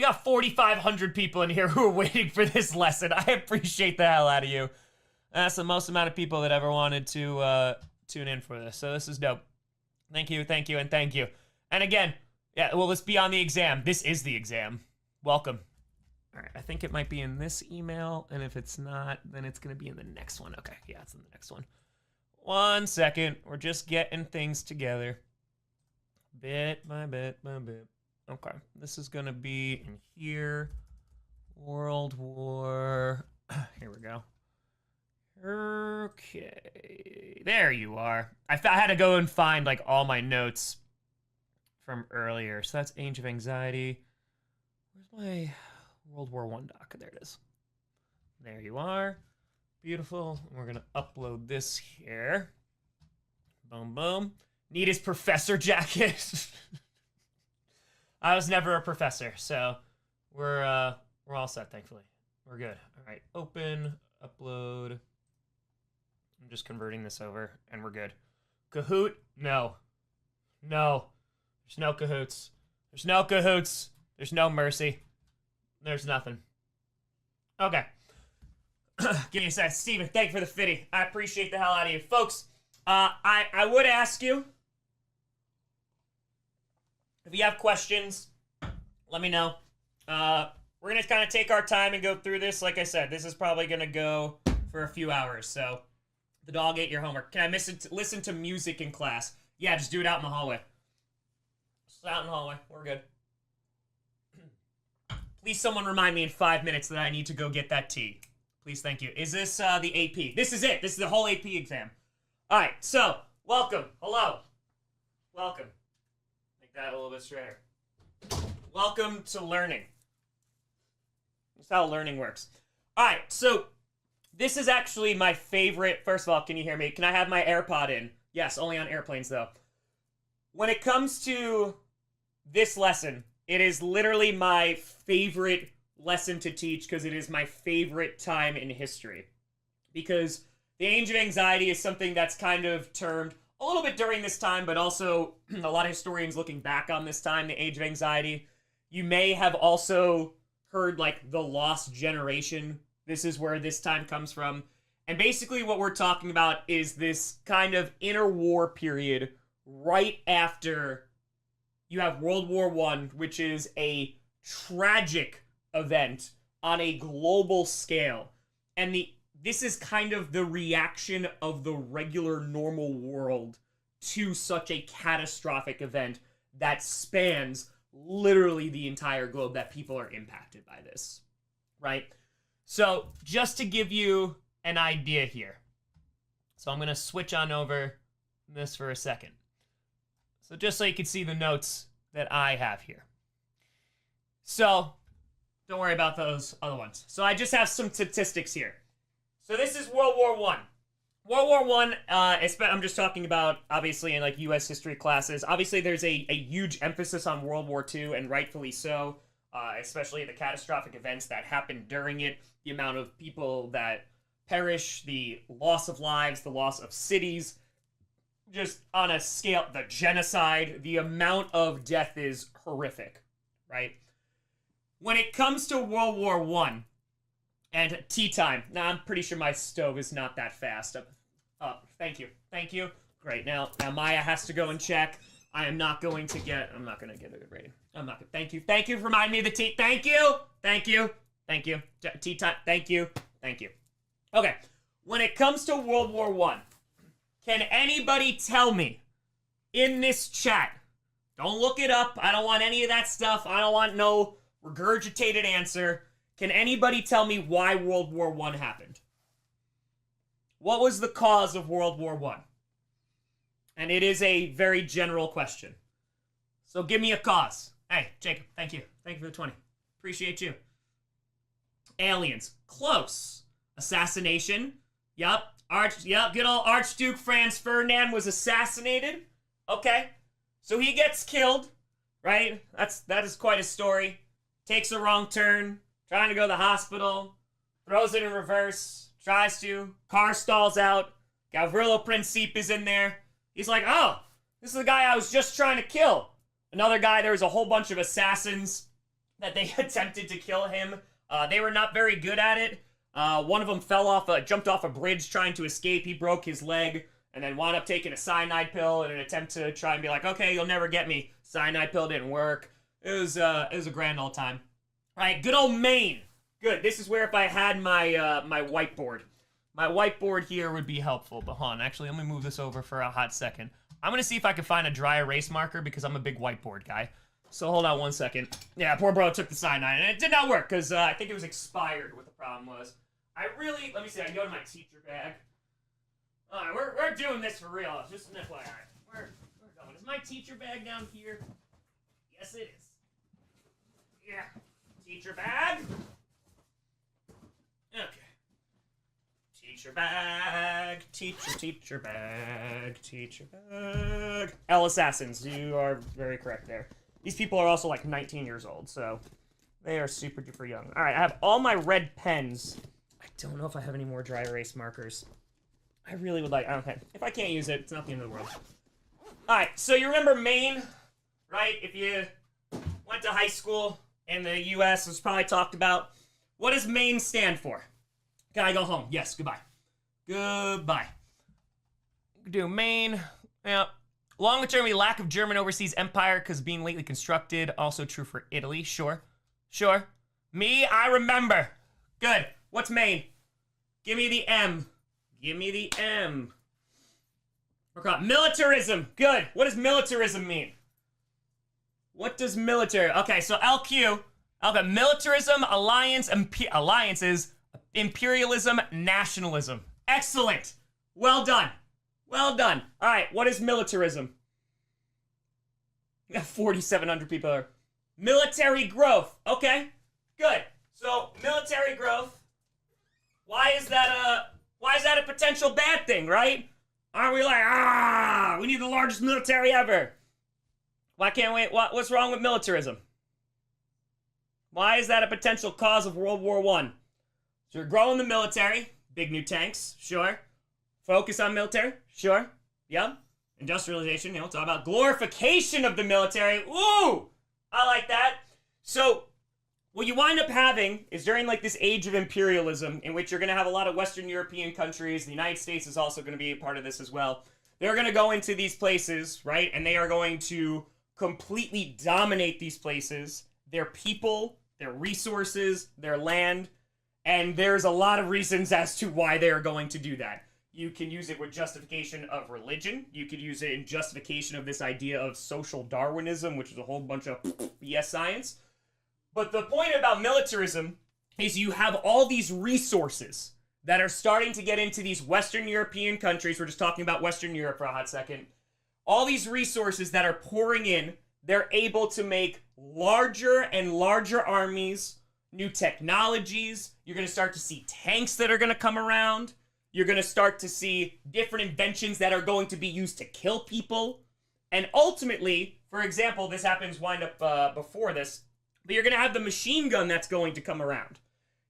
got 4,500 people in here who are waiting for this lesson. I appreciate the hell out of you. That's the most amount of people that ever wanted to tune in for this. So this is dope. Thank you, thank you, and thank you. And again, yeah, well, let's be on the exam. This is the exam. Welcome. All right, I think it might be in this email, and if it's not, then it's going to be in the next one. Okay, yeah, it's in the next one. 1 second. We're just getting things together. Bit by bit by bit. Okay, this is going to be in here. World War. Here we go. Okay, there you are. I had to go and find like all my notes from earlier. So that's Age of Anxiety. Where's my World War I doc? There it is. There you are. Beautiful. We're gonna upload this here. Boom, boom. Need his professor jacket. I was never a professor, so we're all set, thankfully. We're good. All right, open, upload. I'm just converting this over, and we're good. Kahoot? No. No. There's no cahoots. There's no cahoots. There's no mercy. There's nothing. Okay. Give me a sec. Steven, thank you for the fitty. I appreciate the hell out of you. Folks, I would ask you, if you have questions, let me know. We're going to kind of take our time and go through this. Like I said, this is probably going to go for a few hours, so the dog ate your homework. Can I listen to music in class? Yeah, just do it out in the hallway. Just out in the hallway. We're good. Please someone remind me in 5 minutes that I need to go get that tea. Please, thank you. Is this the AP? This is it. This is the whole AP exam. All right, so welcome. Hello. Welcome. Make that a little bit straighter. Welcome to learning. That's how learning works. All right, so this is actually my favorite. First of all, can you hear me? Can I have my AirPod in? Yes, only on airplanes, though. When it comes to this lesson, it is literally my favorite lesson to teach because it is my favorite time in history. Because the Age of Anxiety is something that's kind of termed a little bit during this time, but also a lot of historians looking back on this time, the Age of Anxiety. You may have also heard, like, the Lost Generation. This is where this time comes from. And basically what we're talking about is this kind of interwar period right after you have World War I, which is a tragic event on a global scale. And this is kind of the reaction of the regular normal world to such a catastrophic event that spans literally the entire globe, that people are impacted by this, right? So just to give you an idea here. So I'm going to switch on over this for a second. So just so you can see the notes that I have here. So don't worry about those other ones. So I just have some statistics here. So this is World War I. World War I, I'm just talking about, obviously, in like U.S. history classes. Obviously, there's a huge emphasis on World War II, and rightfully so, especially the catastrophic events that happened during it, the amount of people that perish, the loss of lives, the loss of cities, just on a scale, the genocide, the amount of death is horrific, right? When it comes to World War I, and tea time. Now, I'm pretty sure my stove is not that fast. Thank you. Thank you. Great. Now Maya has to go and check. I'm not going to get a good rating. I'm not gonna, thank you. Thank you for reminding me of the tea. Thank you. Thank you. Thank you. Tea time. Thank you. Thank you. Okay. When it comes to World War I, can anybody tell me in this chat? Don't look it up. I don't want any of that stuff. I don't want no regurgitated answer. Can anybody tell me why World War I happened? What was the cause of World War I? And it is a very general question. So give me a cause. Hey, Jacob, thank you. Thank you for the 20. Appreciate you. Aliens. Close. Assassination. Yup. Good old Archduke Franz Ferdinand was assassinated. Okay. So he gets killed, right? That is quite a story. Takes a wrong turn. Trying to go to the hospital, throws it in reverse, tries to, car stalls out, Gavrilo Princip is in there. He's like, oh, this is the guy I was just trying to kill. Another guy, there was a whole bunch of assassins that they attempted to kill him. They were not very good at it. One of them jumped off a bridge trying to escape. He broke his leg and then wound up taking a cyanide pill in an attempt to try and be like, okay, you'll never get me. Cyanide pill didn't work. It was a grand old time. All right, good old Maine. Good. This is where if I had my my whiteboard. My whiteboard here would be helpful. But hold on, actually, let me move this over for a hot second. I'm going to see if I can find a dry erase marker because I'm a big whiteboard guy. So hold on one second. Yeah, poor bro took the cyanide, and it did not work because I think it was expired, what the problem was. Let me see, I can go to my teacher bag. All right, we're doing this for real. It's just an FYI. We're going. Is my teacher bag down here? Yes, it is. Yeah. Teacher bag. Okay. Teacher bag. Teacher bag. Teacher bag. L assassins. You are very correct there. These people are also like 19 years old, so they are super duper young. All right, I have all my red pens. I don't know if I have any more dry erase markers. I really would like. Okay, if I can't use it, it's not the end of the world. All right, so you remember Maine, right? If you went to high school in the U.S., it's probably talked about. What does Maine stand for? Can I go home? Yes, goodbye. Goodbye. Do Maine. Yeah. Longer term, a lack of German overseas empire because being lately constructed. Also true for Italy. Sure. Sure. Me, I remember. Good. What's Maine? Give me the M. Give me the M. Militarism. Good. What does militarism mean? What does military? Okay, so LQ. Okay, militarism, alliances, imperialism, nationalism. Excellent. Well done. Well done. All right, what is militarism? We got 4,700 people here. Military growth. Okay, good. So military growth. Why is that a potential bad thing, right? Aren't we like, we need the largest military ever? Why can't we? What's wrong with militarism? Why is that a potential cause of World War I? So you're growing the military, big new tanks, sure. Focus on military, sure. Yep. Industrialization, talk about glorification of the military. Ooh, I like that. So what you wind up having is during like this age of imperialism in which you're going to have a lot of Western European countries. The United States is also going to be a part of this as well. They're going to go into these places, right? And they are going to completely dominate these places, their people, their resources, their land. And there's a lot of reasons as to why they are going to do that. You can use it with justification of religion. You could use it in justification of this idea of social Darwinism, which is a whole bunch of BS science. But the point about militarism is you have all these resources that are starting to get into these Western European countries. We're just talking about Western Europe for a hot second. All these resources that are pouring in, they're able to make larger and larger armies, new technologies. You're going to start to see tanks that are going to come around. You're going to start to see different inventions that are going to be used to kill people. And ultimately, for example, this happens wind up before this, but you're going to have the machine gun that's going to come around.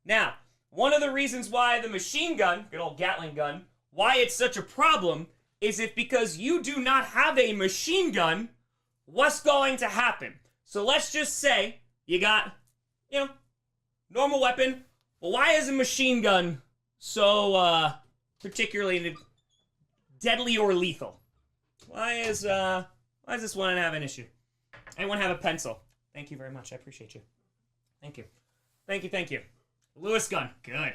Now, one of the reasons why the machine gun, good old Gatling gun, why it's such a problem is if because you do not have a machine gun, what's going to happen? So let's just say you got, normal weapon. Well, why is a machine gun so particularly deadly or lethal? Why does this one have an issue? Anyone have a pencil? Thank you very much. I appreciate you. Thank you. Thank you. Lewis gun. Good.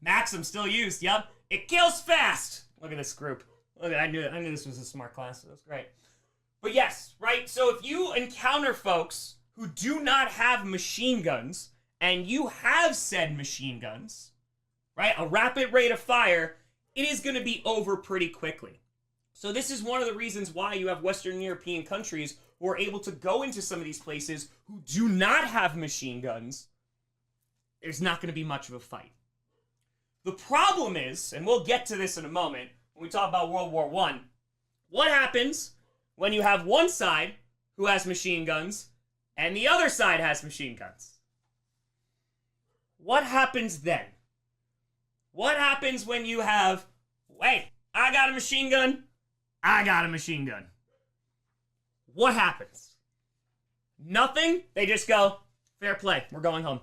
Maxim still used. Yep. It kills fast. Look at this group. Look, I knew this was a smart class. So that's great. But yes, right? So if you encounter folks who do not have machine guns, and you have said machine guns, right? A rapid rate of fire, it is going to be over pretty quickly. So this is one of the reasons why you have Western European countries who are able to go into some of these places who do not have machine guns. There's not going to be much of a fight. The problem is, and we'll get to this in a moment when we talk about World War I, what happens when you have one side who has machine guns and the other side has machine guns? What happens then? What happens when you have, wait, I got a machine gun, I got a machine gun. What happens? Nothing. They just go, Fair play. We're going home.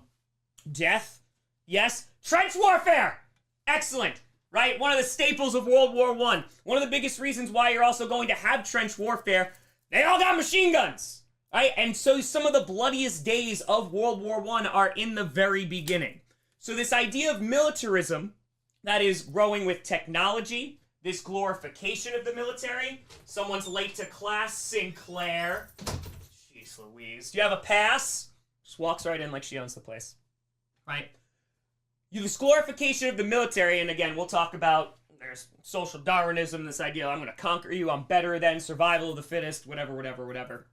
Death? Yes. Trench warfare! Excellent. Right? One of the staples of World War I. One of the biggest reasons why you're also going to have trench warfare. They all got machine guns. Right? And so some of the bloodiest days of World War I are in the very beginning. So this idea of militarism that is growing with technology, this glorification of the military. Someone's late to class, Sinclair. Jeez Louise. Do you have a pass? Just walks right in like she owns the place. Right? This glorification of the military, and again, we'll talk about, there's social Darwinism, this idea, I'm going to conquer you, I'm better than, survival of the fittest, whatever.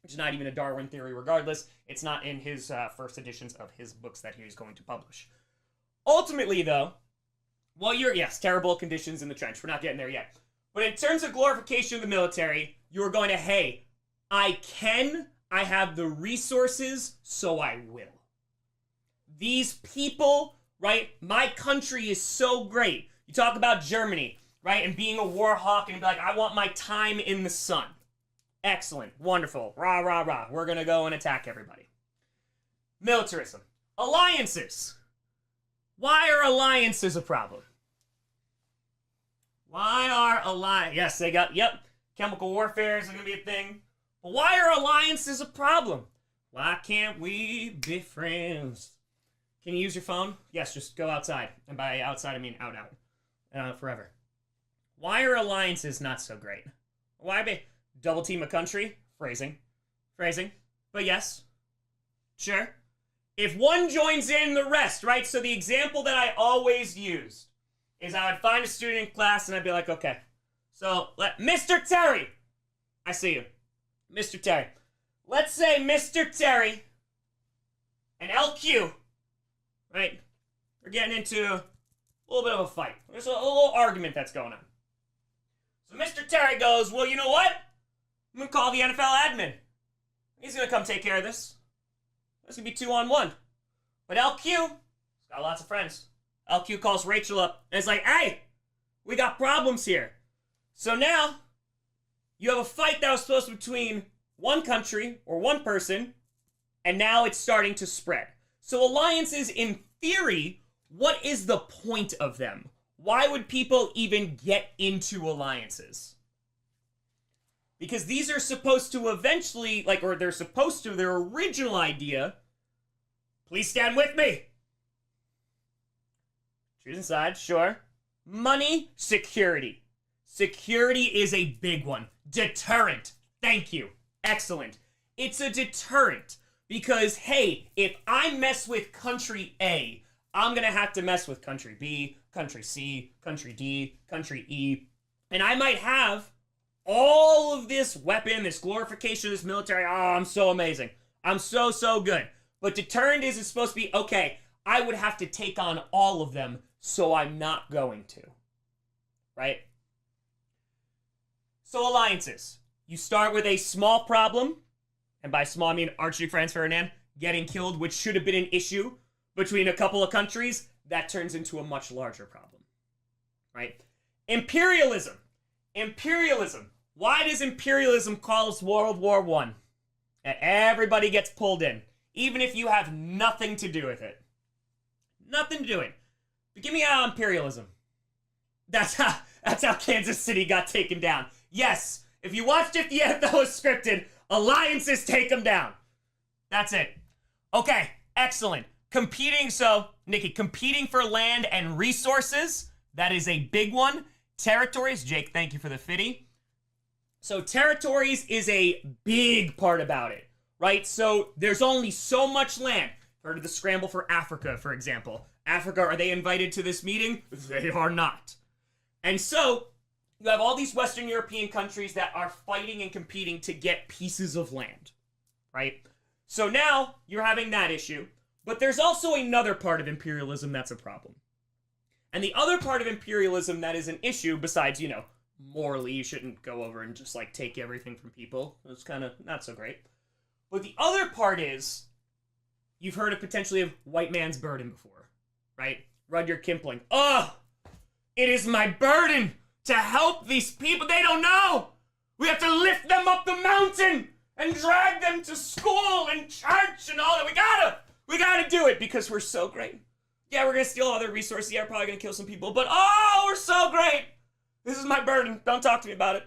Which is not even a Darwin theory regardless. It's not in his first editions of his books that he's going to publish. Ultimately, though, well, yes, terrible conditions in the trench. We're not getting there yet. But in terms of glorification of the military, you're going to, hey, I have the resources, so I will. These people, right, my country is so great. You talk about Germany, right, and being a war hawk and be like, I want my time in the sun. Excellent, wonderful, rah, rah, rah. We're going to go and attack everybody. Militarism. Alliances. Why are alliances a problem? Yes, they got, chemical warfare is going to be a thing. But why are alliances a problem? Why can't we be friends? Can you use your phone? Yes, just go outside. And by outside, I mean out. Forever. Why are alliances not so great? Why be double team a country? Phrasing. But yes. Sure. If one joins in, the rest, right? So the example that I always used is I would find a student in class and I'd be like, okay, so Mr. Terry, I see you. Mr. Terry. Let's say Mr. Terry and LQ, right? We're getting into a little bit of a fight. There's a little argument that's going on. So Mr. Terry goes, well, you know what? I'm going to call the NFL admin. He's going to come take care of this. It's going to be 2-on-1. But LQ, he's got lots of friends. LQ calls Rachel up and it's like, hey, we got problems here. So now, you have a fight that was supposed to be between one country or one person, and now it's starting to spread. So alliances, in theory, what is the point of them? Why would people even get into alliances? Because these are supposed to eventually, their original idea, please stand with me. Choosing sides, sure. Money, security. Security is a big one. Deterrent. Thank you. Excellent. It's a deterrent because, hey, if I mess with country A, I'm going to have to mess with country B, country C, country D, country E, and I might have all of this weapon, this glorification of this military. Oh, I'm so amazing. I'm so good. But deterrent is supposed to be, okay, I would have to take on all of them, so I'm not going to. Right? So alliances. You start with a small problem, and by small I mean Archduke Franz Ferdinand getting killed, which should have been an issue between a couple of countries. That turns into a much larger problem. Right? Imperialism. Why does imperialism cause World War I? And everybody gets pulled in, even if you have nothing to do with it. Nothing to do with it. But give me imperialism. That's how Kansas City got taken down. Yes, if you watched it, the NFL was scripted. Alliances take them down. That's it. Okay, excellent. Competing for land and resources. That is a big one. Territories. Jake, thank you for the fitty. So territories is a big part about it, right? So there's only so much land. Heard of the scramble for Africa, for example. Africa, are they invited to this meeting? They are not. And so you have all these Western European countries that are fighting and competing to get pieces of land, right? So now you're having that issue. But there's also another part of imperialism that's a problem. And the other part of imperialism that is an issue, besides, morally you shouldn't go over and just, take everything from people. It's kind of not so great. But the other part is, you've heard of potentially of white man's burden before, right? Rudyard Kipling. Oh, it is my burden to help these people. They don't know. We have to lift them up the mountain and drag them to school and church and all that. We gotta do it because we're so great. Yeah, we're gonna steal all their resources. Yeah, we're probably gonna kill some people, but oh, we're so great. This is my burden. Don't talk to me about it.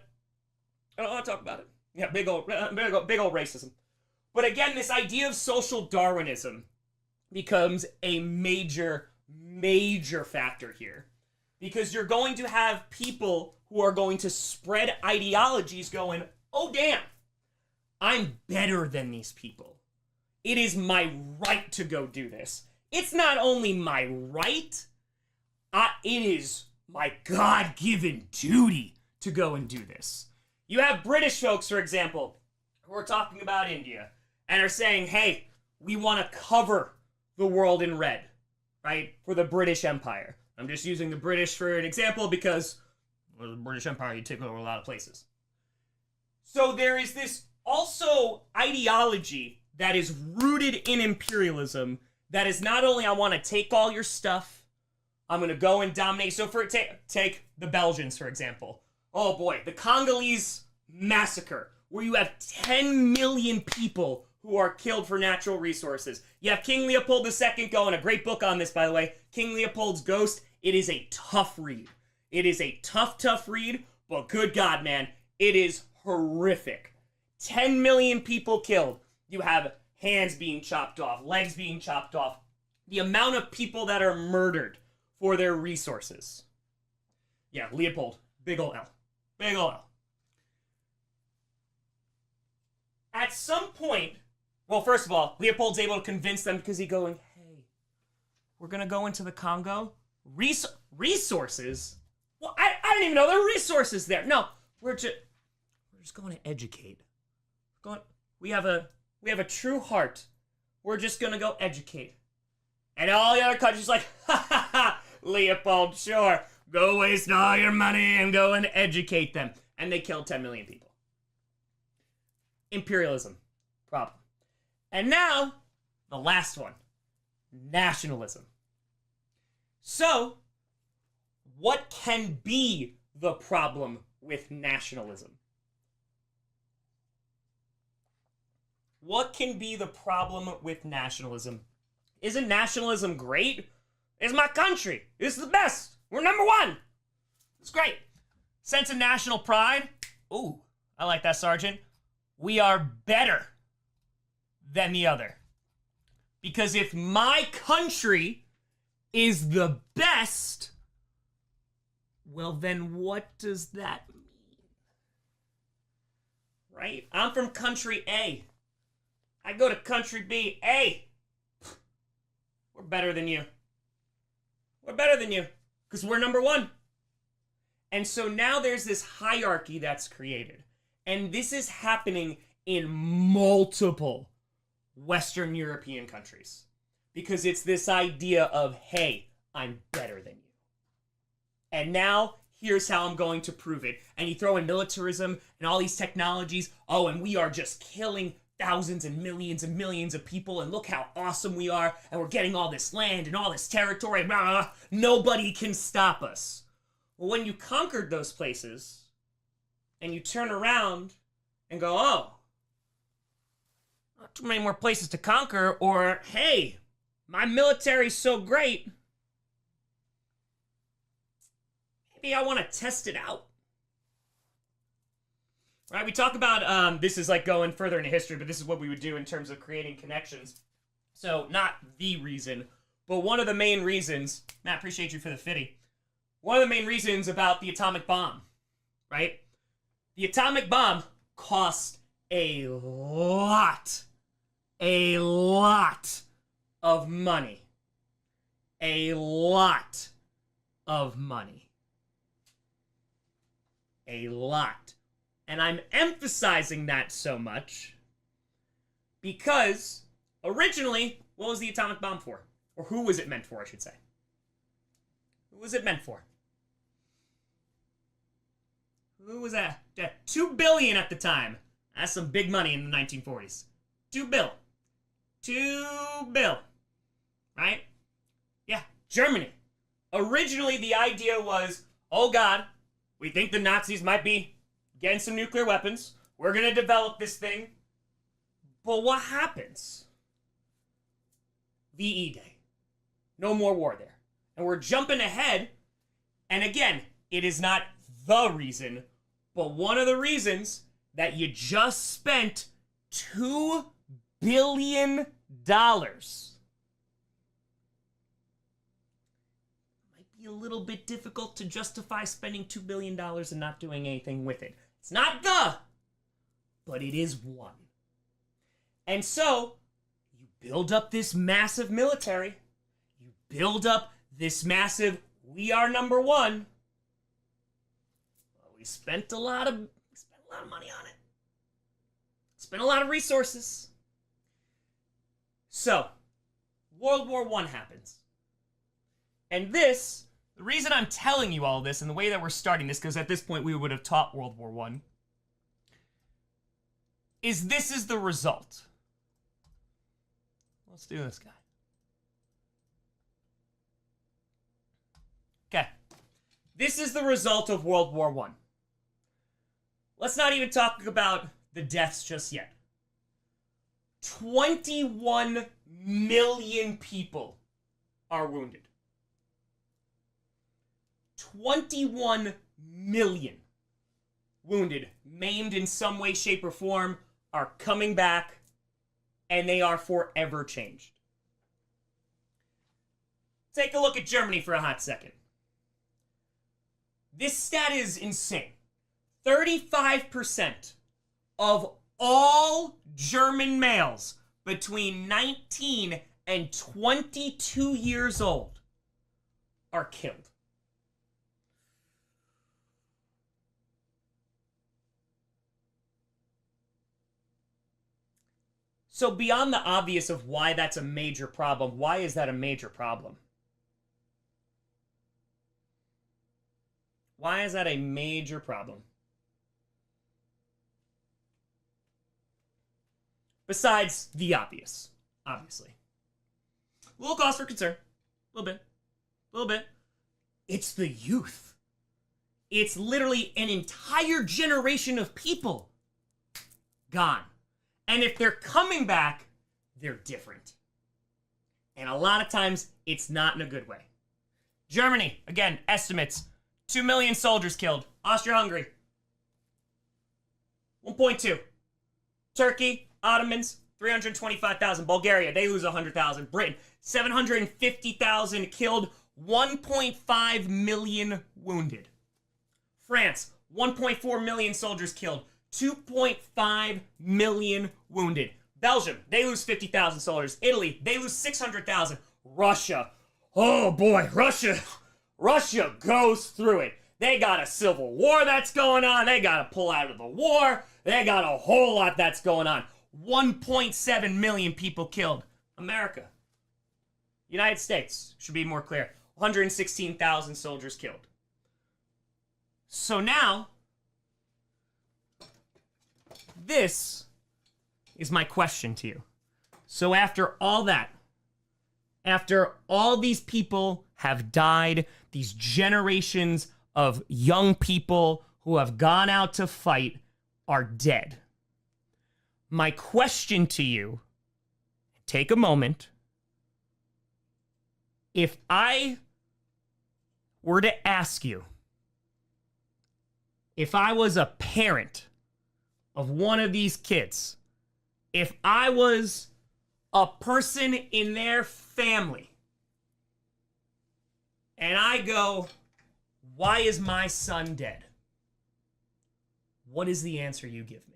I don't want to talk about it. Yeah, big old racism. But again, this idea of social Darwinism becomes a major factor here. Because you're going to have people who are going to spread ideologies going, oh damn, I'm better than these people. It is my right to go do this. It's not only my right, it is my God-given duty to go and do this. You have British folks, for example, who are talking about India and are saying, hey, we want to cover the world in red, right, for the British Empire. I'm just using the British for an example because the British Empire, you take over a lot of places. So there is this also ideology that is rooted in imperialism that is not only I want to take all your stuff, I'm going to go and dominate. So for take the Belgians, for example. Oh boy, the Congolese massacre, where you have 10 million people who are killed for natural resources. You have King Leopold II going, a great book on this, by the way, King Leopold's Ghost. It is a tough read. It is a tough read, but good God, man, it is horrific. 10 million people killed. You have hands being chopped off, legs being chopped off. The amount of people that are murdered for their resources. Yeah, Leopold, big ol' L. Big ol' L. At some point, well, first of all, Leopold's able to convince them because he's going, hey, we're going to go into the Congo. Resources? Well, I didn't even know there were resources there. No, we're just going to educate. We have a true heart. We're just going to go educate. And all the other countries like, ha, Leopold, sure. Go waste all your money and go and educate them. And they killed 10 million people. Imperialism. Problem. And now, the last one. Nationalism. So, what can be the problem with nationalism? What can be the problem with nationalism? Isn't nationalism great? It's my country. It's the best. We're number one. It's great. Sense of national pride. Ooh, I like that, Sergeant. We are better than the other. Because if my country is the best, well, then what does that mean? Right? I'm from country A. I go to country B. A. We're better than you. We're better than you. Because we're number one. And so now there's this hierarchy that's created. And this is happening in multiple Western European countries. Because it's this idea of, hey, I'm better than you. And now, here's how I'm going to prove it. And you throw in militarism and all these technologies. Oh, and we are just killing thousands and millions of people. And look how awesome we are. And we're getting all this land and all this territory. Blah, blah, blah. Nobody can stop us. Well, when you conquered those places, and you turn around and go, oh, not too many more places to conquer, or, hey, my military's so great, maybe I want to test it out. Right? We talk about, this is like going further into history, but this is what we would do in terms of creating connections. So, not the reason, but one of the main reasons, Matt, appreciate you for the fitty. One of the main reasons about the atomic bomb, right? The atomic bomb cost a lot of money. A lot of money. A lot. And I'm emphasizing that so much because originally, what was the atomic bomb for? Or who was it meant for, I should say? Who was it meant for? Who was that? $2 billion at the time. That's some big money in the 1940s. $2 billion. $2 billion. Right? Yeah, Germany. Originally, the idea was, oh God, we think the Nazis might be getting some nuclear weapons. We're going to develop this thing. But what happens? VE Day. No more war there. And we're jumping ahead. And again, it is not the reason, but one of the reasons that you just spent $2 billion. Might be a little bit difficult to justify spending $2 billion and not doing anything with it. It's not the, but it is one. And so, you build up this massive military. You build up this massive, we are number one. Well, we spent a lot of money on it. Spent a lot of resources. So, World War I happens. And this, the reason I'm telling you all this and the way that we're starting this, because at this point we would have taught World War I, is this is the result. Let's do this guy. Okay. This is the result of World War I. Let's not even talk about the deaths just yet. 21 million people are wounded. 21 million wounded, maimed in some way, shape, or form, are coming back, and they are forever changed. Take a look at Germany for a hot second. This stat is insane. 35% of all German males between 19 and 22 years old are killed. So beyond the obvious of why that's a major problem, why is that a major problem? Why is that a major problem? Besides the obvious, obviously. A little cause for concern. A little bit. A little bit. It's the youth. It's literally an entire generation of people gone. And if they're coming back, they're different. And a lot of times, it's not in a good way. Germany, again, estimates, 2 million soldiers killed. Austria-Hungary, 1.2. Turkey, Ottomans, 325,000. Bulgaria, they lose 100,000. Britain, 750,000 killed, 1.5 million wounded. France, 1.4 million soldiers killed, 2.5 million wounded. Belgium, they lose 50,000 soldiers. Italy, they lose 600,000. Russia, oh boy, Russia goes through it. They got a civil war that's going on. They got to pull out of the war. They got a whole lot that's going on. 1.7 million people killed. America, United States, should be more clear. 116,000 soldiers killed. So now, this is my question to you. So after all that, after all these people have died, these generations of young people who have gone out to fight are dead. My question to you, take a moment. If I were to ask you, if I was a parent of one of these kids, if I was a person in their family, and I go, why is my son dead? What is the answer you give me?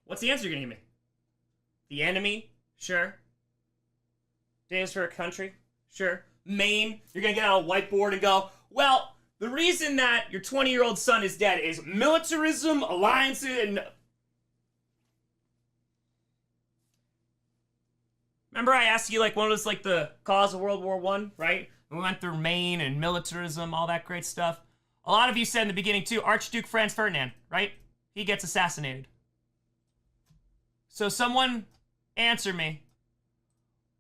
What's the answer you're going to give me? The enemy? Sure. Dangerous for a country? Sure. Maine? You're going to get out a whiteboard and go, well, the reason that your 20-year-old son is dead is militarism, alliances, and... Remember I asked you, like, what was, like, the cause of World War I, right? We went through Maine and militarism, all that great stuff. A lot of you said in the beginning, too, Archduke Franz Ferdinand, right? He gets assassinated. So someone answer me.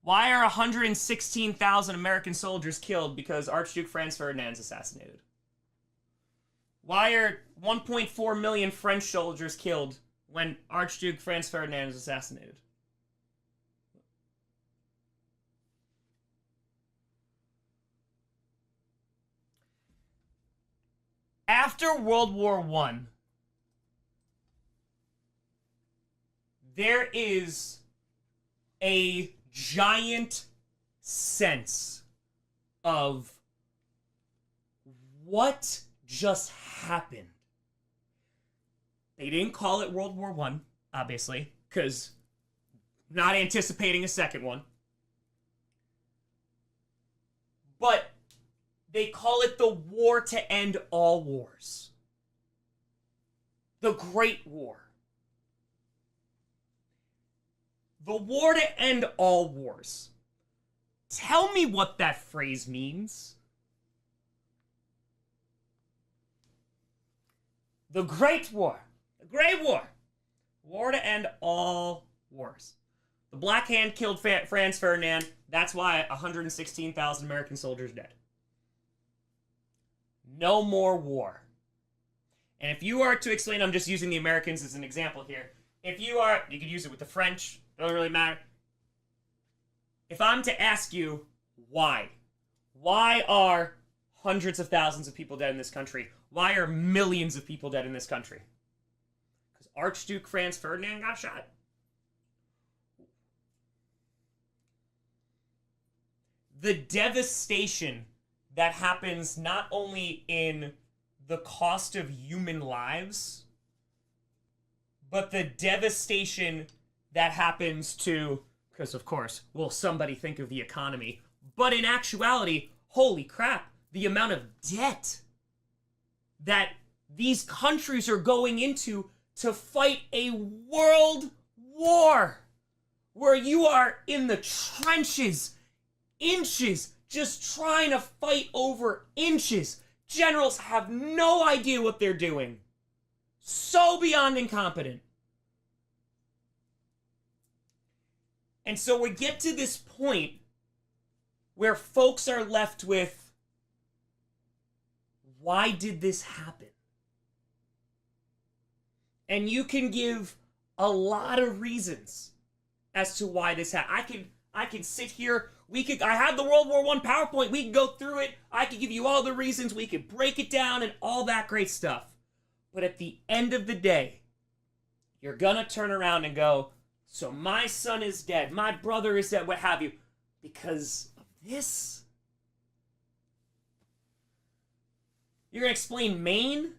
Why are 116,000 American soldiers killed because Archduke Franz Ferdinand's assassinated? Why are 1.4 million French soldiers killed when Archduke Franz Ferdinand is assassinated? After World War I, there is a giant sense of what just happened. They didn't call it World War I, obviously, because not anticipating a second one. But they call it the war to end all wars. The Great War. The war to end all wars. Tell me what that phrase means. The Great War. The Great War. War to end all wars. The Black Hand killed Franz Ferdinand. That's why 116,000 American soldiers dead. No more war. And if you are to explain, I'm just using the Americans as an example here. If you are, you could use it with the French, doesn't really matter. If I'm to ask you why are hundreds of thousands of people dead in this country? Why are millions of people dead in this country? Because Archduke Franz Ferdinand got shot. The devastation that happens not only in the cost of human lives, but the devastation that happens to, because of course, will somebody think of the economy, but in actuality, holy crap, the amount of debt that these countries are going into to fight a world war, where you are in the trenches, inches, just trying to fight over inches. Generals have no idea what they're doing. So beyond incompetent. And so we get to this point where folks are left with, why did this happen? And you can give a lot of reasons as to why this happened. I can sit here. I have the World War I PowerPoint. We can go through it. I can give you all the reasons. We can break it down and all that great stuff. But at the end of the day, you're gonna turn around and go, so my son is dead, my brother is dead, what have you, because of this? You're gonna explain Maine?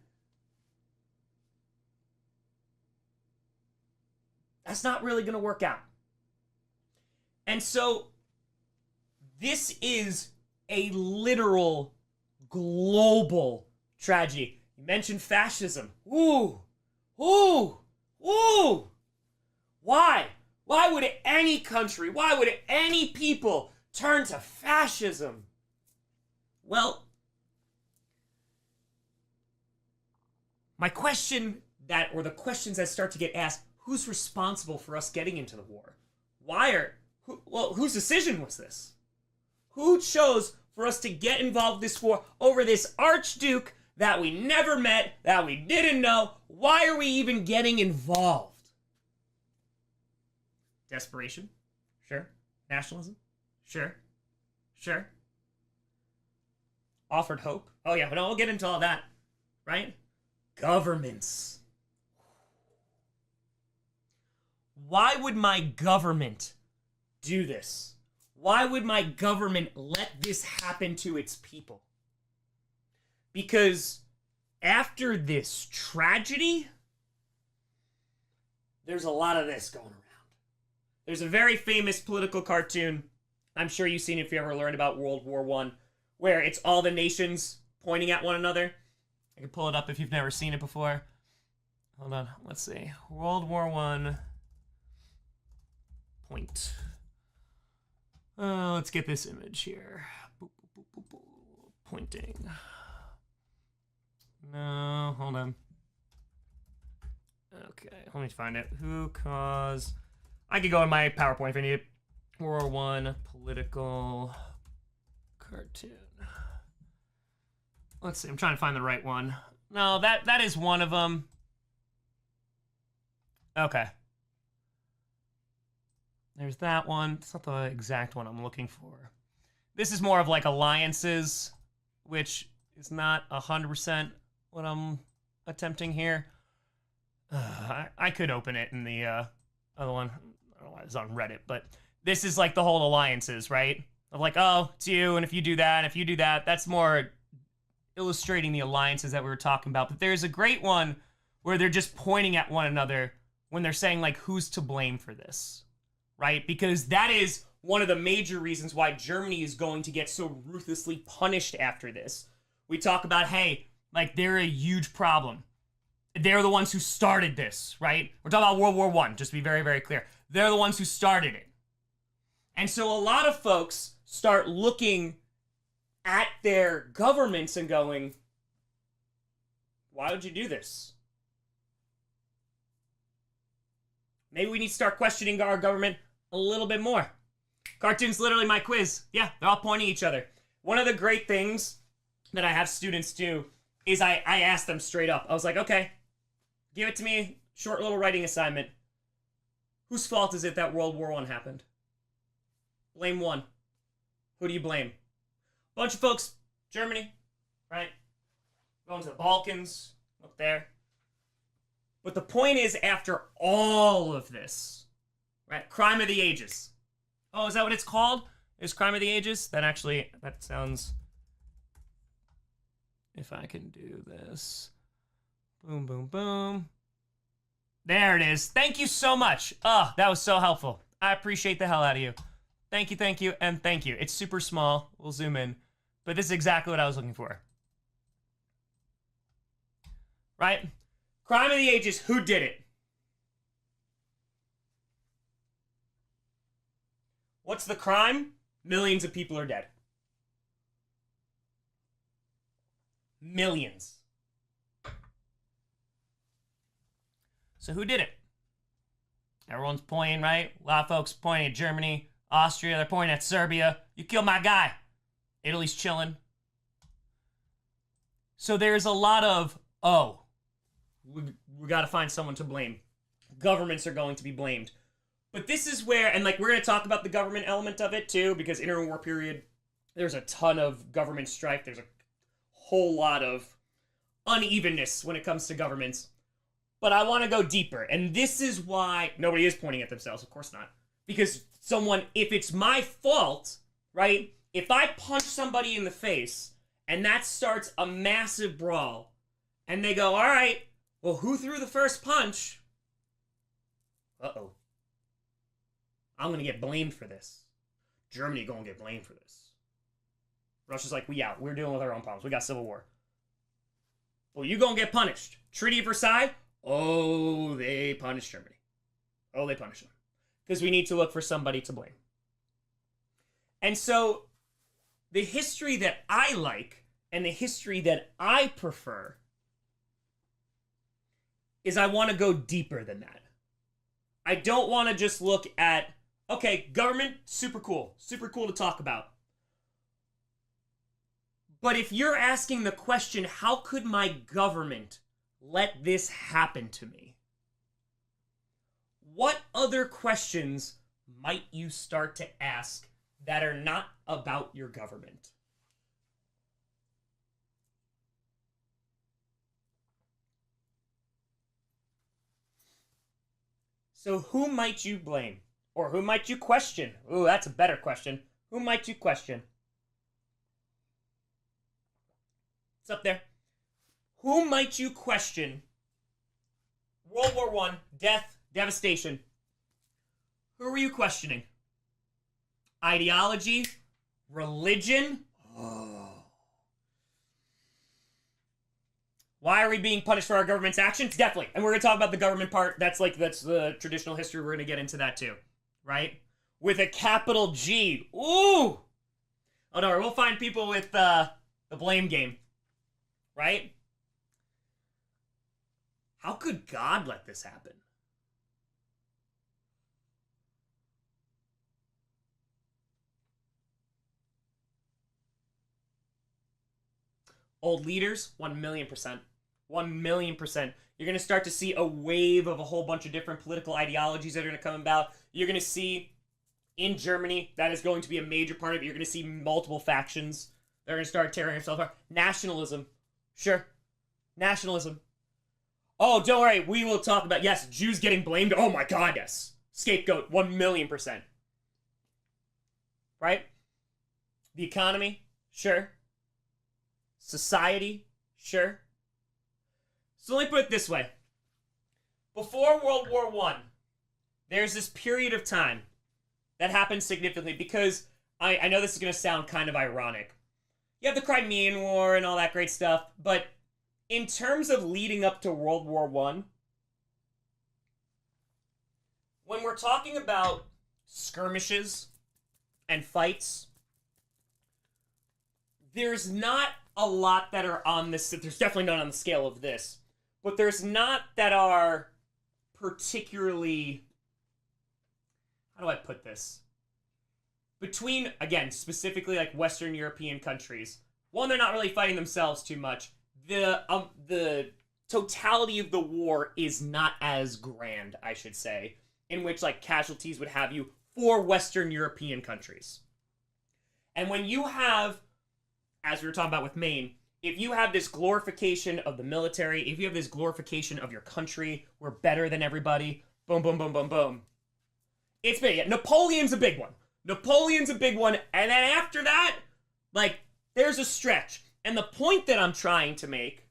That's not really gonna work out. And so, this is a literal global tragedy. You mentioned fascism. Ooh. Why? Why would any country, why would any people turn to fascism? Well, the questions that start to get asked, who's responsible for us getting into the war? Whose decision was this? Who chose for us to get involved in this war over this Archduke that we never met, that we didn't know? Why are we even getting involved? Desperation? Sure. Nationalism? Sure. Offered hope? Oh yeah, but we'll get into all that, right? Governments. Why would my government do this? Why would my government let this happen to its people? Because after this tragedy, there's a lot of this going around. There's a very famous political cartoon, I'm sure you've seen it if you ever learned about World War I, where it's all the nations pointing at one another. I can pull it up if you've never seen it before. Hold on, let's see. World War I, point. Let's get this image here. Boop, boop, boop, boop, boop. Pointing. No, hold on. Okay, let me find it. Who caused... I could go in my PowerPoint if I need it. World War One political cartoon. Let's see, I'm trying to find the right one. No, that is one of them. Okay. There's that one. It's not the exact one I'm looking for. This is more of like alliances, which is not 100% what I'm attempting here. I could open it in the other one. I don't know why it's on Reddit, but this is like the whole alliances, right? Of like, oh, it's you, and if you do that, and if you do that, that's more illustrating the alliances that we were talking about. But there's a great one where they're just pointing at one another when they're saying, like, who's to blame for this, right? Because that is one of the major reasons why Germany is going to get so ruthlessly punished after this. We talk about, hey, like, they're a huge problem. They're the ones who started this, right? We're talking about World War I, just to be very, very clear. They're the ones who started it. And so a lot of folks start looking at their governments and going, why would you do this? Maybe we need to start questioning our government a little bit more. Cartoon's literally my quiz. Yeah, they're all pointing at each other. One of the great things that I have students do is I ask them straight up. I was like, okay, give it to me, short little writing assignment. Whose fault is it that World War I happened? Blame one. Who do you blame? Bunch of folks, Germany, right? Going to the Balkans, up there. But the point is, after all of this, right? Crime of the Ages. Oh, is that what it's called? Is Crime of the Ages? That sounds... If I can do this. Boom, boom, boom. There it is. Thank you so much. Oh, that was so helpful. I appreciate the hell out of you. Thank you, and thank you. It's super small. We'll zoom in. But this is exactly what I was looking for. Right? Crime of the Ages, who did it? What's the crime? Millions of people are dead. Millions. So who did it? Everyone's pointing, right? A lot of folks pointing at Germany, Austria, they're pointing at Serbia. You killed my guy. Italy's chilling. So there's a lot of, oh, we got to find someone to blame. Governments are going to be blamed. But this is where, and like we're going to talk about the government element of it too, because interwar period, there's a ton of government strife. There's a whole lot of unevenness when it comes to governments. But I want to go deeper. And this is why nobody is pointing at themselves. Of course not. Because someone, if it's my fault, right? If I punch somebody in the face and that starts a massive brawl and they go, all right, well, who threw the first punch? Uh-oh. I'm going to get blamed for this. Germany going to get blamed for this. Russia's like, we're dealing with our own problems. We got civil war. Well, you going to get punished. Treaty of Versailles? Oh, they punished Germany. Oh, they punished them. Because we need to look for somebody to blame. And so, the history that I like, and the history that I prefer, is I want to go deeper than that. I don't want to just look at, okay, government, super cool to talk about. But if you're asking the question, how could my government let this happen to me? What other questions might you start to ask that are not about your government? So who might you blame? Or who might you question? Ooh, that's a better question. Who might you question? It's up there. Who might you question? World War I, death, devastation. Who are you questioning? Ideology? Religion? Oh. Why are we being punished for our government's actions? Definitely. And we're going to talk about the government part. That's the traditional history. We're going to get into that too. Right? With a capital G. Ooh! Oh, no, we'll find people with the blame game. Right? How could God let this happen? Old leaders, 1,000,000%. 1,000,000%. You're going to start to see a wave of a whole bunch of different political ideologies that are going to come about. You're going to see, in Germany, that is going to be a major part of it. You're going to see multiple factions. They're going to start tearing themselves apart. Nationalism. Sure. Nationalism. Oh, don't worry. We will talk about, yes, Jews getting blamed. Oh my God, yes. Scapegoat, 1,000,000%. Right? The economy. Sure. Society. Sure. So let me put it this way. Before World War I, there's this period of time that happened significantly because I know this is going to sound kind of ironic. You have the Crimean War and all that great stuff, but in terms of leading up to World War I, when we're talking about skirmishes and fights, there's not a lot that are on this. There's definitely not on the scale of this, but there's not that are particularly, how do I put this? Between, again, specifically like Western European countries, one, they're not really fighting themselves too much. The totality of the war is not as grand, I should say, in which like casualties would have you for Western European countries. And when you have, as we were talking about with Maine, if you have this glorification of the military, if you have this glorification of your country, we're better than everybody, boom, boom, boom, boom, boom. It's big. Napoleon's a big one. Napoleon's a big one. And then after that, like, there's a stretch. And the point that I'm trying to make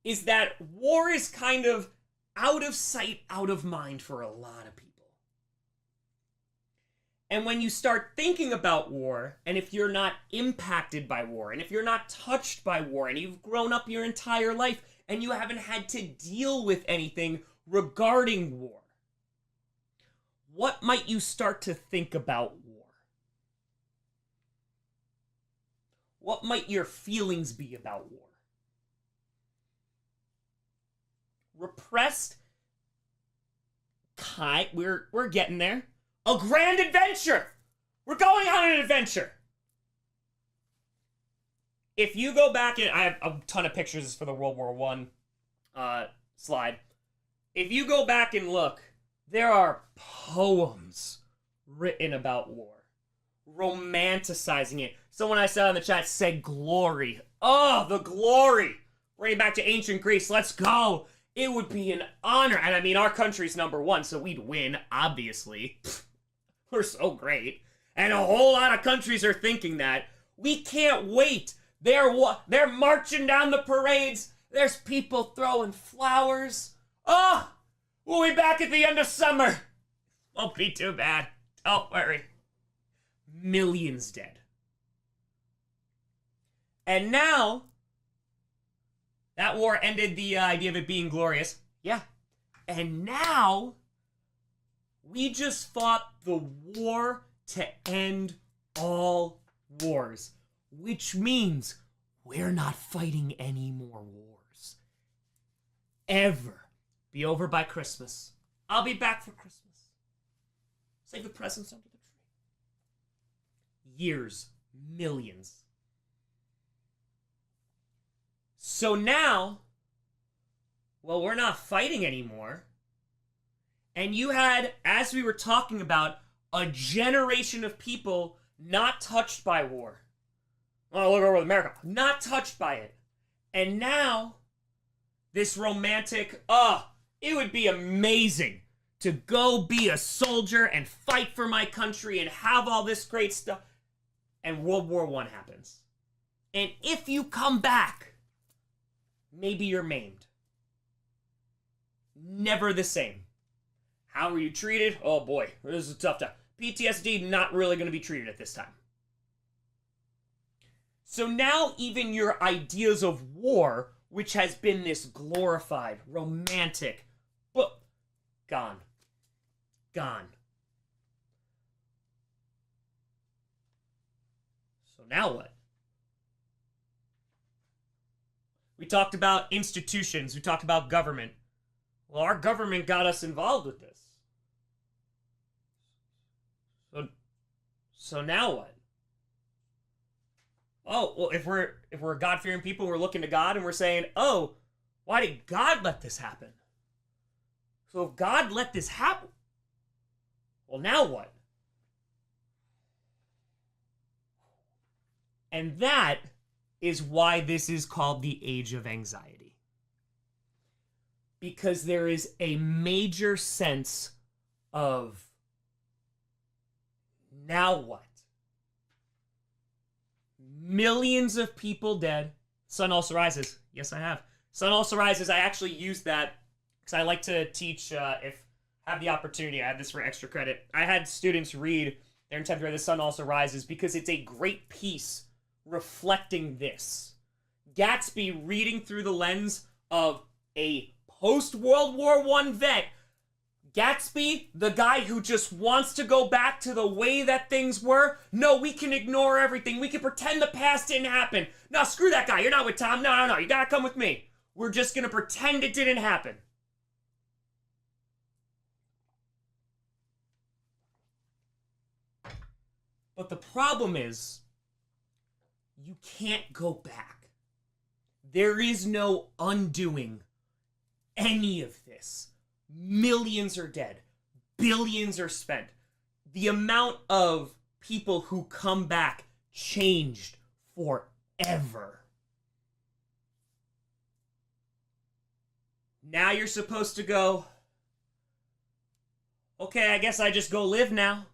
is that war is kind of out of sight, out of mind for a lot of people. And when you start thinking about war, and if you're not impacted by war, and if you're not touched by war, and you've grown up your entire life, and you haven't had to deal with anything regarding war, what might you start to think about war? What might your feelings be about war? Repressed? We're getting there. A grand adventure! We're going on an adventure! If you go back, and I have a ton of pictures for the World War I slide. If you go back and look, there are poems written about war. Romanticizing it. Someone I saw in the chat said glory. Oh, the glory! Bring it back to ancient Greece. Let's go! It would be an honor. And I mean, our country's #1, so we'd win, obviously. We're so great. And a whole lot of countries are thinking that. We can't wait. They're marching down the parades. There's people throwing flowers. Oh, we'll be back at the end of summer. Won't be too bad. Don't worry. Millions dead. And now, that war ended the idea of it being glorious. Yeah. And now, we just fought the war to end all wars. Which means we're not fighting any more wars. Ever. Be over by Christmas. I'll be back for Christmas. Save the presents under the tree. Years. Millions. So now, well, we're not fighting anymore. And you had, as we were talking about, a generation of people not touched by war. Oh, look over at America. Not touched by it. And now, this romantic, it would be amazing to go be a soldier and fight for my country and have all this great stuff. And World War I happens. And if you come back, maybe you're maimed. Never the same. How were you treated? Oh boy, this is a tough time. PTSD, not really going to be treated at this time. So now even your ideas of war, which has been this glorified, romantic, but gone. Gone. So now what? We talked about institutions. We talked about government. Well, our government got us involved with this. So now what? Oh, well, if we're a God-fearing people, we're looking to God and we're saying, oh, why did God let this happen? So if God let this happen, well, now what? And that is why this is called the Age of Anxiety. Because there is a major sense of, now what? Millions of people dead. Sun also rises. Yes, I have. Sun also rises. I actually use that because I like to teach, if I have the opportunity. I have this for extra credit. I had students read their 10th grade The Sun Also Rises because it's a great piece reflecting this. Gatsby reading through the lens of a post-World War I vet. Gatsby, the guy who just wants to go back to the way that things were. No, we can ignore everything. We can pretend the past didn't happen. No, screw that guy. You're not with Tom. No. You gotta come with me. We're just gonna pretend it didn't happen. But the problem is, you can't go back. There is no undoing any of this. Millions are dead. Billions are spent. The amount of people who come back changed forever. Now you're supposed to go, okay, I guess I just go live now.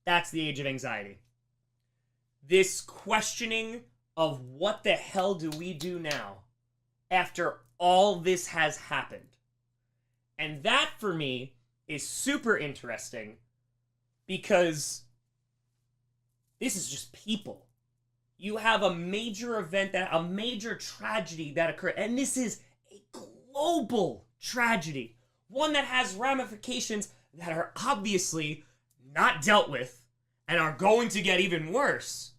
That's the Age of Anxiety. This questioning of what the hell do we do now after all this has happened. And that, for me, is super interesting because this is just people. You have a major event, a major tragedy that occurred, and this is a global tragedy. One that has ramifications that are obviously not dealt with and are going to get even worse.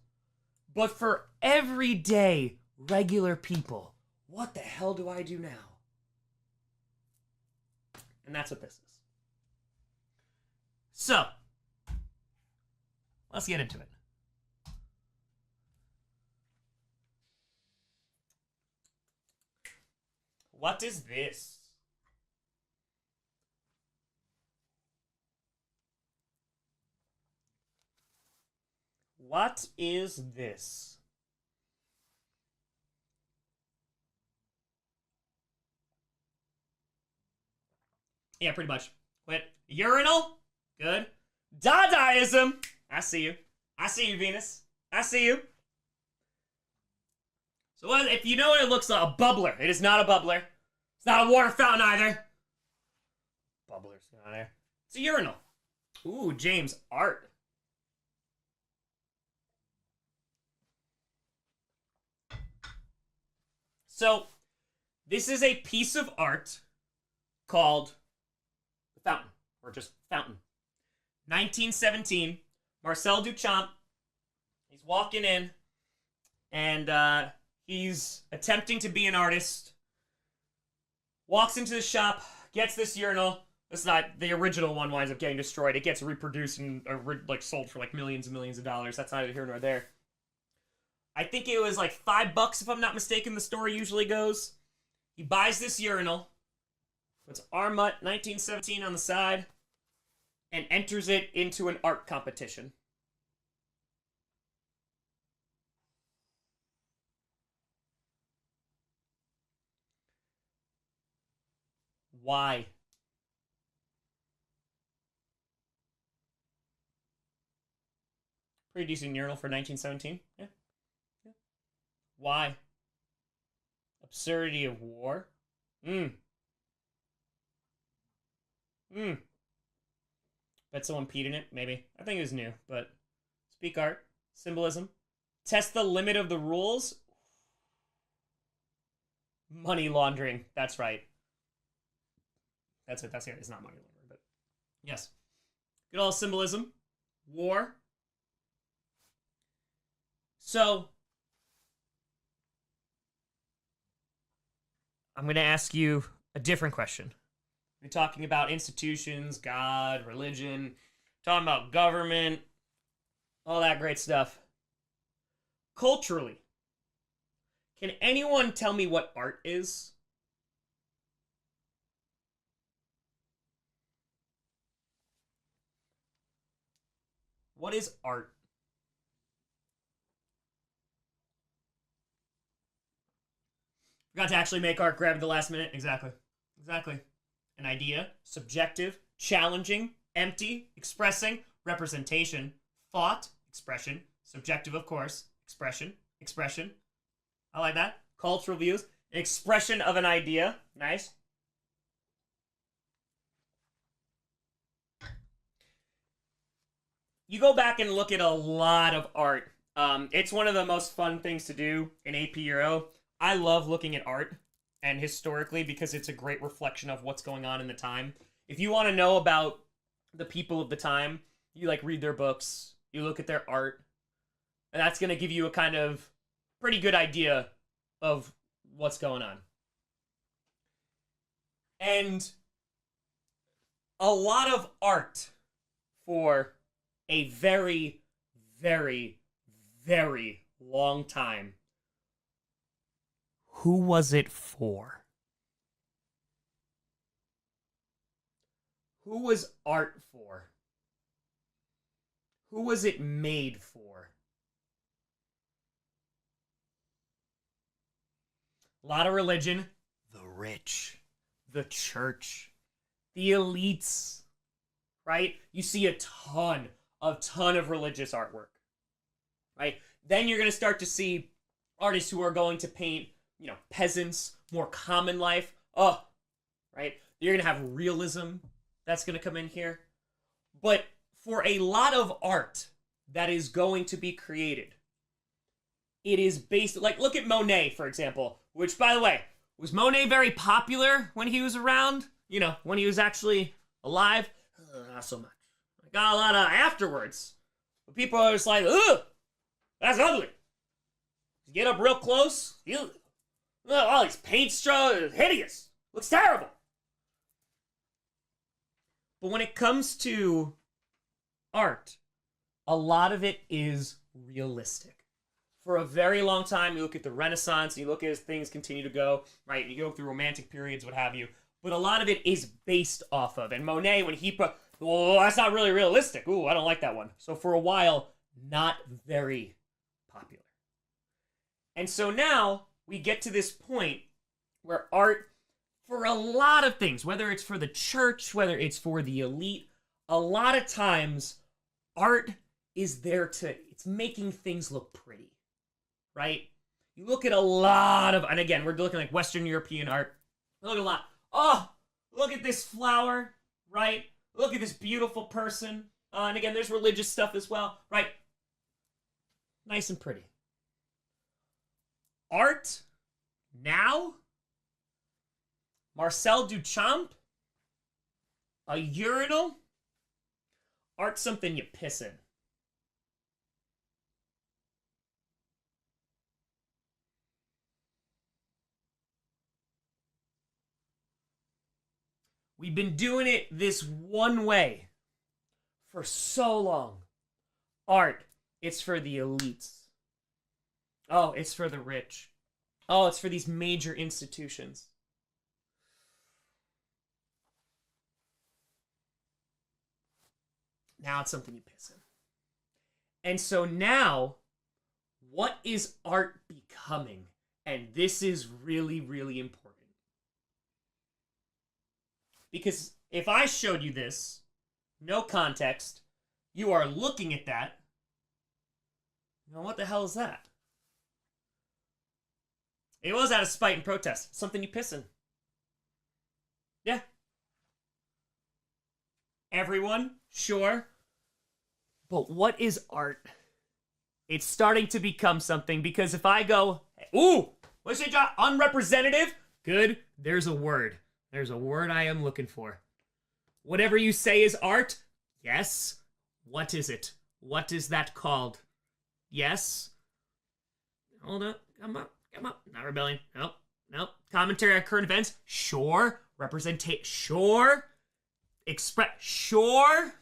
But for everyday, regular people, what the hell do I do now? And that's what this is. So, let's get into it. What is this? What is this? Yeah, pretty much. Quit. Urinal? Good. Dadaism? I see you. I see you, Venus. I see you. So what, if you know what it looks like, a bubbler. It is not a bubbler. It's not a water fountain either. Bubbler's not there. It's a urinal. Ooh, James, art. So, this is a piece of art called The Fountain, or just Fountain. 1917, Marcel Duchamp, he's walking in, and he's attempting to be an artist, walks into the shop, gets this urinal. It's not, the original one winds up getting destroyed. It gets reproduced and sold for like millions and millions of dollars. That's neither here nor there. I think it was like $5 if I'm not mistaken, the story usually goes. He buys this urinal, puts Armut 1917 on the side, and enters it into an art competition. Why? Pretty decent urinal for 1917. Yeah. Why? Absurdity of war? Bet someone peed in it, maybe. I think it was new, but speak art. Symbolism. Test the limit of the rules. Money laundering. That's right. That's it. That's it. It's not money laundering, but yes. Good old symbolism. War. So, I'm going to ask you a different question. We're talking about institutions, God, religion, talking about government, all that great stuff. Culturally, can anyone tell me what art is? What is art? Forgot to actually make art, grab at the last minute. Exactly. Exactly. An idea, subjective, challenging, empty, expressing, representation, thought, expression, subjective, of course, expression, expression. I like that. Cultural views, an expression of an idea. Nice. You go back and look at a lot of art. It's one of the most fun things to do in AP Euro. I love looking at art and historically because it's a great reflection of what's going on in the time. If you want to know about the people of the time, you like read their books, you look at their art, and that's going to give you a kind of pretty good idea of what's going on. And a lot of art for a very, very, very long time. Who was it for? Who was art for? Who was it made for? A lot of religion, the rich, the church, the elites, right? You see a ton of religious artwork, right? Then you're going to start to see artists who are going to paint, peasants, more common life. Oh, right? You're going to have realism that's going to come in here. But for a lot of art that is going to be created, it is based, like, look at Monet, for example, which, by the way, was Monet very popular when he was around? When he was actually alive? Not so much. I got a lot of afterwards. But people are just like, ugh, that's ugly. You get up real close, all these paint strokes, hideous. Looks terrible. But when it comes to art, a lot of it is realistic. For a very long time, you look at the Renaissance, you look as things continue to go, right? You go through romantic periods, what have you. But a lot of it is based off of. And Monet, when he put, well, that's not really realistic. Ooh, I don't like that one. So for a while, not very popular. And so now we get to this point where art, for a lot of things, whether it's for the church, whether it's for the elite, a lot of times art is there it's making things look pretty, right? You look at a lot of, and again, we're looking like Western European art. Look at a lot. Oh, look at this flower, right? Look at this beautiful person. And again, there's religious stuff as well, right? Nice and pretty. Art, now, Marcel Duchamp, a urinal, art's something you piss in. We've been doing it this one way for so long. Art, it's for the elites. Oh, it's for the rich. Oh, it's for these major institutions. Now it's something you piss in. And so now, what is art becoming? And this is really, really important. Because if I showed you this, no context, you are looking at that, what the hell is that? It was out of spite and protest. Something you piss in. Yeah. Everyone, sure. But what is art? It's starting to become something, because if I go, ooh, what's it, John? Unrepresentative? Good, there's a word. There's a word I am looking for. Whatever you say is art? Yes. What is it? What is that called? Yes. Hold up. Come up. Come up. Not rebellion. Nope. Nope. Commentary on current events. Sure. Representation. Sure. Express. Sure.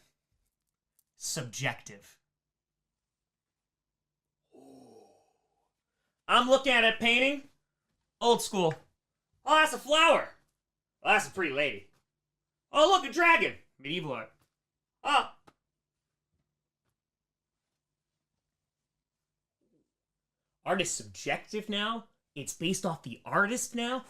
Subjective. I'm looking at a painting. Old school. Oh, that's a flower. Oh, that's a pretty lady. Oh, look, a dragon. Medieval art. Oh. Art is subjective now. It's based off the artist now.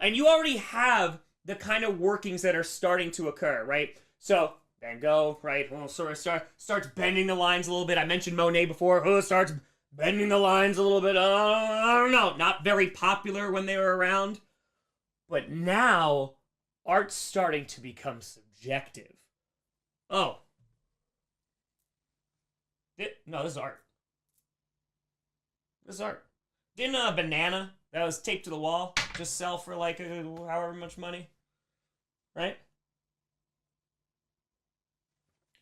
And you already have the kind of workings that are starting to occur, right? So, Van Gogh, right? Well, sort of starts bending the lines a little bit. I mentioned Monet before. Oh, starts bending the lines a little bit. I don't know. Not very popular when they were around. But now, art's starting to become subjective. Oh. No, this is art. This is art. Didn't a banana that was taped to the wall just sell for like however much money? Right?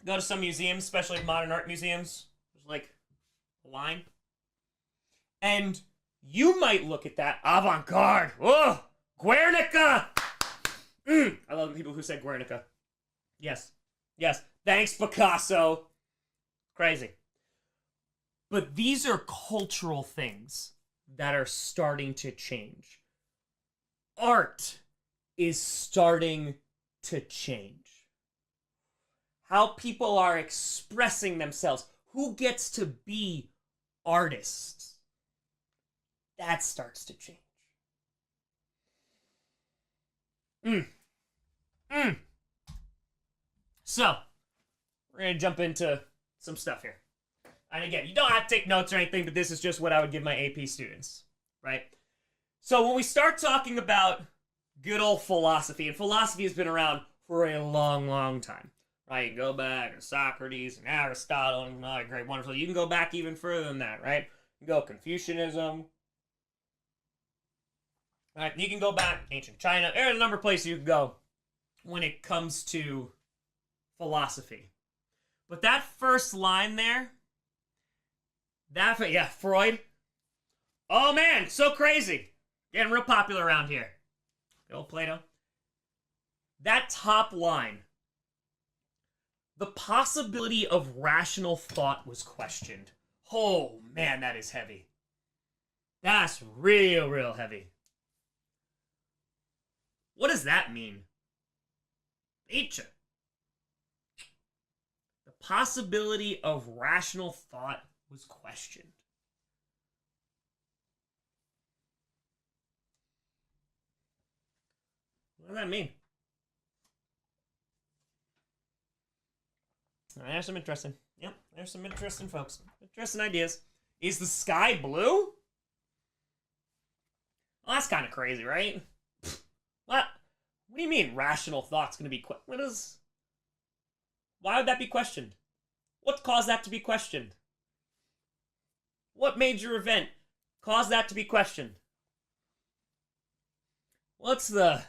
Go to some museums, especially modern art museums. There's like a line. And you might look at that avant-garde. Oh, Guernica! I love the people who said Guernica. Yes. Yes. Thanks, Picasso. Crazy. But these are cultural things that are starting to change. Art is starting to change. How people are expressing themselves. Who gets to be artists? That starts to change. So, we're going to jump into some stuff here. And again, you don't have to take notes or anything, but this is just what I would give my AP students, right? So when we start talking about good old philosophy, and philosophy has been around for a long, long time, right? You can go back to Socrates and Aristotle and all that great, wonderful. You can go back even further than that, right? You can go Confucianism. Right? You can go back ancient China. There are a number of places you can go when it comes to philosophy. But that first line there, Freud. Oh man, so crazy. Getting real popular around here. Good old Plato. That top line, the possibility of rational thought was questioned. Oh man, that is heavy. That's real, real heavy. What does that mean? Nietzsche. The possibility of rational thought was questioned. What does that mean? There's some interesting. Yep, there's some interesting folks. Interesting ideas. Is the sky blue? Well, that's kind of crazy, right? What? What do you mean rational thought's going to be why would that be questioned? What caused that to be questioned? What major event caused that to be questioned? What's the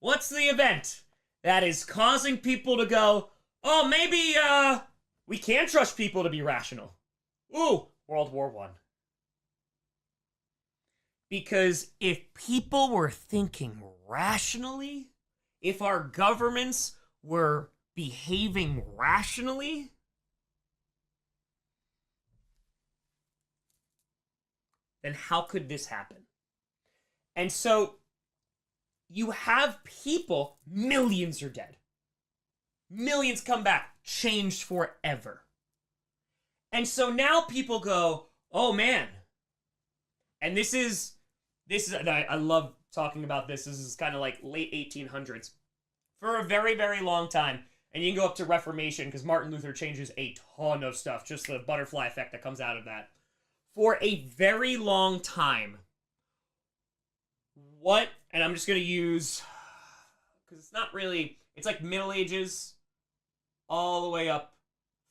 event that is causing people to go, oh, maybe, we can trust people to be rational? Ooh, World War I. Because if people were thinking rationally, if our governments were behaving rationally, then how could this happen? And so you have people, millions are dead. Millions come back, changed forever. And so now people go, oh man. And this is I love talking about this. This is kind of like late 1800s. For a very, very long time. And you can go up to Reformation, because Martin Luther changes a ton of stuff. Just the butterfly effect that comes out of that. For a very long time, and I'm just going to use, because it's not really, it's like Middle Ages all the way up.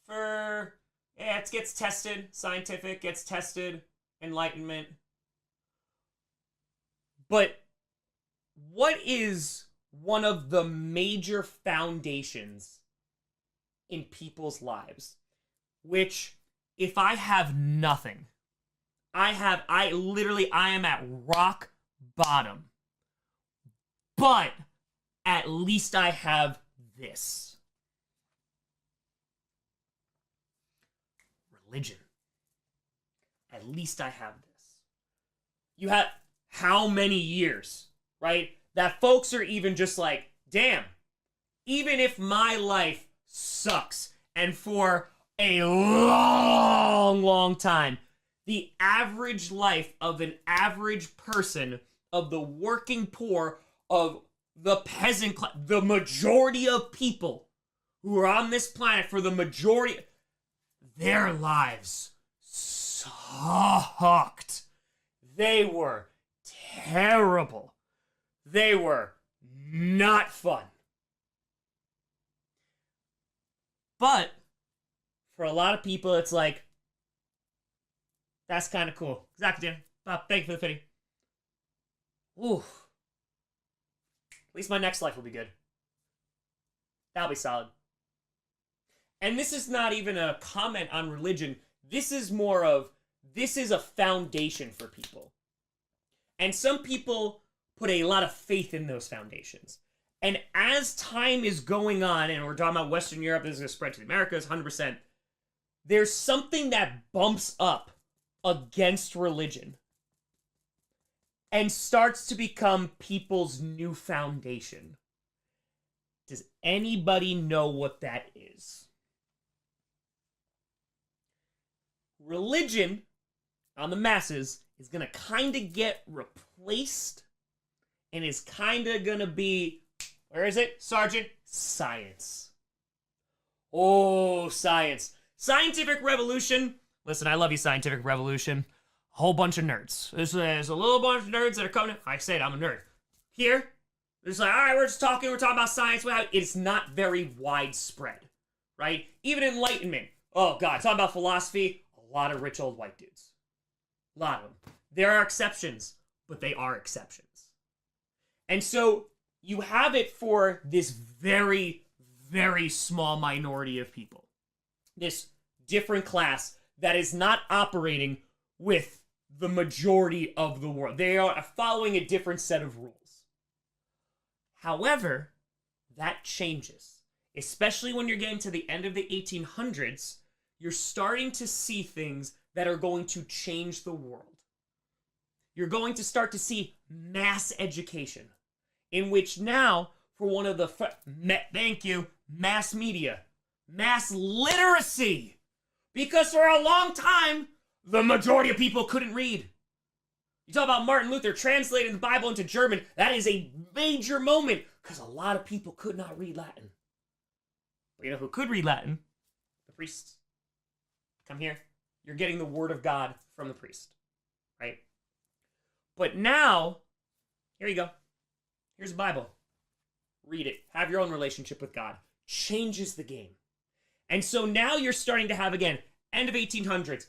It gets tested, scientific, gets tested, Enlightenment. But what is one of the major foundations in people's lives, which, if I have nothing, I am at rock bottom. But at least I have this. Religion. At least I have this. You have how many years, right? That folks are even just like, damn, even if my life sucks, and for a long, long time, the average life of an average person, of the working poor, of the peasant class, the majority of people who are on this planet, for the majority, their lives sucked. They were terrible. They were not fun. But for a lot of people, it's like, that's kind of cool. Exactly, Dan. Bob, thank you for the pity. Ooh. At least my next life will be good. That'll be solid. And this is not even a comment on religion. This is more of, this is a foundation for people. And some people put a lot of faith in those foundations. And as time is going on, and we're talking about Western Europe, this is going to spread to the Americas, 100%, there's something that bumps up against religion and starts to become people's new foundation. Does anybody know what that is? Religion on the masses is going to kind of get replaced and is kind of going to be, where is it, Sergeant? Science. Oh, science. Scientific revolution. Listen, I love you, scientific revolution. A whole bunch of nerds. There's a little bunch of nerds that are coming in. I said I'm a nerd. Here, they're just like, all right, we're talking about science. It's not very widespread, right? Even Enlightenment. Oh, God, talking about philosophy, a lot of rich old white dudes. A lot of them. There are exceptions, but they are exceptions. And so you have it for this very, very small minority of people. This different class that is not operating with the majority of the world. They are following a different set of rules. However, that changes. Especially when you're getting to the end of the 1800s, you're starting to see things that are going to change the world. You're going to start to see mass education, in which now, for one of the, thank you, mass media, mass literacy, because for a long time, the majority of people couldn't read. You talk about Martin Luther translating the Bible into German, that is a major moment, because a lot of people could not read Latin. But you know who could read Latin? The priests. Come here. You're getting the word of God from the priest, right? But now, here you go. Here's a Bible. Read it. Have your own relationship with God. Changes the game. And so now you're starting to have, again, end of 1800s,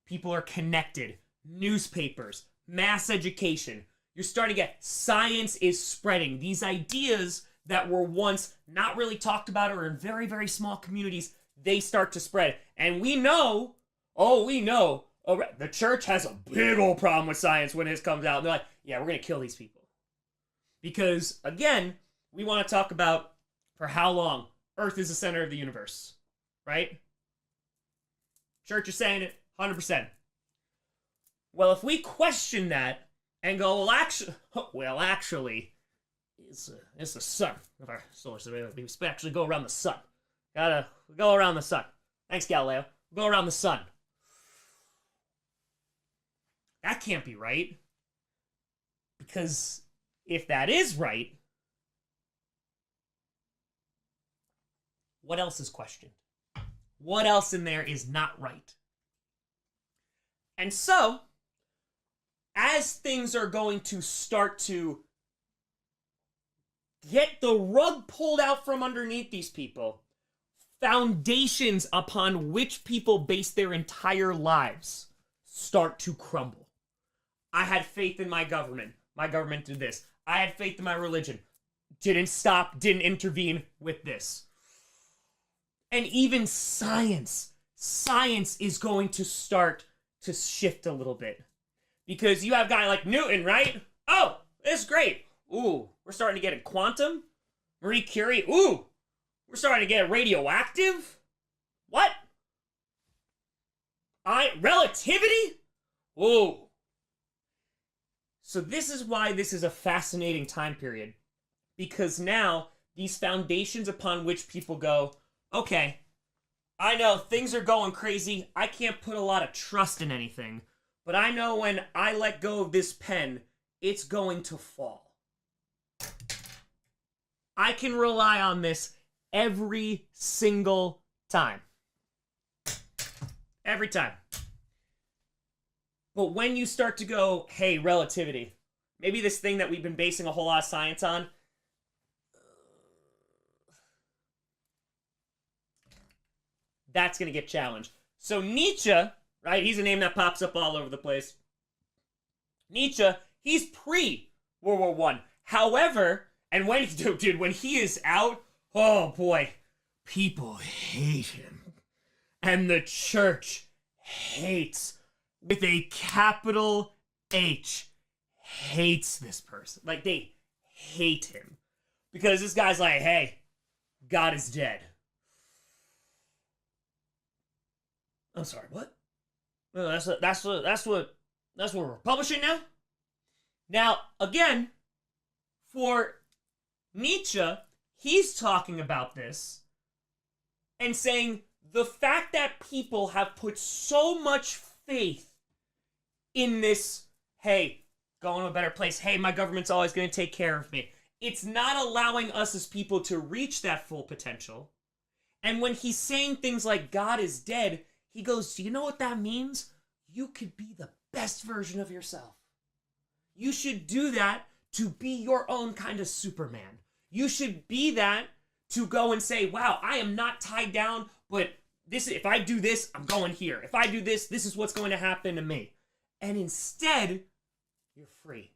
people are connected. Newspapers, mass education. You're starting to get, science is spreading. These ideas that were once not really talked about or in very, very small communities, they start to spread. And we know, the church has a big old problem with science when it comes out. And they're like, yeah, we're going to kill these people. Because, again, we want to talk about for how long Earth is the center of the universe, right? Church is saying it, 100%. Well, if we question that and go, actually, it's the sun of our solar system. We actually go around the sun. Gotta go around the sun. Thanks, Galileo. Go around the sun. That can't be right. Because if that is right, what else is questioned? What else in there is not right? And so, as things are going to start to get the rug pulled out from underneath these people, foundations upon which people base their entire lives start to crumble. I had faith in my government. My government did this. I had faith in my religion. Didn't stop, didn't intervene with this. And even science is going to start to shift a little bit. Because you have a guy like Newton, right? Oh, this is great. Ooh, we're starting to get it quantum. Marie Curie. Ooh, we're starting to get radioactive. What? Relativity? Ooh. So this is why this is a fascinating time period. Because now, these foundations upon which people go, okay, I know things are going crazy. I can't put a lot of trust in anything. But I know when I let go of this pen, it's going to fall. I can rely on this every single time. Every time. But when you start to go, hey, relativity, maybe this thing that we've been basing a whole lot of science on, that's going to get challenged. So Nietzsche, right, he's a name that pops up all over the place. Nietzsche, he's pre-World War I. However, and when he is out, oh boy, people hate him. And the church hates, with a capital H, hates this person. Like, they hate him. Because this guy's like, hey, God is dead. I'm sorry, what? No, that's what we're publishing now? Now, again, for Nietzsche, he's talking about this and saying the fact that people have put so much faith in this, hey, going to a better place, hey, my government's always going to take care of me. It's not allowing us as people to reach that full potential. And when he's saying things like God is dead, he goes, do you know what that means? You could be the best version of yourself. You should do that to be your own kind of Superman. You should be that to go and say, wow, I am not tied down, but if I do this, I'm going here. If I do this, this is what's going to happen to me. And instead, you're free.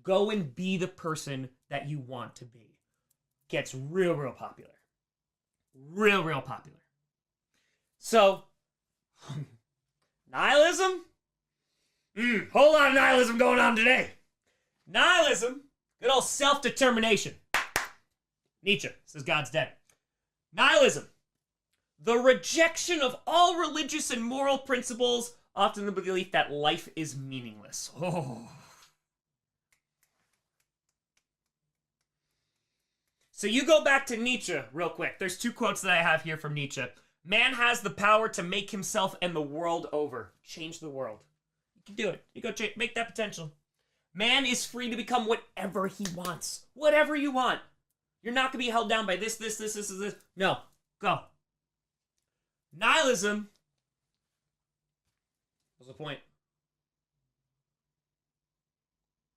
Go and be the person that you want to be. Gets real, real popular. Real, real popular. So, nihilism? Whole lot of nihilism going on today. Nihilism, good old self-determination. Nietzsche says God's dead. Nihilism, the rejection of all religious and moral principles, often the belief that life is meaningless. Oh. So you go back to Nietzsche real quick. There's two quotes that I have here from Nietzsche. Man has the power to make himself and the world over. Change the world. You can do it. You go make that potential. Man is free to become whatever he wants. Whatever you want. You're not going to be held down by this. No. Go. Nihilism. What's the point?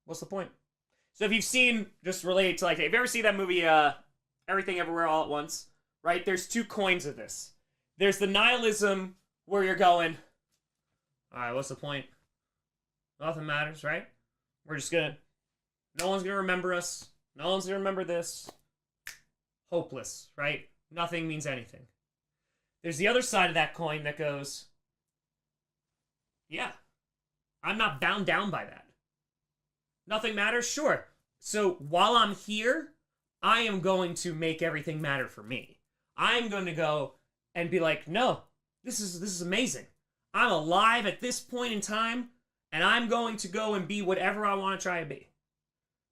What's the point? So if you've seen, just related to, like, have you ever seen that movie, Everything Everywhere All at Once? Right? There's two coins of this. There's the nihilism where you're going, alright, what's the point? Nothing matters, right? We're just gonna, no one's gonna remember us. No one's gonna remember this. Hopeless, right? Nothing means anything. There's the other side of that coin that goes, yeah, I'm not bound down by that. Nothing matters? Sure. So while I'm here, I am going to make everything matter for me. I'm going to go and be like, no, this is amazing. I'm alive at this point in time, and I'm going to go and be whatever I want to try to be.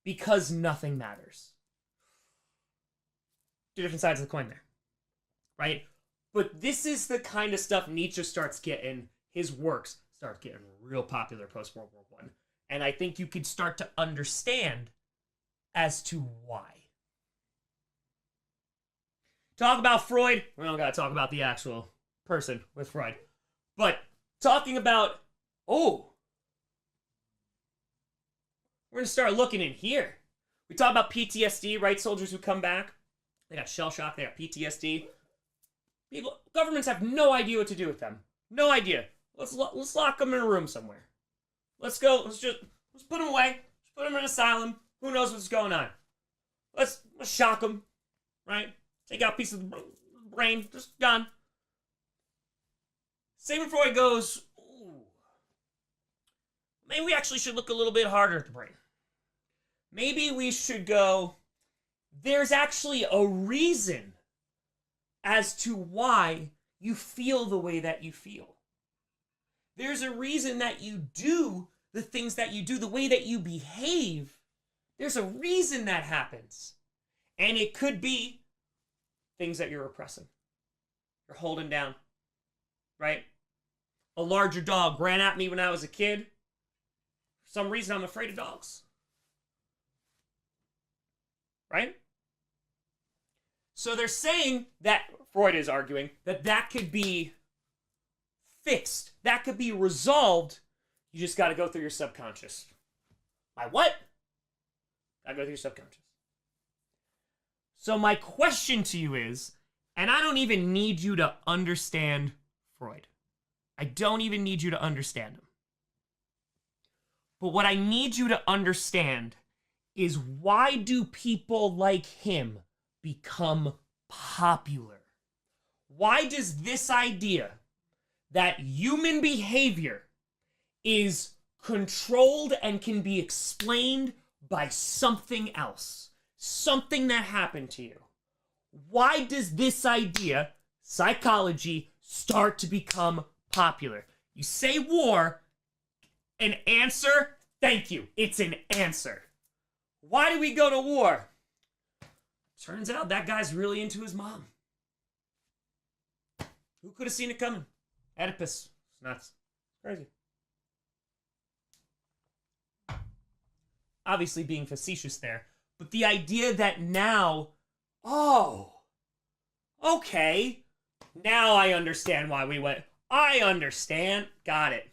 Because nothing matters. Two different sides of the coin there. Right? But this is the kind of stuff Nietzsche starts getting, his works start getting real popular post-World War I. And I think you could start to understand as to why. Talk about Freud. We don't gotta talk about the actual person with Freud. But talking about, we're gonna start looking in here. We talk about PTSD, right? Soldiers who come back. They got shell shock, they got PTSD. Governments have no idea what to do with them. No idea. Let's lock them in a room somewhere. Let's put them away. Let's put them in an asylum. Who knows what's going on? Let's shock them, right? Take out a piece of the brain. Just gone. Sigmund Freud goes, maybe we actually should look a little bit harder at the brain. Maybe we should go, there's actually a reason as to why you feel the way that you feel. There's a reason that you do the things that you do, the way that you behave. There's a reason that happens. And it could be things that you're repressing. You're holding down, right? A larger dog ran at me when I was a kid. For some reason, I'm afraid of dogs. Right? So they're saying that, Freud is arguing, that that could be fixed. That could be resolved. You just got to go through your subconscious. By what? Got to go through your subconscious. So my question to you is, and I don't even need you to understand Freud. I don't even need you to understand him. But what I need you to understand is, why do people like him become popular? Why does this idea that human behavior is controlled and can be explained by something else, something that happened to you, why does this idea, psychology, start to become popular? You say war, an answer, thank you, it's an answer. Why do we go to war? Turns out that guy's really into his mom. Who could have seen it coming? Oedipus. It's nuts. Crazy. Obviously being facetious there, but the idea that now, oh, okay, now I understand why we went. I understand. Got it.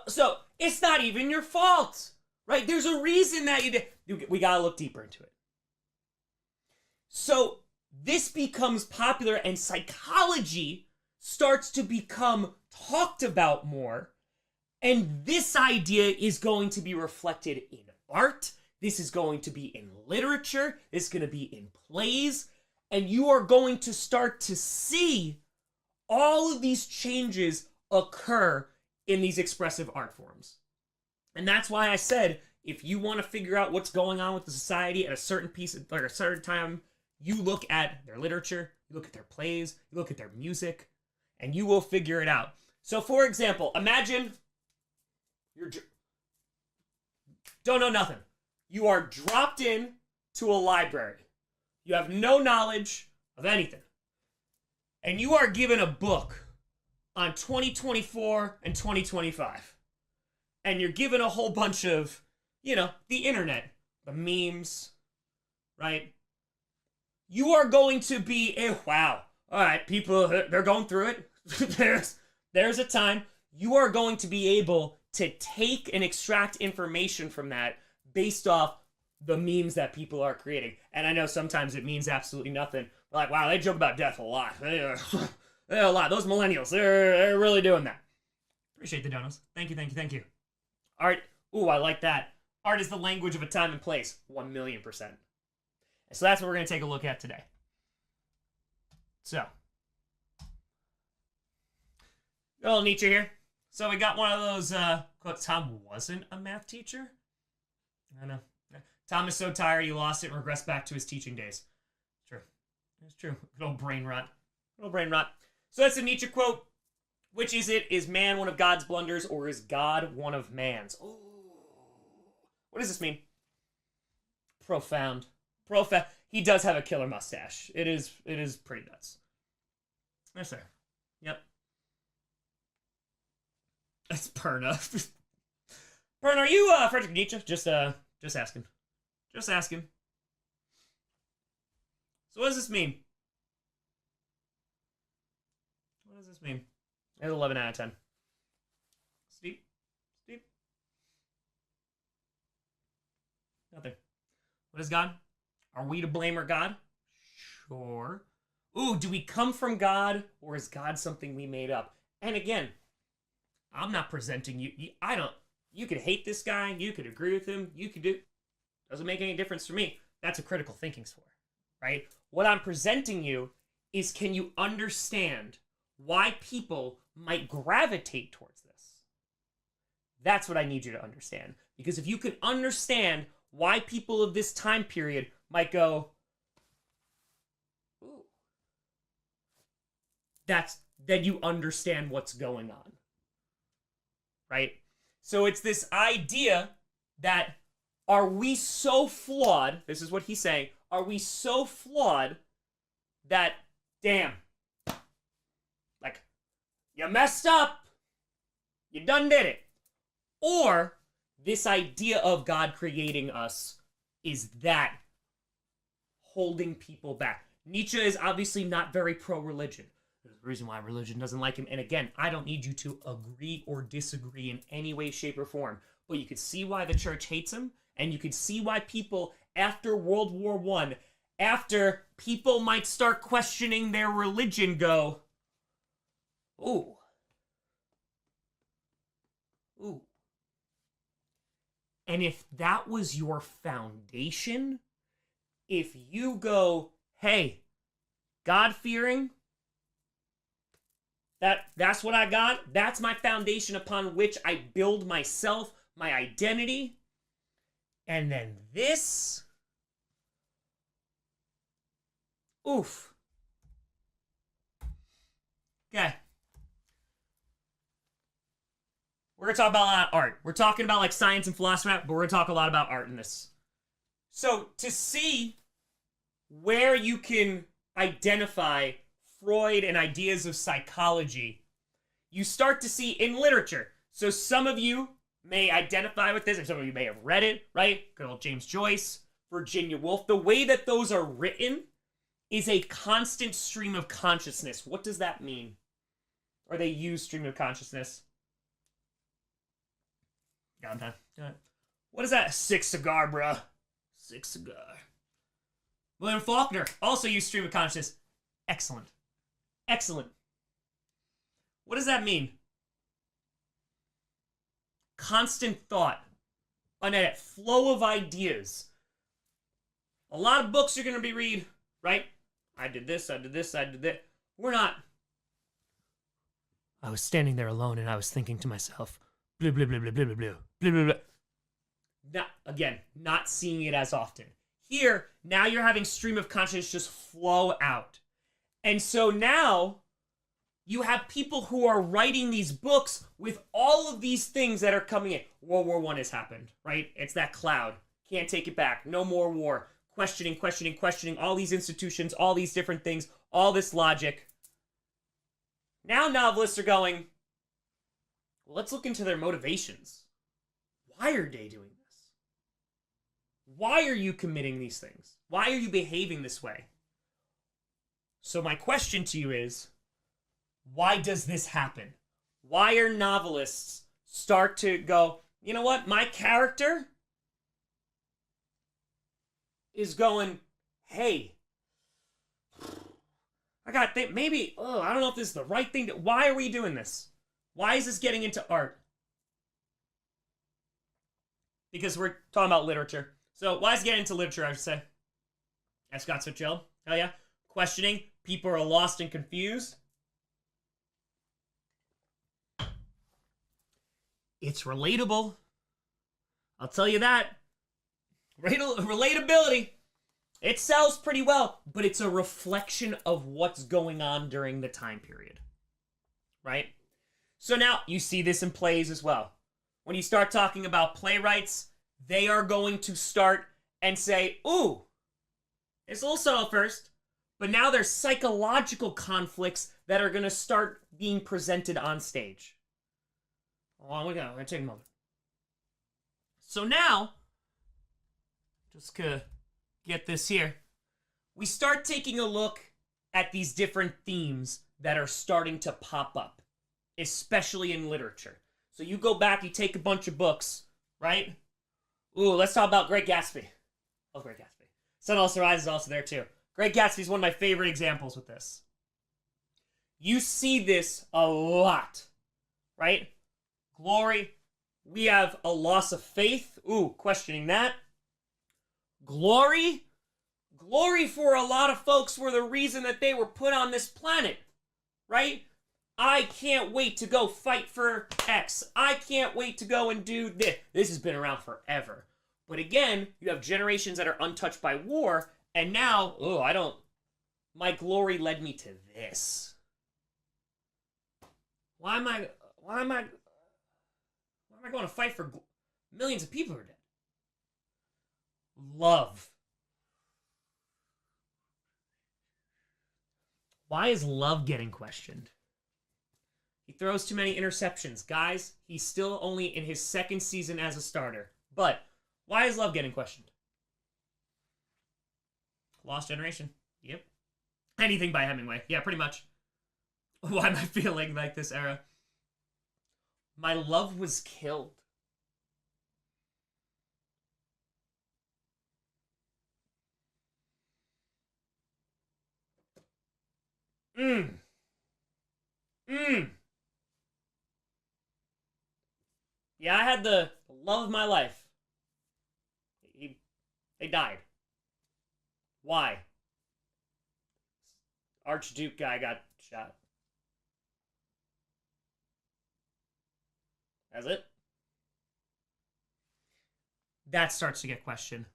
So it's not even your fault, right? There's a reason that you did. We gotta look deeper into it. So this becomes popular, and psychology starts to become talked about more. And this idea is going to be reflected in art. This is going to be in literature. This is going to be in plays. And you are going to start to see all of these changes occur in these expressive art forms. And that's why I said, if you want to figure out what's going on with the society at a certain piece, like a certain time, you look at their literature, you look at their plays, you look at their music, and you will figure it out. So, for example, imagine you're don't know nothing. You are dropped in to a library. You have no knowledge of anything. And you are given a book on 2024 and 2025. And you're given a whole bunch of, the internet, the memes, right? You are going to be, wow, all right, people, they're going through it. There's a time. You are going to be able to take and extract information from that based off the memes that people are creating. And I know sometimes it means absolutely nothing. Like, wow, they joke about death a lot. They're a lot. Those millennials, they're really doing that. Appreciate the donos. Thank you. Art, ooh, I like that. Art is the language of a time and place. 1,000,000%. And so that's what we're going to take a look at today. So, little Nietzsche here. So we got one of those quotes. Tom wasn't a math teacher? I know. Tom is so tired he lost it and regressed back to his teaching days. True. It's true. Good old brain rot. So that's a Nietzsche quote. Which is it? Is man one of God's blunders, or is God one of man's? Oh. What does this mean? Profound. He does have a killer mustache. It is pretty nuts. Yes, sir. Yep. That's Perna. Perna, are you Friedrich Nietzsche? Just asking. Just asking. So what does this mean? What does this mean? It's 11 out of 10. Steep. Nothing. What is God? Are we to blame or God? Sure. Ooh, do we come from God, or is God something we made up? And again, I'm not presenting you. You could hate this guy. You could agree with him. You could do. Doesn't make any difference for me. That's what critical thinking's for, right? What I'm presenting you is, can you understand why people might gravitate towards this? That's what I need you to understand. Because if you can understand why people of this time period might go, ooh, then you understand what's going on. Right? So it's this idea that, are we so flawed, this is what he's saying, are we so flawed that, damn, like, you messed up, you done did it. Or this idea of God creating us is that holding people back. Nietzsche is obviously not very pro-religion. There's a reason why religion doesn't like him. And again, I don't need you to agree or disagree in any way, shape, or form. But you could see why the church hates him. And you could see why people after World War I, after people might start questioning their religion, go, ooh. Ooh. And if that was your foundation, if you go, hey, God-fearing, that's what I got, that's my foundation upon which I build myself, my identity, and then this, oof. Okay. We're going to talk about a lot of art. We're talking about like science and philosophy, but we're going to talk a lot about art in this. So to see where you can identify Freud and ideas of psychology, you start to see in literature. So some of you may identify with this, or some of you may have read it, right? Good old James Joyce, Virginia Woolf. The way that those are written is a constant stream of consciousness. What does that mean? Or they use stream of consciousness? Got time. What is that? Sick cigar, bruh. Sick cigar. William Faulkner also used stream of consciousness. Excellent. Excellent. What does that mean? Constant thought. A flow of ideas. A lot of books you're going to be read, right? I did this, I did this, I did that. We're not. I was standing there alone and I was thinking to myself, blah, blah, blah, blah, blah, blah, blah, blah, blah, blah. Not seeing it as often. Here, now you're having stream of consciousness just flow out. And so now you have people who are writing these books with all of these things that are coming in. World War I has happened, right? It's that cloud. Can't take it back. No more war. Questioning, questioning, questioning. All these institutions, all these different things, all this logic. Now novelists are going, well, let's look into their motivations. Why are they doing this? Why are you committing these things? Why are you behaving this way? So my question to you is, why does this happen? Why are novelists start to go, you know what, my character is going, hey, I got maybe, I don't know if this is the right thing. Why are we doing this? Why is this getting into art? Because we're talking about literature. So why is it getting into literature, I should say? As Scott Fitzgerald. Hell yeah. Questioning. People are lost and confused. It's relatable. I'll tell you that. Relatability. It sells pretty well, but it's a reflection of what's going on during the time period. Right? So now you see this in plays as well. When you start talking about playwrights, they are going to start and say, ooh, it's a little subtle first, but now there's psychological conflicts that are going to start being presented on stage. Oh, we're going to take a moment. So now, just to get this here, we start taking a look at these different themes that are starting to pop up, especially in literature. So you go back, you take a bunch of books, right? Ooh, let's talk about Great Gatsby. Oh, Great Gatsby. Sun Also Rises is also there too. Great Gatsby is one of my favorite examples with this. You see this a lot, right? Glory. We have a loss of faith. Ooh, questioning that. Glory. Glory for a lot of folks were the reason that they were put on this planet, right? I can't wait to go fight for X. I can't wait to go and do this. This has been around forever. But again, you have generations that are untouched by war, and now, my glory led me to this. Why am I going to fight for millions of people who are dead? Love. Why is love getting questioned? He throws too many interceptions. Guys, he's still only in his second season as a starter. But why is love getting questioned? Lost Generation. Yep. Anything by Hemingway. Yeah, pretty much. Why am I feeling like this era? My love was killed. Yeah, I had the love of my life. They died. Why? Archduke guy got shot. That's it? That starts to get questioned.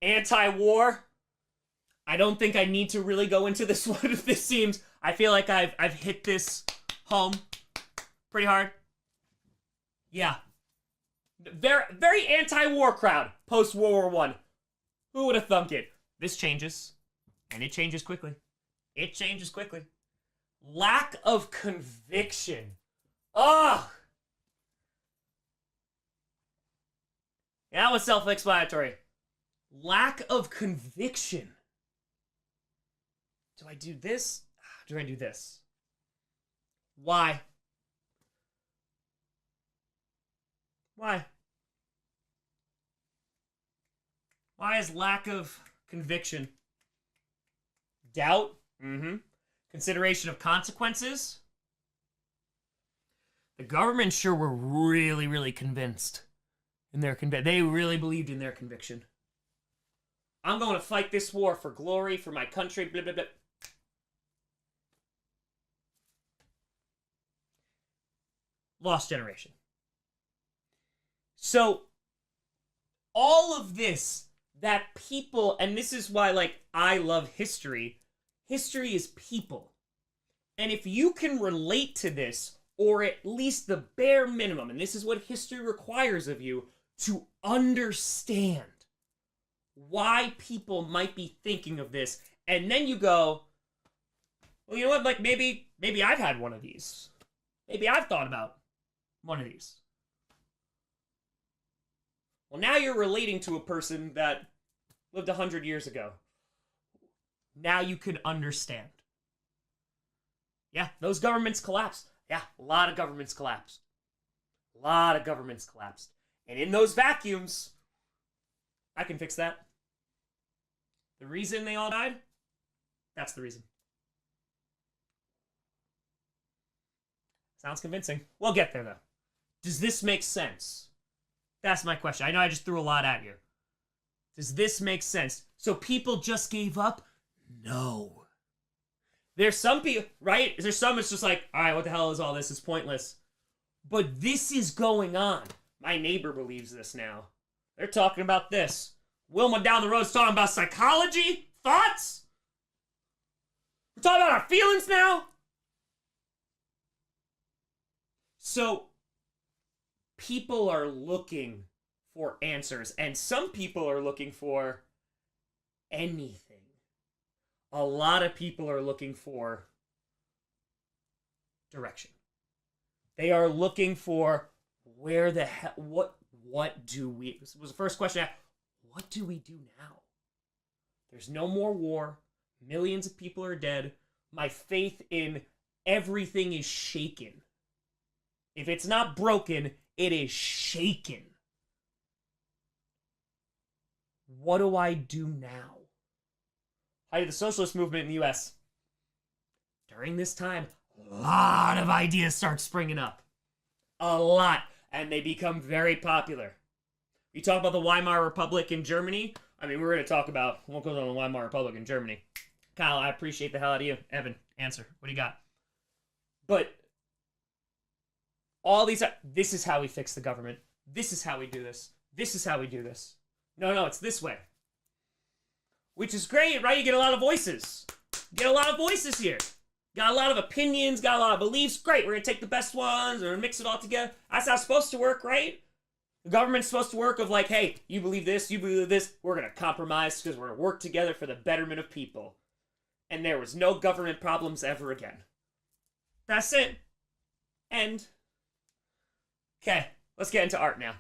Anti-war? I don't think I need to really go into this one. This seems... I feel like I've hit this home pretty hard. Yeah. Very, very anti-war crowd post-World War I. Who would have thunk it? This changes. And it changes quickly. It changes quickly. Lack of conviction. Ugh! Yeah, that was self-explanatory. Lack of conviction. Do I do this? Do I do this? Why? Why? Why is lack of conviction? Doubt? Mm-hmm. Consideration of consequences? The government sure were really, really convinced. They really believed in their conviction. I'm going to fight this war for glory, for my country, blah, blah, blah. Lost Generation. So, all of this that people, and this is why, like, I love history. History is people. And if you can relate to this, or at least the bare minimum, and this is what history requires of you, to understand why people might be thinking of this, and then you go, well, you know what, like, maybe I've had one of these. Maybe I've thought about one of these. Well, now you're relating to a person that lived 100 years ago. Now you can understand. Yeah, those governments collapsed. Yeah, a lot of governments collapsed. A lot of governments collapsed. And in those vacuums, I can fix that. The reason they all died? That's the reason. Sounds convincing. We'll get there, though. Does this make sense? That's my question. I know I just threw a lot at you. Does this make sense? So people just gave up? No. There's some people, right? There's some it's just like, all right, what the hell is all this? It's pointless. But this is going on. My neighbor believes this now. They're talking about this. Wilma down the road's talking about psychology? Thoughts? We're talking about our feelings now? So, people are looking for answers, and some people are looking for anything. A lot of people are looking for direction. They are looking for where the hell, what do we, this was the first question I asked, what do we do now? There's no more war. Millions of people are dead. My faith in everything is shaken. If it's not broken, it is shaken. What do I do now? Height of the socialist movement in the US. During this time, a lot of ideas start springing up. A lot. And they become very popular. You talk about the Weimar Republic in Germany. I mean, we're going to talk about what goes on in the Weimar Republic in Germany. Kyle, I appreciate the hell out of you. Evan, answer. What do you got? But all these, this is how we fix the government. This is how we do this. This is how we do this. No, it's this way. Which is great, right? You get a lot of voices. Get a lot of voices here. Got a lot of opinions, got a lot of beliefs. Great, we're going to take the best ones and mix it all together. That's how it's supposed to work, right? The government's supposed to work of like, hey, you believe this, you believe this. We're going to compromise because we're going to work together for the betterment of people. And there was no government problems ever again. That's it. End. Okay, let's get into art now.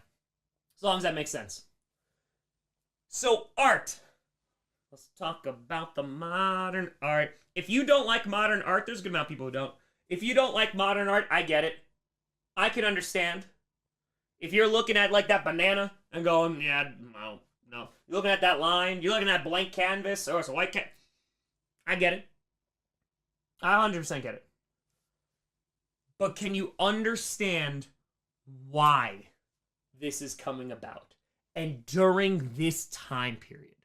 As long as that makes sense. So, art. Let's talk about the modern art. If you don't like modern art, there's a good amount of people who don't. If you don't like modern art, I get it. I can understand. If you're looking at like that banana and going, yeah, no. You're looking at that line, you're looking at blank canvas, or it's a white canvas. I get it. I 100% get it. But can you understand why this is coming about? And during this time period.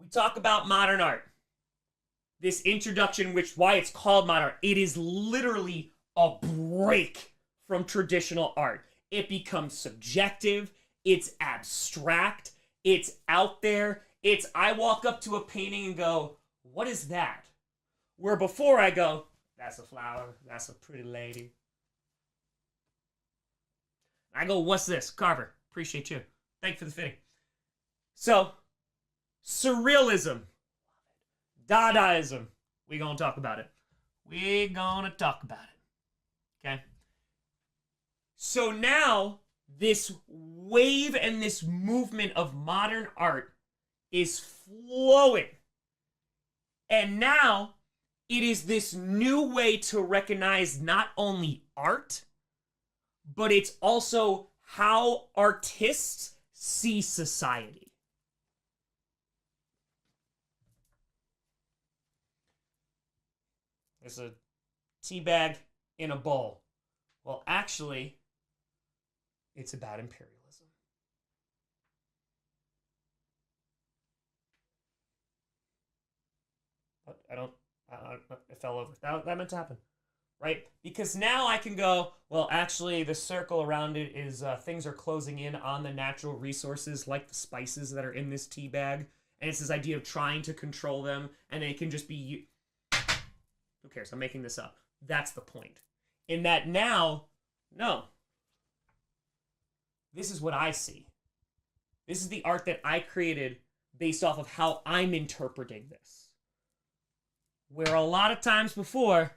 We talk about modern art. This introduction, why it's called modern art, it is literally a break from traditional art. It becomes subjective, it's abstract, it's out there, I walk up to a painting and go, what is that? Where before I go, that's a flower, that's a pretty lady. I go, what's this? Carver, appreciate you. Thank you for the fitting. So, Surrealism, Dadaism, we're going to talk about it. Okay? So now, this wave and this movement of modern art is flowing. And now, it is this new way to recognize not only art, but it's also how artists see society. There's a tea bag in a bowl. Well, actually, it's about imperialism. But it fell over. That meant to happen, right? Because now I can go, well, actually, the circle around it is things are closing in on the natural resources, like the spices that are in this tea bag. And it's this idea of trying to control them, and they can just be... Who cares? I'm making this up. That's the point. In that now, no. This is what I see. This is the art that I created based off of how I'm interpreting this. Where a lot of times before,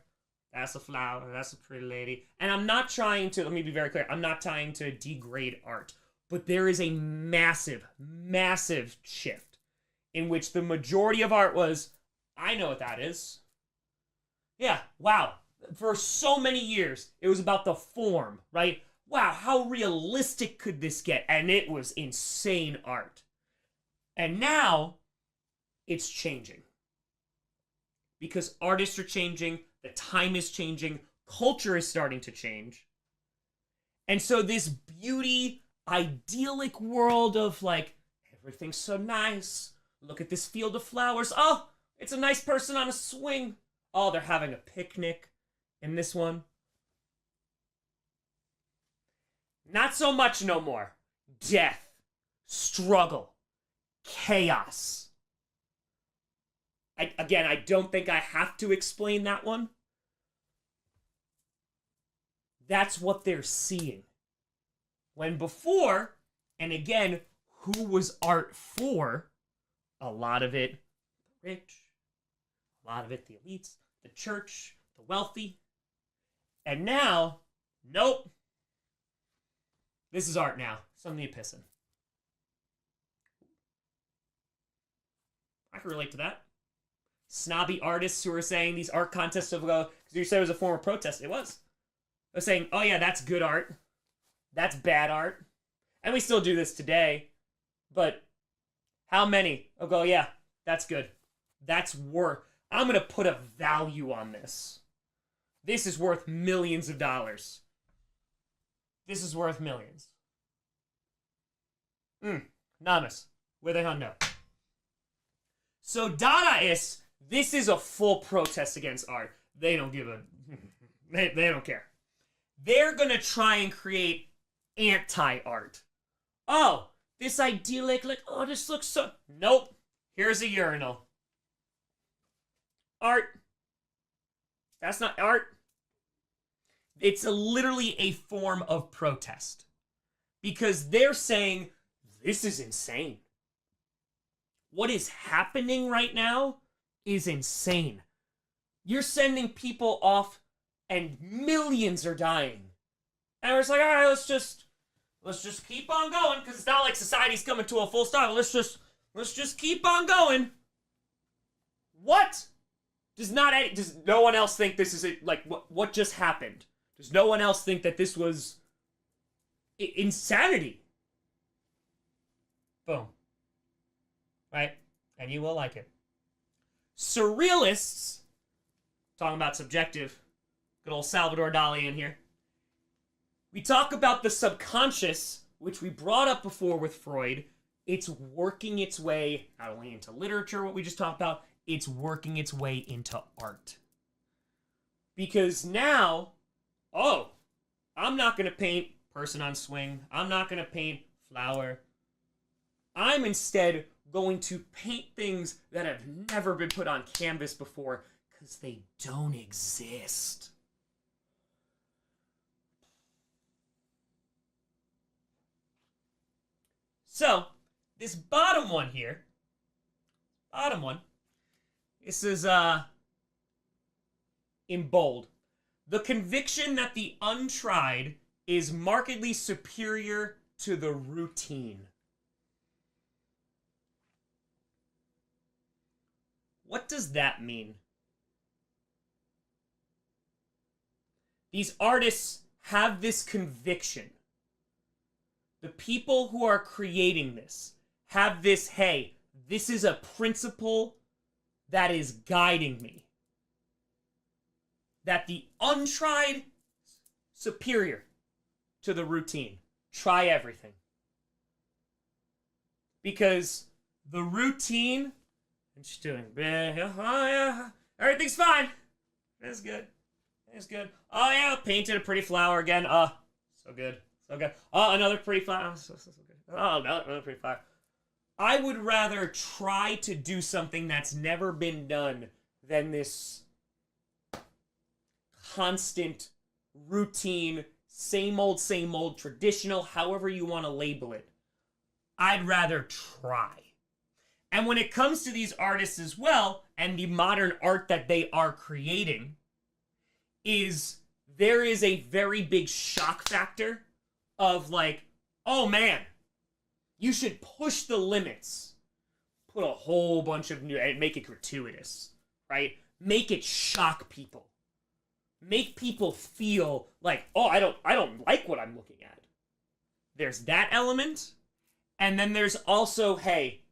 that's a flower, that's a pretty lady. And I'm not trying to, let me be very clear, I'm not trying to degrade art. But there is a massive, massive shift in which the majority of art was, I know what that is. Yeah, wow. For so many years, it was about the form, right? Wow, how realistic could this get? And it was insane art. And now, it's changing. Because artists are changing, the time is changing, culture is starting to change. And so this beauty, idyllic world of like, everything's so nice. Look at this field of flowers. Oh, it's a nice person on a swing. Oh, they're having a picnic in this one. Not so much no more. Death, struggle, chaos. I don't think I have to explain that one. That's what they're seeing. When before, and again, who was art for? A lot of it, the rich. A lot of it, the elites, the church, the wealthy. And now, nope. This is art now. Something to piss in. I can relate to that. Snobby artists who are saying these art contests of because you said it was a form of protest. It was. I was saying, oh yeah, that's good art. That's bad art. And we still do this today. But how many will go, yeah, that's good. That's worth. I'm going to put a value on this. This is worth millions of dollars. This is worth millions. Namas. Where they hundo. So Dadaists, this is a full protest against art. They don't give a... they don't care. They're gonna try and create anti-art. Oh, this idyllic, like, oh, this looks so... Nope. Here's a urinal. Art. That's not art. It's literally a form of protest. Because they're saying, this is insane. What is happening right now is insane. You're sending people off and millions are dying. And we're just like, all right, let's just keep on going, because it's not like society's coming to a full stop. Let's just keep on going. What? Does no one else think this is it? Like, what just happened? Does no one else think that this was insanity? Boom. Right? And you will like it. Surrealists, talking about subjective, good old Salvador Dali in here. We talk about the subconscious, which we brought up before with Freud. It's working its way not only into literature, what we just talked about, it's working its way into art. Because now, oh, I'm not going to paint person on swing. I'm not going to paint flower. I'm instead going to paint things that have never been put on canvas before because they don't exist. So, this bottom one here, this is in bold. The conviction that the untried is markedly superior to the routine. What does that mean? These artists have this conviction. The people who are creating this have this, hey, this is a principle that is guiding me. That the untried, superior to the routine. Try everything. Because the routine, and she's doing, oh yeah, everything's fine. It's good. It's good. Oh yeah, painted a pretty flower again. So good. So good. Oh, another pretty flower. So good. Oh, another pretty flower. I would rather try to do something that's never been done than this constant, routine, same old, traditional, however you want to label it. I'd rather try. And when it comes to these artists as well, and the modern art that they are creating, there is a very big shock factor of like, oh man, you should push the limits. Put a whole bunch of new, and make it gratuitous, right? Make it shock people. Make people feel like, oh, I don't like what I'm looking at. There's that element. And then there's also, hey,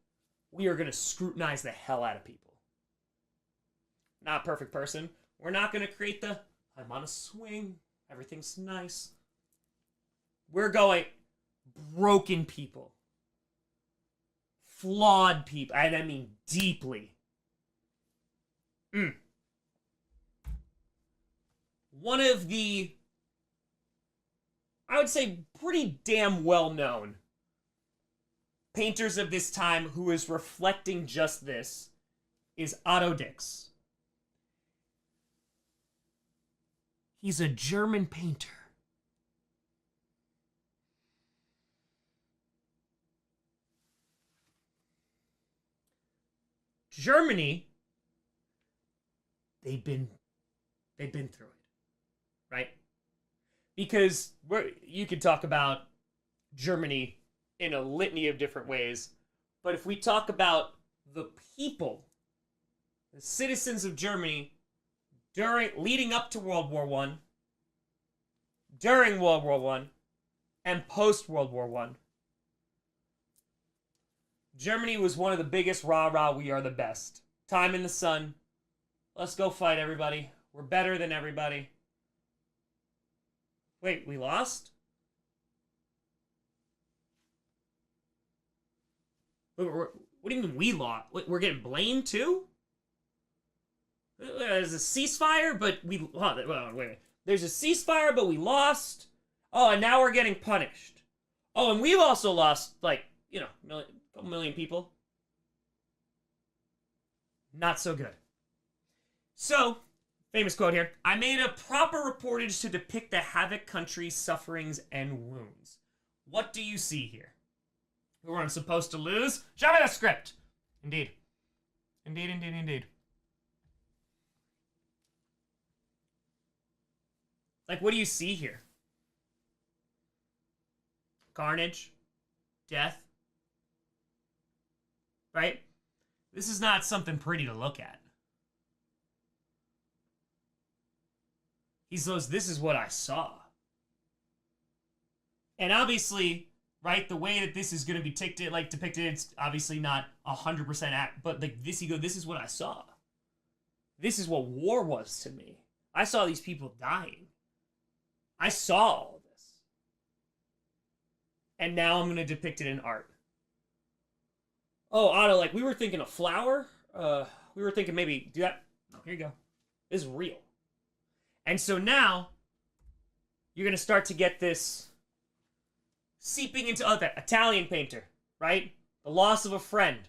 we are going to scrutinize the hell out of people. Not a perfect person. We're not going to create the, I'm on a swing, everything's nice. We're going broken people. Flawed people. And I mean deeply. One of the, I would say, pretty damn well-known painters of this time who is reflecting just this is Otto Dix. He's a German painter. Germany, they've been through it, right? Because you could talk about Germany in a litany of different ways, but if we talk about the people, the citizens of Germany leading up to World War I, during World War I, and post World War I, Germany was one of the biggest rah-rah, we are the best. Time in the sun. Let's go fight, everybody. We're better than everybody. Wait, we lost? What do you mean we lost? We're getting blamed too? there's a ceasefire, but we... wait. There's a ceasefire, but we lost. Oh, and now we're getting punished. Oh, and we've also lost, like, you know, a couple million people. Not so good. So, famous quote here. I made a proper reportage to depict the havoc country's sufferings and wounds. What do you see here? We weren't supposed to lose. Show me the script. Indeed. Indeed. Like, what do you see here? Carnage. Death. Right? This is not something pretty to look at. He says, this is what I saw. And obviously, right, the way that this is going to be depicted, it's obviously not 100% but like this, this is what I saw. This is what war was to me. I saw these people dying. I saw all of this. And now I'm going to depict it in art. Oh, Otto, like, we were thinking a flower. We were thinking maybe do that. Oh, here you go. This is real. And so now, you're going to start to get this seeping into that Italian painter, right? The loss of a friend.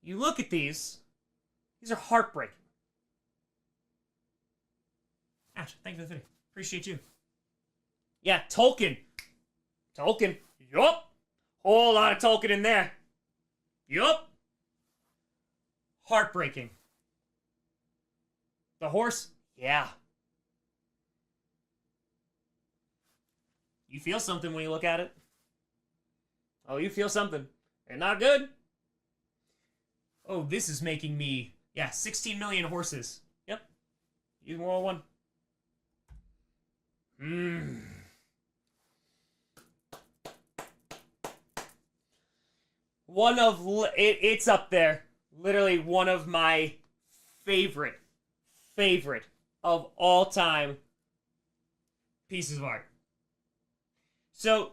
You look at these are heartbreaking. Ash, thank you for the video. Appreciate you. Yeah, Tolkien. Yup. Whole lot of Tolkien in there. Yup. Heartbreaking. The horse? Yeah. You feel something when you look at it. Oh, you feel something. And not good. Oh, this is making me... Yeah, 16 million horses. Yep. Using World War I. One of... It's up there. Literally one of my favorite of all time pieces of art. So,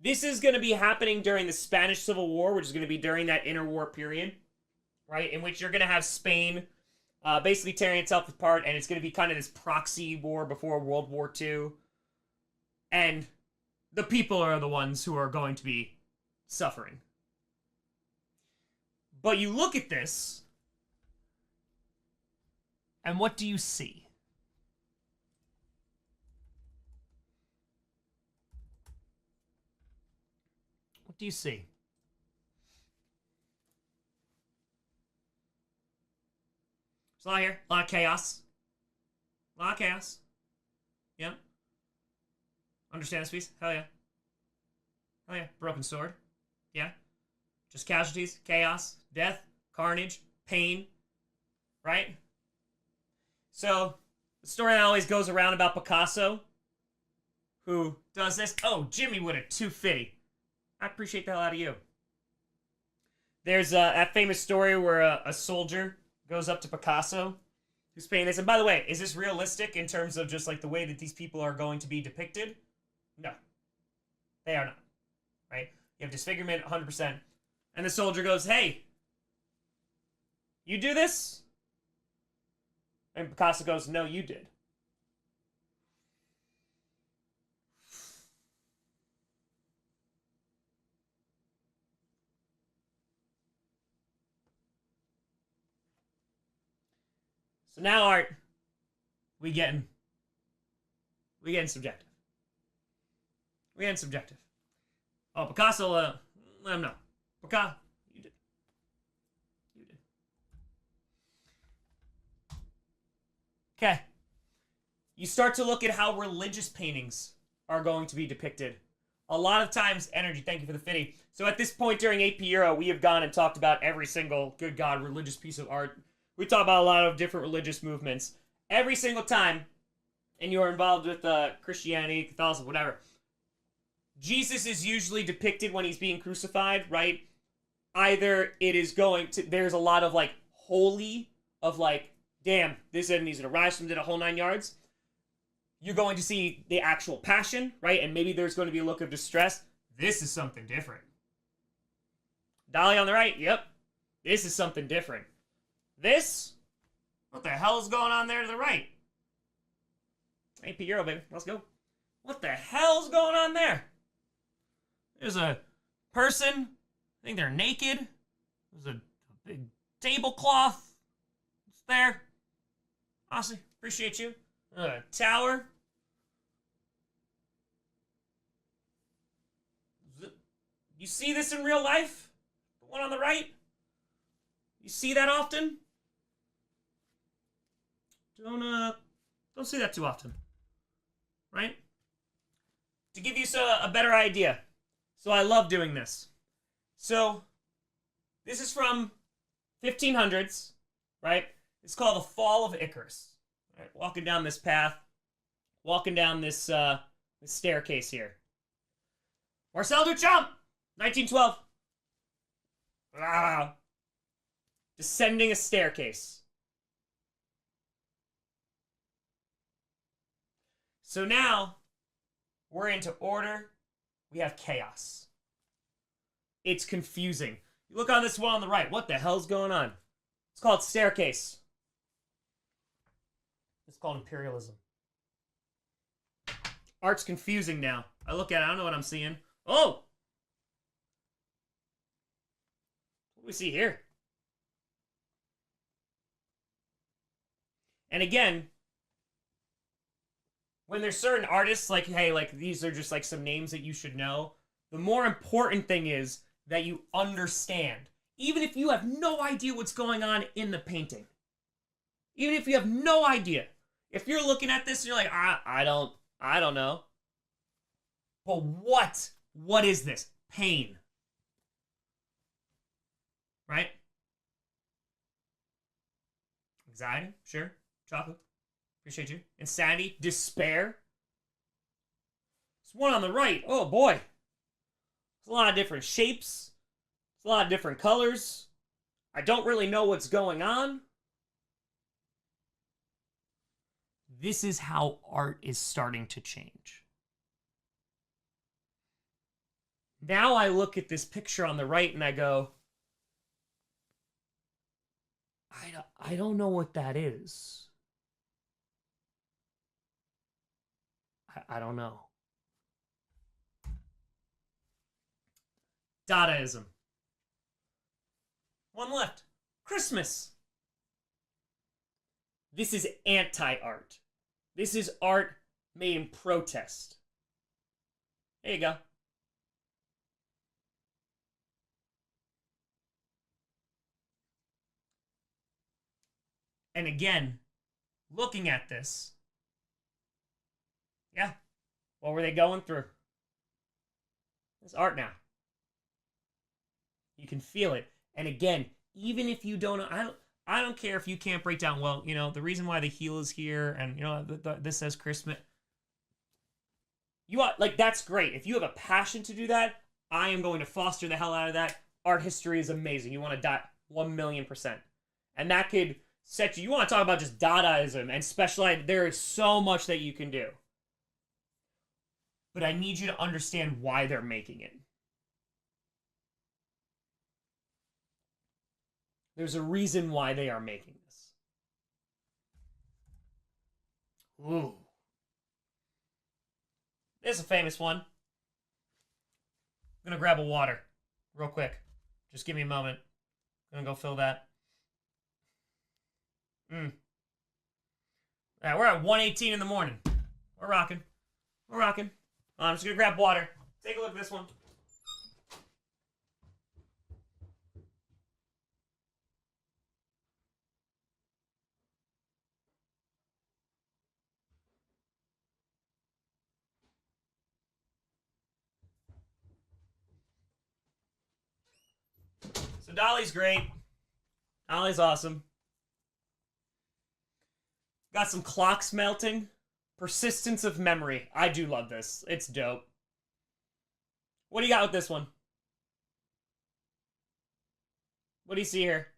this is going to be happening during the Spanish Civil War, which is going to be during that interwar period, right? In which you're going to have Spain basically tearing itself apart, and it's going to be kind of this proxy war before World War II. And the people are the ones who are going to be suffering. But you look at this, and what do you see? What do you see? There's a lot here. A lot of chaos. A lot of chaos. Yep. Understand this piece? Hell yeah. Hell yeah. Broken sword. Yeah. Just casualties, chaos, death, carnage, pain. Right? So, the story that always goes around about Picasso, who does this. Oh, Jimmy with a 250. I appreciate the hell out of you. There's that famous story where a soldier goes up to Picasso, who's painting this. And by the way, is this realistic in terms of just like the way that these people are going to be depicted? No. They are not. Right? You have disfigurement 100%. And the soldier goes, hey, you do this? And Picasso goes, no, you did. So now art, we getting subjective. We getting subjective. Oh, Picasso, let him know. Picasso, you did. You did. Okay. You start to look at how religious paintings are going to be depicted. A lot of times, energy, thank you for the fitty. So at this point during AP Euro, we have gone and talked about every single, good God, religious piece of art. We talk about a lot of different religious movements. Every single time, and you're involved with Christianity, Catholicism, whatever, Jesus is usually depicted when he's being crucified, right? Either it is going to, there's a lot of like holy, of like, damn, this and he's gonna rise from the whole 9 yards. You're going to see the actual passion, right? And maybe there's going to be a look of distress. This is something different. Dolly on the right, yep. This is something different. This? What the hell is going on there to the right? AP Euro, baby. Let's go. What the hell's going on there? There's a person. I think they're naked. There's a big tablecloth. It's there. Honestly, appreciate you. Tower. You see this in real life? The one on the right? You see that often? Don't see that too often. Right? To give you a better idea. So I love doing this. So, this is from 1500s, right? It's called The Fall of Icarus. All right, walking down this path, walking down this staircase here. Marcel Duchamp, 1912. Descending a staircase. So now, we're into order. We have chaos. It's confusing. You look on this one on the right. What the hell's going on? It's called staircase. It's called imperialism. Art's confusing now. I look at it, I don't know what I'm seeing. Oh! What do we see here? And again, when there's certain artists, like, hey, like, these are just, like, some names that you should know, the more important thing is that you understand. Even if you have no idea what's going on in the painting. Even if you have no idea. If you're looking at this and you're like, I don't know. But what is this? Pain. Right? Anxiety, sure. Chocolate. Appreciate you. Insanity, despair. This one on the right, oh boy. There's a lot of different shapes. There's a lot of different colors. I don't really know what's going on. This is how art is starting to change. Now I look at this picture on the right and I go, I don't know what that is. I don't know. Dadaism. One left. Christmas. This is anti-art. This is art made in protest. There you go. And again, looking at this, yeah, what were they going through? It's art now. You can feel it. And again, even if you don't, I don't care if you can't break down, well, you know, the reason why the heel is here and, you know, this says Christmas. You are, like, that's great. If you have a passion to do that, I am going to foster the hell out of that. Art history is amazing. You want to die 1,000,000%. And that could set you want to talk about just Dadaism and specialize. There is so much that you can do. But I need you to understand why they're making it. There's a reason why they are making this. Ooh. This is a famous one. I'm going to grab a water real quick. Just give me a moment. I'm going to go fill that. All right, we're at 1:18 in the morning. We're rocking. We're rocking. I'm just going to grab water. Take a look at this one. So Dolly's great. Dolly's awesome. Got some clocks melting. Persistence of memory. I do love this. It's dope. What do you got with this one? What do you see here?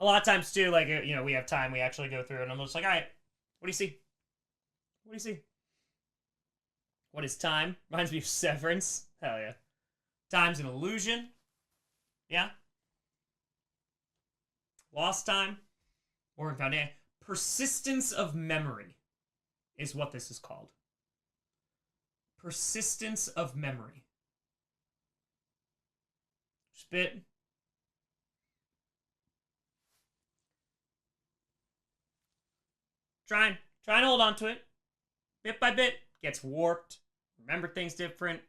A lot of times, too, like, you know, we have time. We actually go through it, and I'm just like, all right, what do you see? What do you see? What is time? Reminds me of Severance. Hell yeah. Time's an illusion. Yeah? Lost time, or foundation. Persistence of memory is what this is called. Persistence of memory. Spit. Trying to hold on to it. Bit by bit. Gets warped. Remember things different.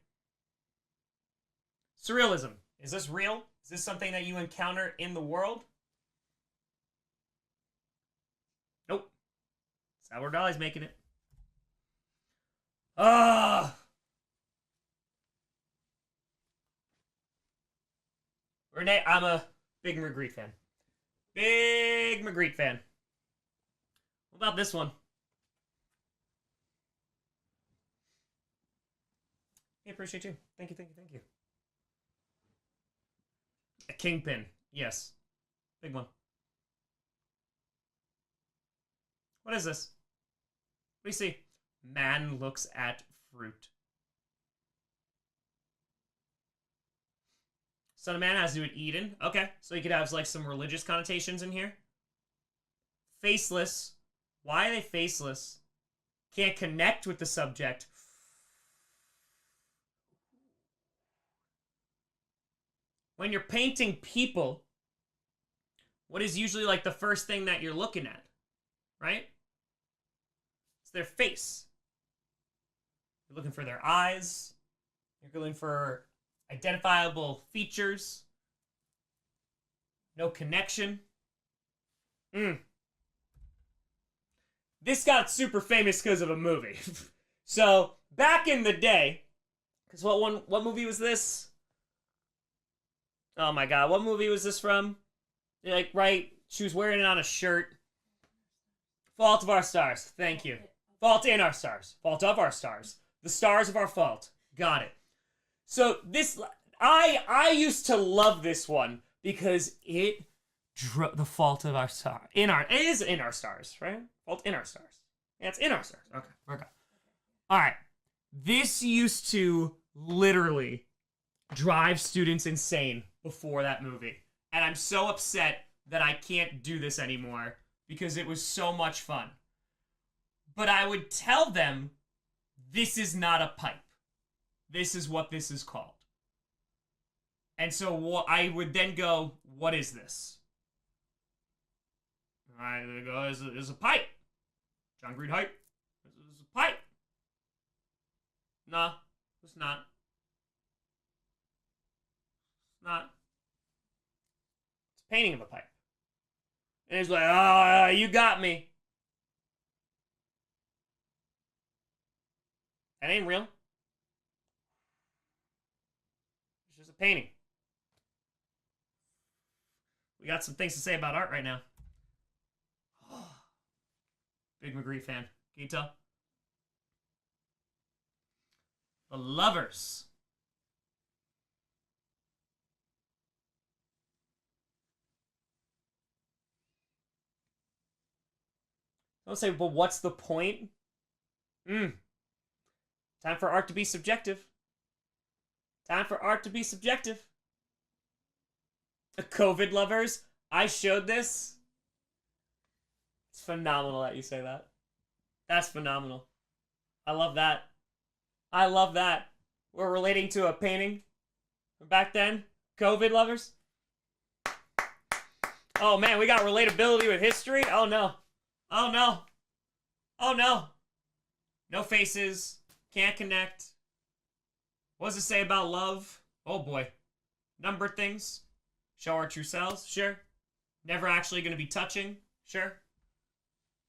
Surrealism. Is this real? Is this something that you encounter in the world? Nope. Salvador Dali's making it. Renee, I'm a big Magritte fan. Big Magritte fan. What about this one? Hey, appreciate you. Thank you. A kingpin. Yes. Big one. What is this? What do you see? Man looks at fruit. Son of Man has to do with Eden. Okay, so you could have like some religious connotations in here. Faceless. Why are they faceless? Can't connect with the subject. When you're painting people, what is usually like the first thing that you're looking at, right? It's their face. You're looking for their eyes. You're looking for identifiable features. No connection. This got super famous because of a movie. So, back in the day, because what movie was this? Oh my god, what movie was this from? Like, right, she was wearing it on a shirt. Fault of Our Stars, thank you. Fault in Our Stars. Fault of Our Stars. The stars of our fault. Got it. So this, I used to love this one because it the fault of our star. It is in our stars, right? Fault in our stars. Yeah, it's in our stars. Okay. All right. This used to literally drive students insane before that movie. And I'm so upset that I can't do this anymore because it was so much fun. But I would tell them, this is not a pipe. This is what this is called. And so I would then go, what is this? I go, it's a pipe. John Green hype. This is a pipe. No, it's not. It's not. It's a painting of a pipe. And he's like, oh, you got me. That ain't real. It's just a painting. We got some things to say about art right now. Big Magritte fan. Can you tell? The Lovers. Don't say, but what's the point? Time for art to be subjective. Time for art to be subjective. The COVID Lovers. I showed this. It's phenomenal that you say that. That's phenomenal. I love that. I love that. We're relating to a painting from back then. COVID Lovers. Oh man, we got relatability with history. Oh no. Oh no. Oh no. No faces. Can't connect. What does it say about love? Oh boy. Number things. Show our true selves. Sure. Never actually going to be touching. Sure.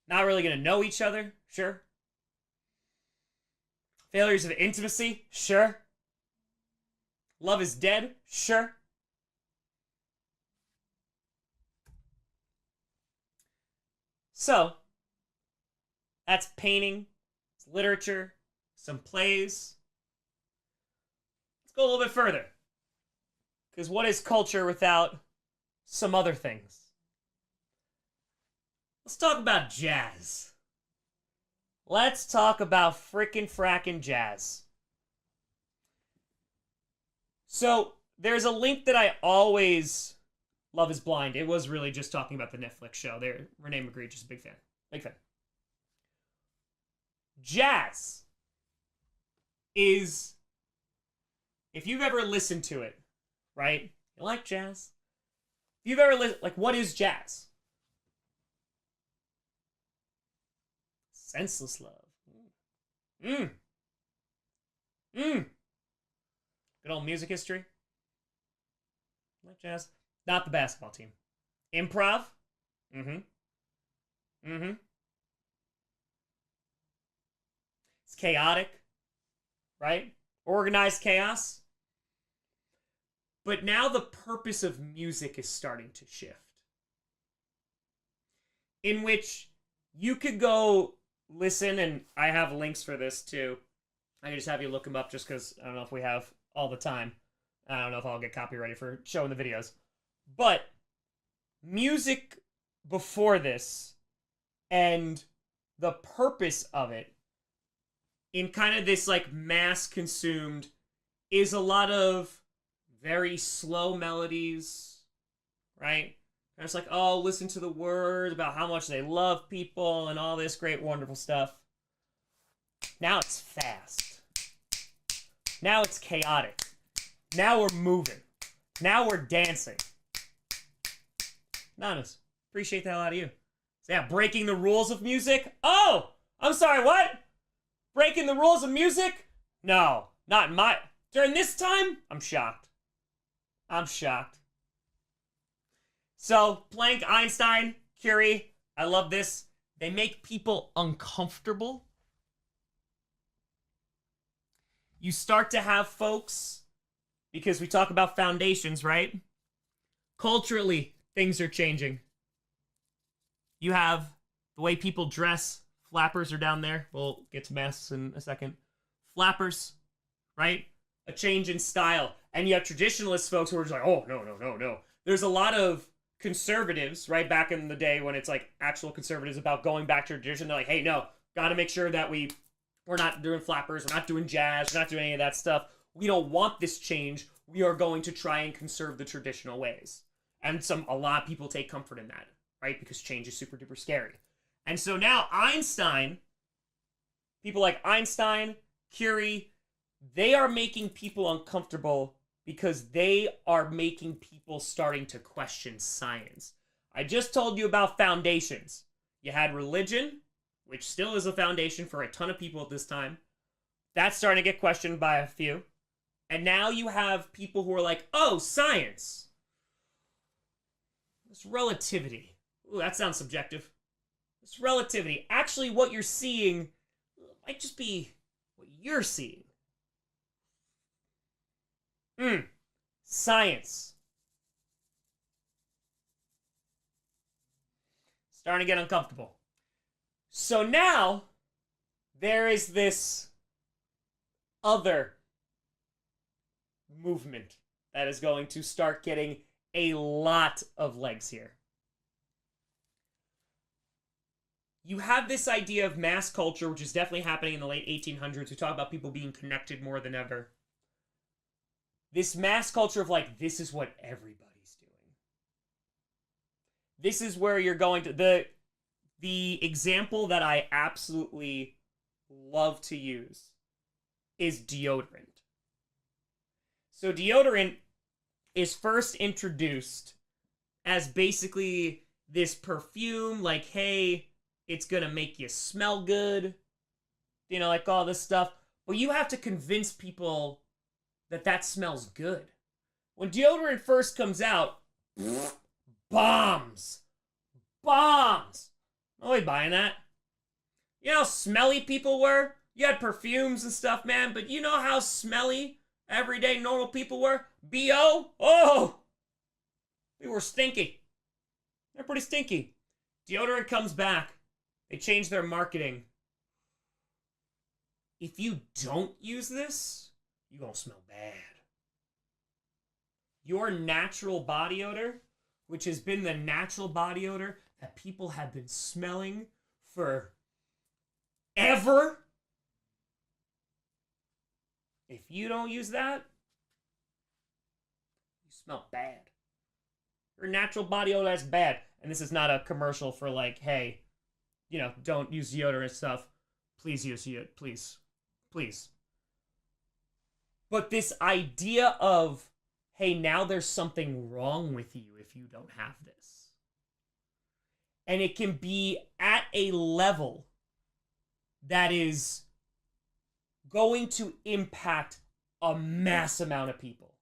Not really going to know each other. Sure. Failures of intimacy. Sure. Love is dead. Sure. So, that's painting. It's literature. Some plays. Let's go a little bit further. Because what is culture without some other things? Let's talk about jazz. Let's talk about frackin' jazz. So, there's a link that I always Love is Blind. It was really just talking about the Netflix show. There, Renee McGree, just a big fan. Big fan. Jazz is, if you've ever listened to it, right? You like jazz? If you've ever listened, like, what is jazz? Senseless love. Good old music history. Like jazz. Not the basketball team. Improv. It's chaotic, right? Organized chaos. But now the purpose of music is starting to shift. In which you could go listen, and I have links for this too. I can just have you look them up just because I don't know if we have all the time. I don't know if I'll get copyrighted for showing the videos. But music before this and the purpose of it in kind of this like mass consumed is a lot of very slow melodies, right? And it's like, oh, listen to the words about how much they love people and all this great, wonderful stuff. Now it's fast. Now it's chaotic. Now we're moving. Now we're dancing. Nanas, appreciate the hell out of you. So yeah, breaking the rules of music? Oh! I'm sorry, what? Breaking the rules of music? No, not in my... During this time? I'm shocked. I'm shocked. So, Planck, Einstein, Curie, I love this. They make people uncomfortable. You start to have folks, because we talk about foundations, right? Culturally, things are changing. You have the way people dress. Flappers are down there. We'll get to masks in a second. Flappers, right? A change in style. And you have traditionalist folks who are just like, oh, no. There's a lot of conservatives, right, back in the day when it's like actual conservatives about going back to tradition. They're like, hey, no, got to make sure that we're not doing flappers, we're not doing jazz, we're not doing any of that stuff. We don't want this change. We are going to try and conserve the traditional ways. And a lot of people take comfort in that, right? Because change is super duper scary. And so now Einstein, people like Einstein, Curie, they are making people uncomfortable because they are making people starting to question science. I just told you about foundations. You had religion, which still is a foundation for a ton of people at this time. That's starting to get questioned by a few. And now you have people who are like, oh, science. It's relativity. Ooh, that sounds subjective. It's relativity. Actually, what you're seeing might just be what you're seeing. Science. Starting to get uncomfortable. So now, there is this other movement that is going to start getting a lot of legs here. You have this idea of mass culture, which is definitely happening in the late 1800s. We talk about people being connected more than ever. This mass culture of like, this is what everybody's doing. This is where you're going to... The example that I absolutely love to use is deodorant. So deodorant is first introduced as basically this perfume, like, hey, it's gonna make you smell good, you know, like all this stuff. But you have to convince people that that smells good. When deodorant first comes out, bombs. Nobody buying that. You know how smelly people were? You had perfumes and stuff, man, but you know how smelly everyday normal people were? B.O.? Oh! They were stinky. They're pretty stinky. Deodorant comes back. They change their marketing. If you don't use this, you're gonna smell bad. Your natural body odor, which has been the natural body odor that people have been smelling for ever, if you don't use that, you smell bad. Your natural body odor, that's bad. And this is not a commercial for like, hey, you know, don't use deodorant stuff. Please use it. Please. Please. But this idea of, hey, now there's something wrong with you if you don't have this. And it can be at a level that is going to impact a mass amount of people.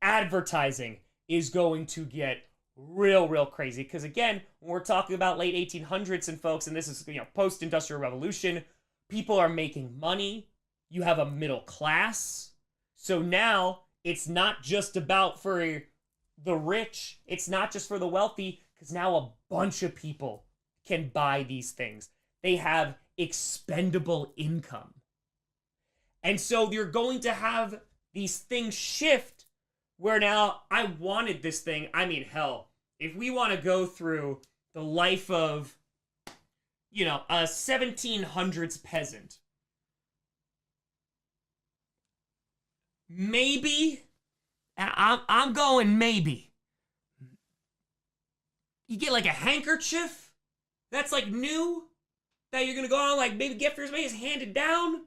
Advertising is going to get real crazy. Because again, when we're talking about late 1800s and folks, and this is, you know, post-industrial revolution, people are making money. You have a middle class. So now it's not just about for the rich. It's not just for the wealthy, because now a bunch of people can buy these things. They have expendable income. And so you're going to have these things shift where now I wanted this thing. I mean, hell, if we want to go through the life of, you know, a 1700s peasant, maybe, I'm going maybe, you get like a handkerchief that's like new, that you're gonna go on like maybe get for somebody, is handed down.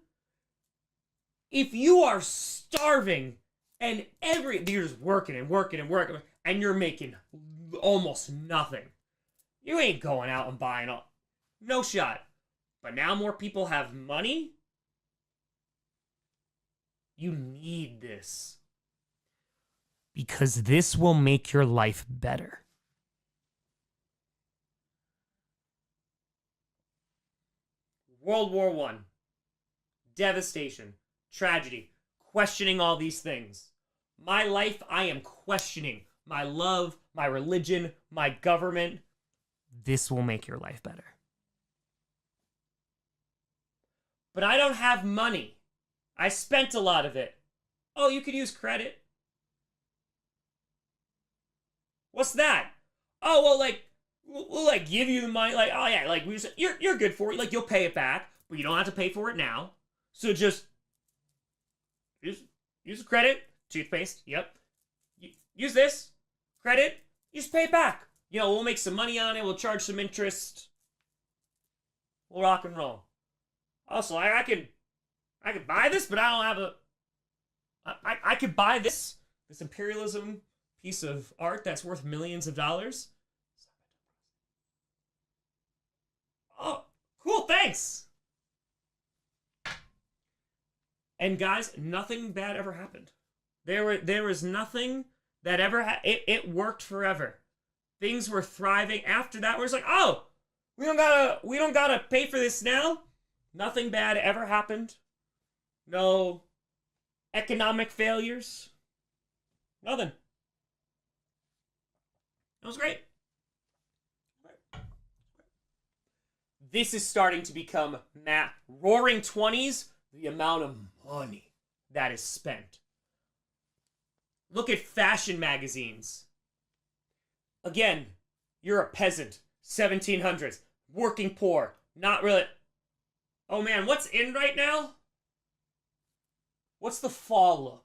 If you are starving and you're just working and you're making almost nothing, you ain't going out and buying all, no shot. But now more people have money. You need this. Because this will make your life better. World War I. Devastation. Tragedy. Questioning all these things. My life, I am questioning. My love, my religion, my government. This will make your life better. But I don't have money. I spent a lot of it. Oh, you could use credit. What's that? Oh, well, like, we'll like give you the money. Like, oh yeah, like you're good for it. Like, you'll pay it back, but you don't have to pay for it now. So just use credit, toothpaste. Yep. Use this credit. You just pay it back. You know, we'll make some money on it. We'll charge some interest. We'll rock and roll. Also, I could buy this, but I don't have a. I could buy this imperialism piece of art that's worth millions of dollars. Oh, cool, thanks. And guys, nothing bad ever happened. There was nothing that ever it worked forever. Things were thriving. After that, we're just like, oh, we don't gotta pay for this now. Nothing bad ever happened. No economic failures. Nothing. It was great. This is starting to become roaring 20s, the amount of money that is spent. Look at fashion magazines. Again, you're a peasant, 1700s, working poor, not really. Oh man, what's in right now? What's the fall look?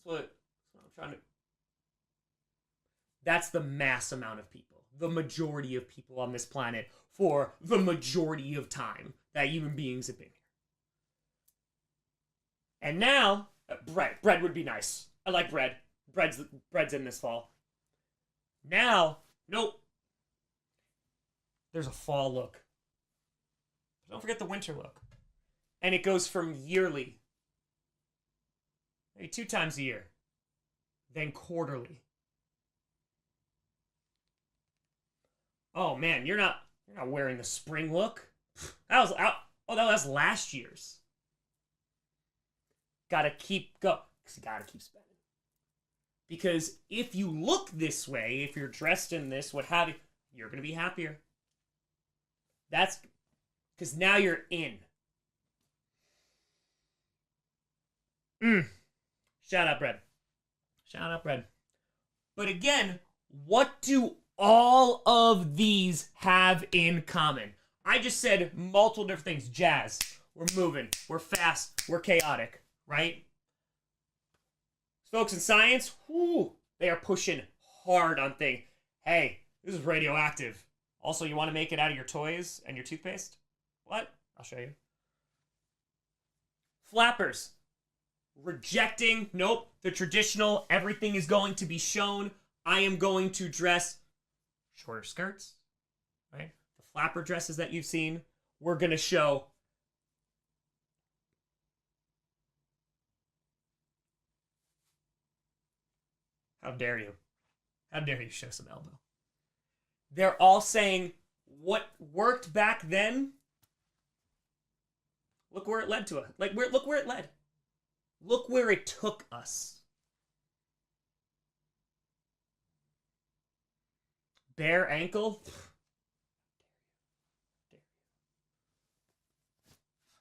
That's what I'm trying to. That's the mass amount of people. The majority of people on this planet for the majority of time that human beings have been here. And now, bread would be nice. I like bread. Bread's in this fall. Now, nope. There's a fall look. Don't forget the winter look. And it goes from yearly, maybe 2 times a year, then quarterly. Oh man, you're not wearing the spring look. That was last year's. Gotta keep spending. Because if you look this way, if you're dressed in this, what have you, you're gonna be happier. That's because now you're in. Shout out bread. Shout out bread. But again, what do all of these have in common? I just said multiple different things. Jazz. We're moving. We're fast. We're chaotic. Right? Folks in science, they are pushing hard on things. Hey, this is radioactive. Also, you want to make it out of your toys and your toothpaste? What? I'll show you. Flappers. Rejecting, nope, the traditional, everything is going to be shown. I am going to dress shorter skirts, right? The flapper dresses that you've seen, we're going to show. How dare you? How dare you show some elbow? They're all saying what worked back then. Look where it led to us. Look where it led. Look where it took us. Bare ankle.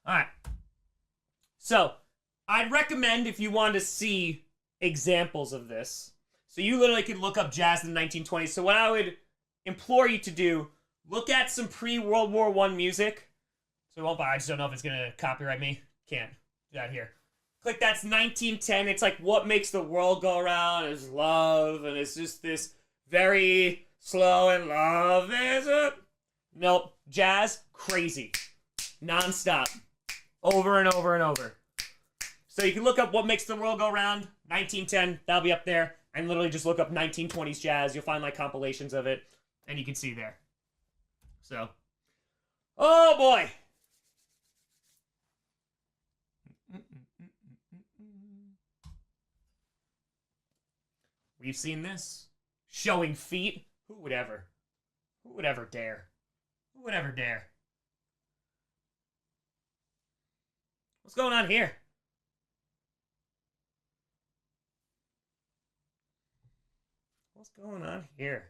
All right. So, I'd recommend if you want to see examples of this. So you literally could look up jazz in the 1920s. So what I would implore you to do, look at some pre-World War I music. So I just don't know if it's going to copyright me. Can't do that here. Click that's 1910. It's like what makes the world go around is love. And it's just this very slow and love is it. Nope. Jazz, crazy. Non-stop. Over and over and over. So you can look up what makes the world go round. 1910. That'll be up there. And literally just look up 1920s jazz. You'll find like compilations of it. And you can see there. So. Oh boy. We've seen this. Showing feet. Who would ever? Who would ever dare? Who would ever dare? What's going on here? What's going on here?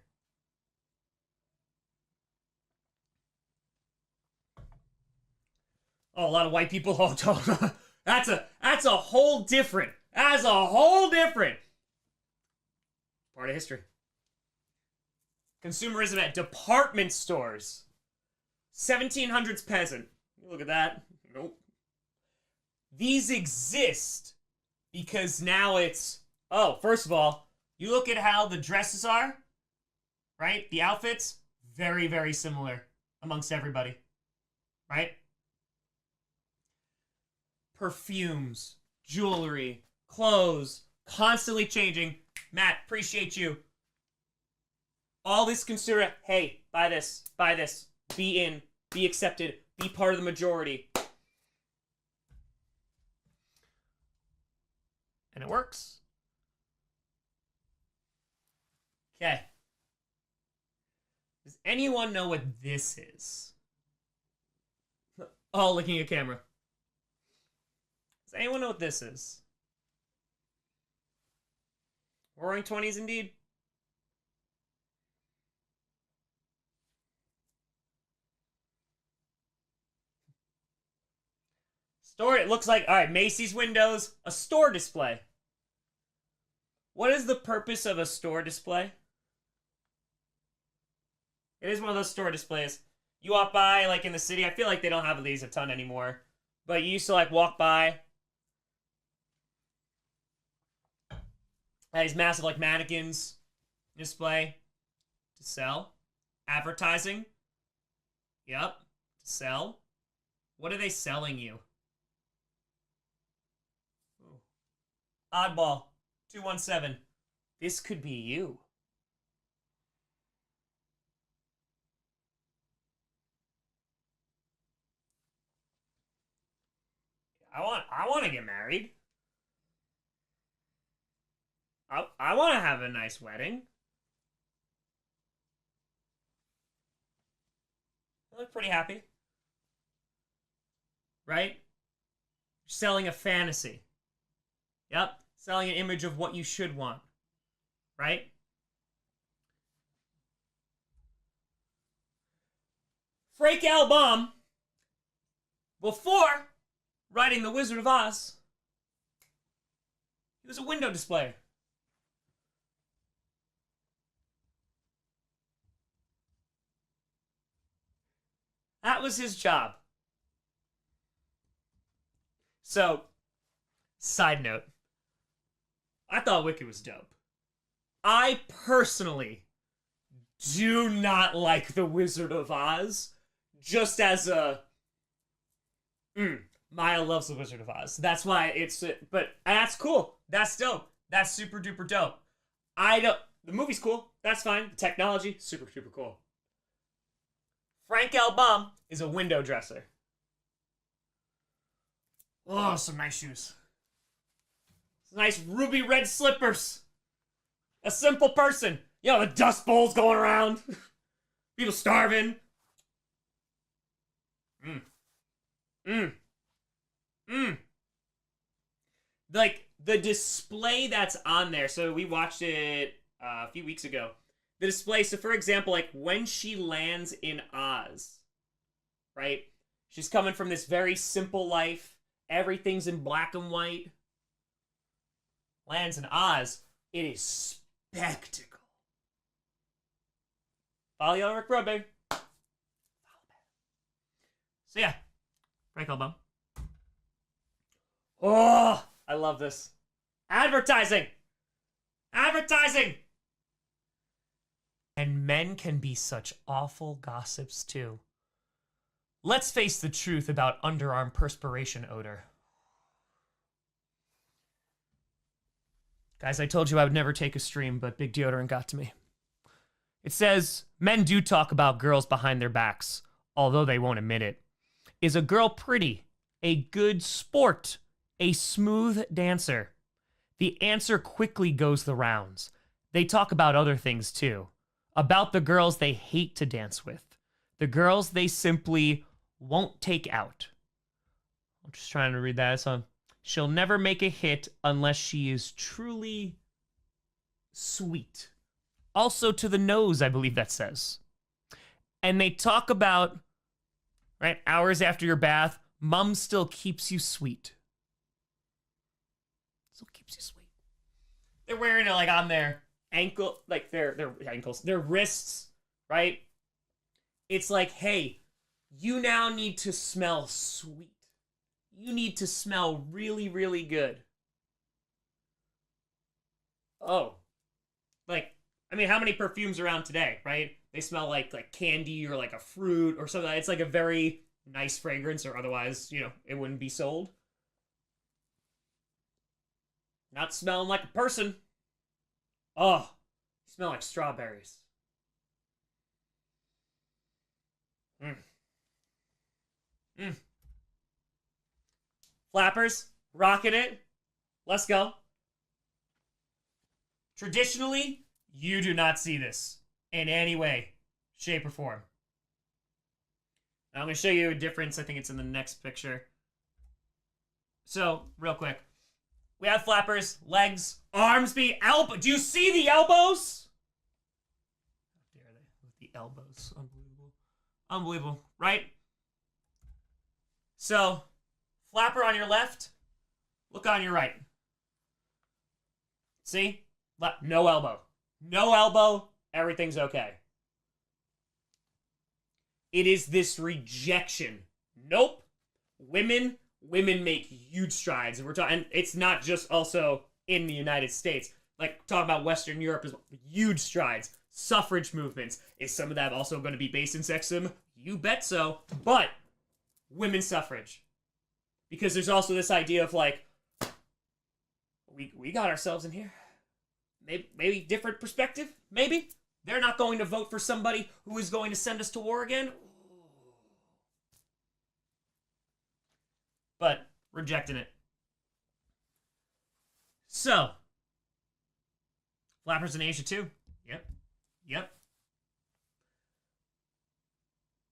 Oh, a lot of white people. Oh, that's a whole different. That's a whole different part of history. Consumerism at department stores. 1700s peasant. Look at that. Nope. These exist because now it's... Oh, first of all, you look at how the dresses are, right? The outfits, very, very similar amongst everybody, right? Perfumes, jewelry, clothes, constantly changing. Matt, appreciate you. All this consider, hey, buy this, be in, be accepted, be part of the majority. And it works. Okay. Does anyone know what this is? Oh, looking at camera. Does anyone know what this is? Roaring 20s indeed. Store, it looks like, all right, Macy's windows, a store display. What is the purpose of a store display? It is one of those store displays. You walk by, like in the city, I feel like they don't have these a ton anymore. But you used to like walk by. These massive like mannequins display to sell. Advertising. Yep, to sell. What are they selling you? Oddball 217. This could be you. I want to get married. I want to have a nice wedding. I look pretty happy. Right? You're selling a fantasy. Yep. Selling an image of what you should want. Right? Frank Albom, before writing The Wizard of Oz, he was a window displayer. That was his job. So, side note. I thought Wicked was dope. I personally do not like The Wizard of Oz. Just as a... Maya loves The Wizard of Oz. That's why it's... But that's cool. That's dope. That's super duper dope. I don't... The movie's cool. That's fine. The technology, super duper cool. Frank L. Baum is a window dresser. Oh, some nice shoes. Some nice ruby red slippers. A simple person. You know, the dust bowls going around. People starving. Like, the display that's on there, so we watched it a few weeks ago. The display, so for example, like, when she lands in Oz, right? She's coming from this very simple life. Everything's in black and white. Lands in Oz. It is spectacle. Follow Yellow Rick Road, baby. So yeah, Frank L. Baum. Oh, I love this. Advertising! Advertising! And men can be such awful gossips too. Let's face the truth about underarm perspiration odor. Guys, I told you I would never take a stream, but big deodorant got to me. It says, men do talk about girls behind their backs, although they won't admit it. Is a girl pretty? A good sport? A smooth dancer? The answer quickly goes the rounds. They talk about other things too. About the girls they hate to dance with. The girls they simply won't take out. I'm just trying to read that. So, she'll never make a hit unless she is truly sweet. Also to the nose, I believe that says. And they talk about, right, hours after your bath, mom still keeps you sweet. Still keeps you sweet. They're wearing it like on their ankle, like their ankles, their wrists, right? It's like, hey, you now need to smell sweet. You need to smell really, really good. Oh. Like, I mean, how many perfumes around today, right? They smell like candy or like a fruit or something. It's like a very nice fragrance, or otherwise, you know, it wouldn't be sold. Not smelling like a person. Oh, you smell like strawberries. Flappers, rocking it. Let's go. Traditionally, you do not see this in any way, shape, or form. Now, I'm going to show you a difference. I think it's in the next picture. So, real quick. We have flappers, legs, arms, elbow. Do you see the elbows? How dare they? With the elbows. Unbelievable. Unbelievable, right? So, flapper on your left, look on your right. See? No elbow. No elbow, everything's okay. It is this rejection. Nope. Women make huge strides. And we're talking, and it's not just also in the United States. Like, talking about Western Europe is huge strides. Suffrage movements. Is some of that also going to be based in sexism? You bet so. But women's suffrage. Because there's also this idea of like, we got ourselves in here. Maybe different perspective. Maybe. They're not going to vote for somebody who is going to send us to war again. But rejecting it. So, flappers in Asia too. Yep.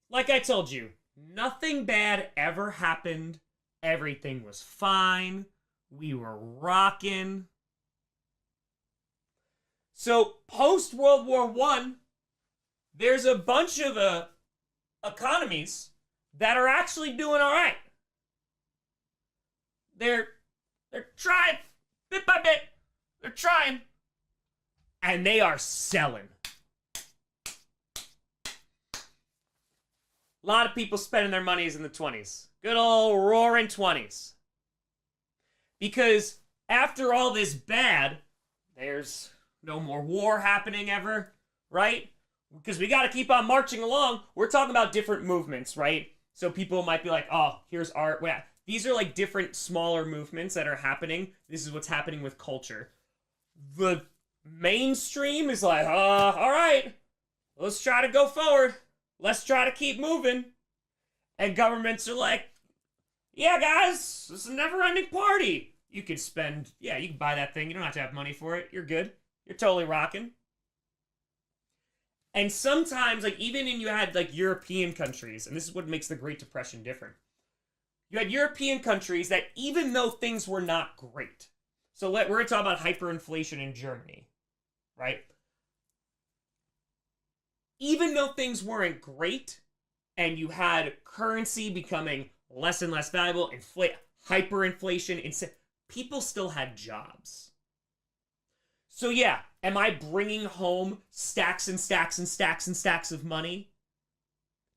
Like I told you, nothing bad ever happened. Everything was fine. We were rocking. So, post-World War I, there's a bunch of economies that are actually doing all right. They're trying, bit by bit. They're trying. And they are selling. A lot of people spending their monies in the 20s. Good old roaring 20s. Because after all this bad, there's No more war happening ever, right? Because we got to keep on marching along. We're talking about different movements, right? So people might be like, oh, here's art. Yeah. These are like different smaller movements that are happening. This is what's happening with culture. The mainstream is like, all right, let's try to go forward. Let's try to keep moving. And governments are like, yeah, guys, this is a never-ending party. You could spend, yeah, you can buy that thing. You don't have to have money for it. You're good. You're totally rocking. And sometimes, like, even in you had, like, European countries, and this is what makes the Great Depression different. You had European countries that, even though things were not great, so we're going to talk about hyperinflation in Germany, right? Even though things weren't great, and you had currency becoming less and less valuable, hyperinflation, people still had jobs. So yeah, am I bringing home stacks and stacks and stacks and stacks of money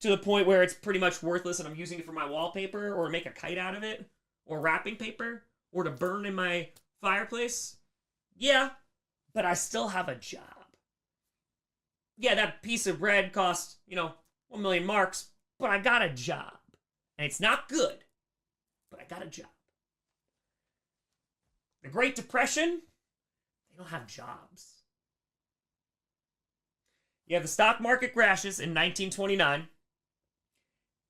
to the point where it's pretty much worthless and I'm using it for my wallpaper or make a kite out of it or wrapping paper or to burn in my fireplace? Yeah, but I still have a job. Yeah, that piece of bread cost, 1 million marks, but I got a job. And it's not good, but I got a job. The Great Depression, they don't have jobs. Yeah, the stock market crashes in 1929.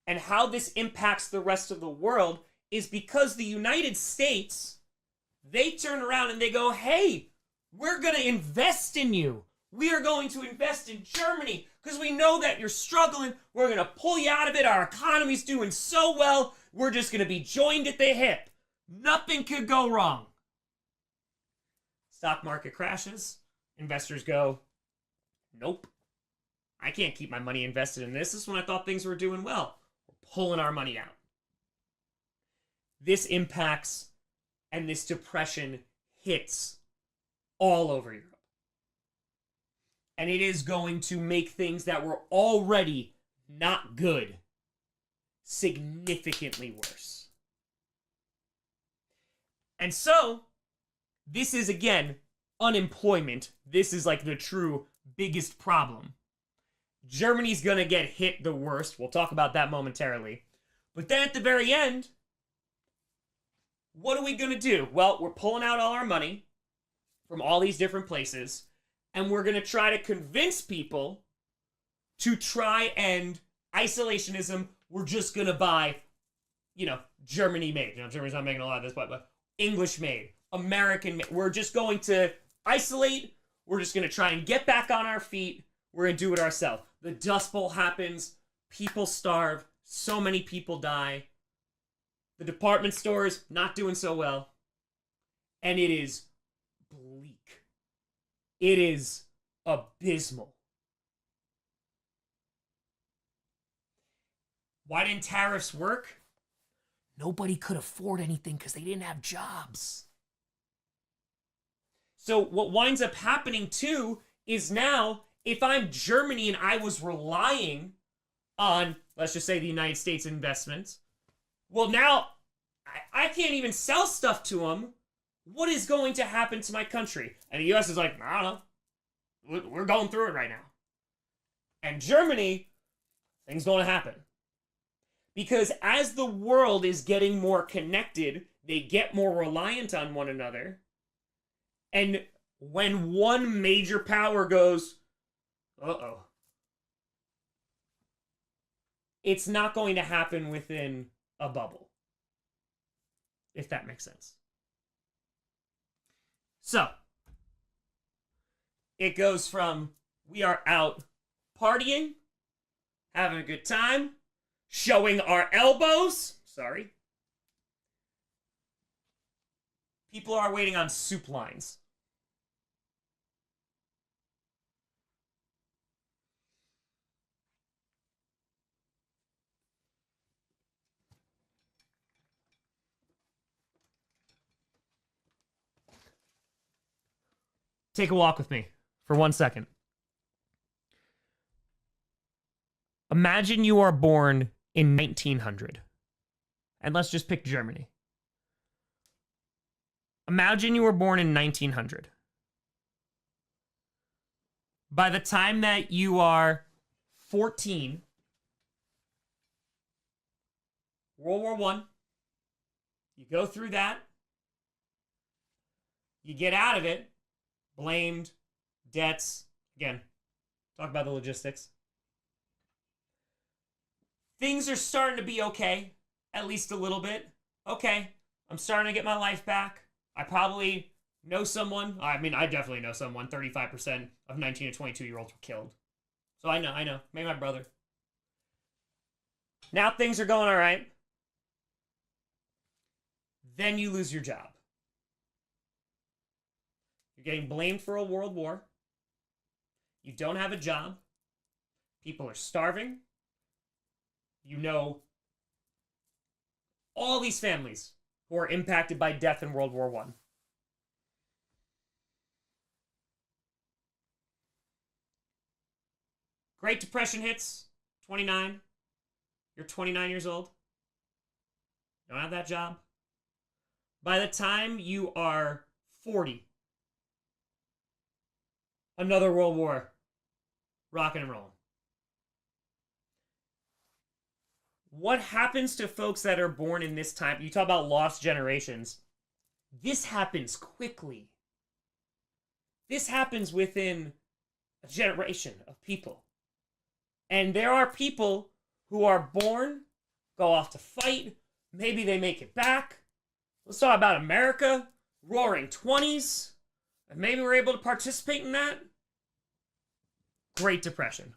And how this impacts the rest of the world is because the United States, they turn around and they go, hey, we're going to invest in you. We are going to invest in Germany because we know that you're struggling. We're going to pull you out of it. Our economy's doing so well. We're just going to be joined at the hip. Nothing could go wrong. Stock market crashes. Investors go, nope. I can't keep my money invested in this. This is when I thought things were doing well. We're pulling our money out. This impacts and this depression hits all over Europe. And it is going to make things that were already not good significantly worse. And so, this is, again, unemployment. This is like the true biggest problem. Germany's going to get hit the worst. We'll talk about that momentarily. But then at the very end, what are we going to do? Well, we're pulling out all our money from all these different places, and we're going to try to convince people to try and isolationism. We're just going to buy, Germany made. Germany's not making a lot of this, but English made, American made. We're just going to isolate. We're just going to try and get back on our feet. We're going to do it ourselves. The Dust Bowl happens. People starve. So many people die. The department stores not doing so well. And it is bleak. It is abysmal. Why didn't tariffs work? Nobody could afford anything because they didn't have jobs. So what winds up happening too is now, if I'm Germany and I was relying on, let's just say, the United States investments, well, now I can't even sell stuff to them. What is going to happen to my country? And the U.S. is like, I don't know. We're going through it right now. And Germany, things don't happen. Because as the world is getting more connected, they get more reliant on one another. And when one major power goes, uh-oh, it's not going to happen within a bubble. If that makes sense. So, it goes from we are out partying, having a good time, showing our elbows. Sorry. People are waiting on soup lines. Take a walk with me for 1 second. Imagine you are born in 1900. And let's just pick Germany. Imagine you were born in 1900. By the time that you are 14, World War I, you go through that, you get out of it, blamed, debts, again, talk about the logistics. Things are starting to be okay, at least a little bit. Okay, I'm starting to get my life back. I probably know someone. I mean, I definitely know someone. 35% of 19 to 22-year-olds were killed. So I know. Maybe my brother. Now things are going all right. Then you lose your job. You're getting blamed for a world war. You don't have a job. People are starving. You know all these families who are impacted by death in World War I. Great Depression hits, 29. You're 29 years old. You don't have that job. By the time you are 40, another world war, rocking and rolling. What happens to folks that are born in this time? You talk about lost generations. This happens quickly. This happens within a generation of people. And there are people who are born, go off to fight, maybe they make it back. Let's talk about America, roaring 20s, and maybe we're able to participate in that. Great Depression.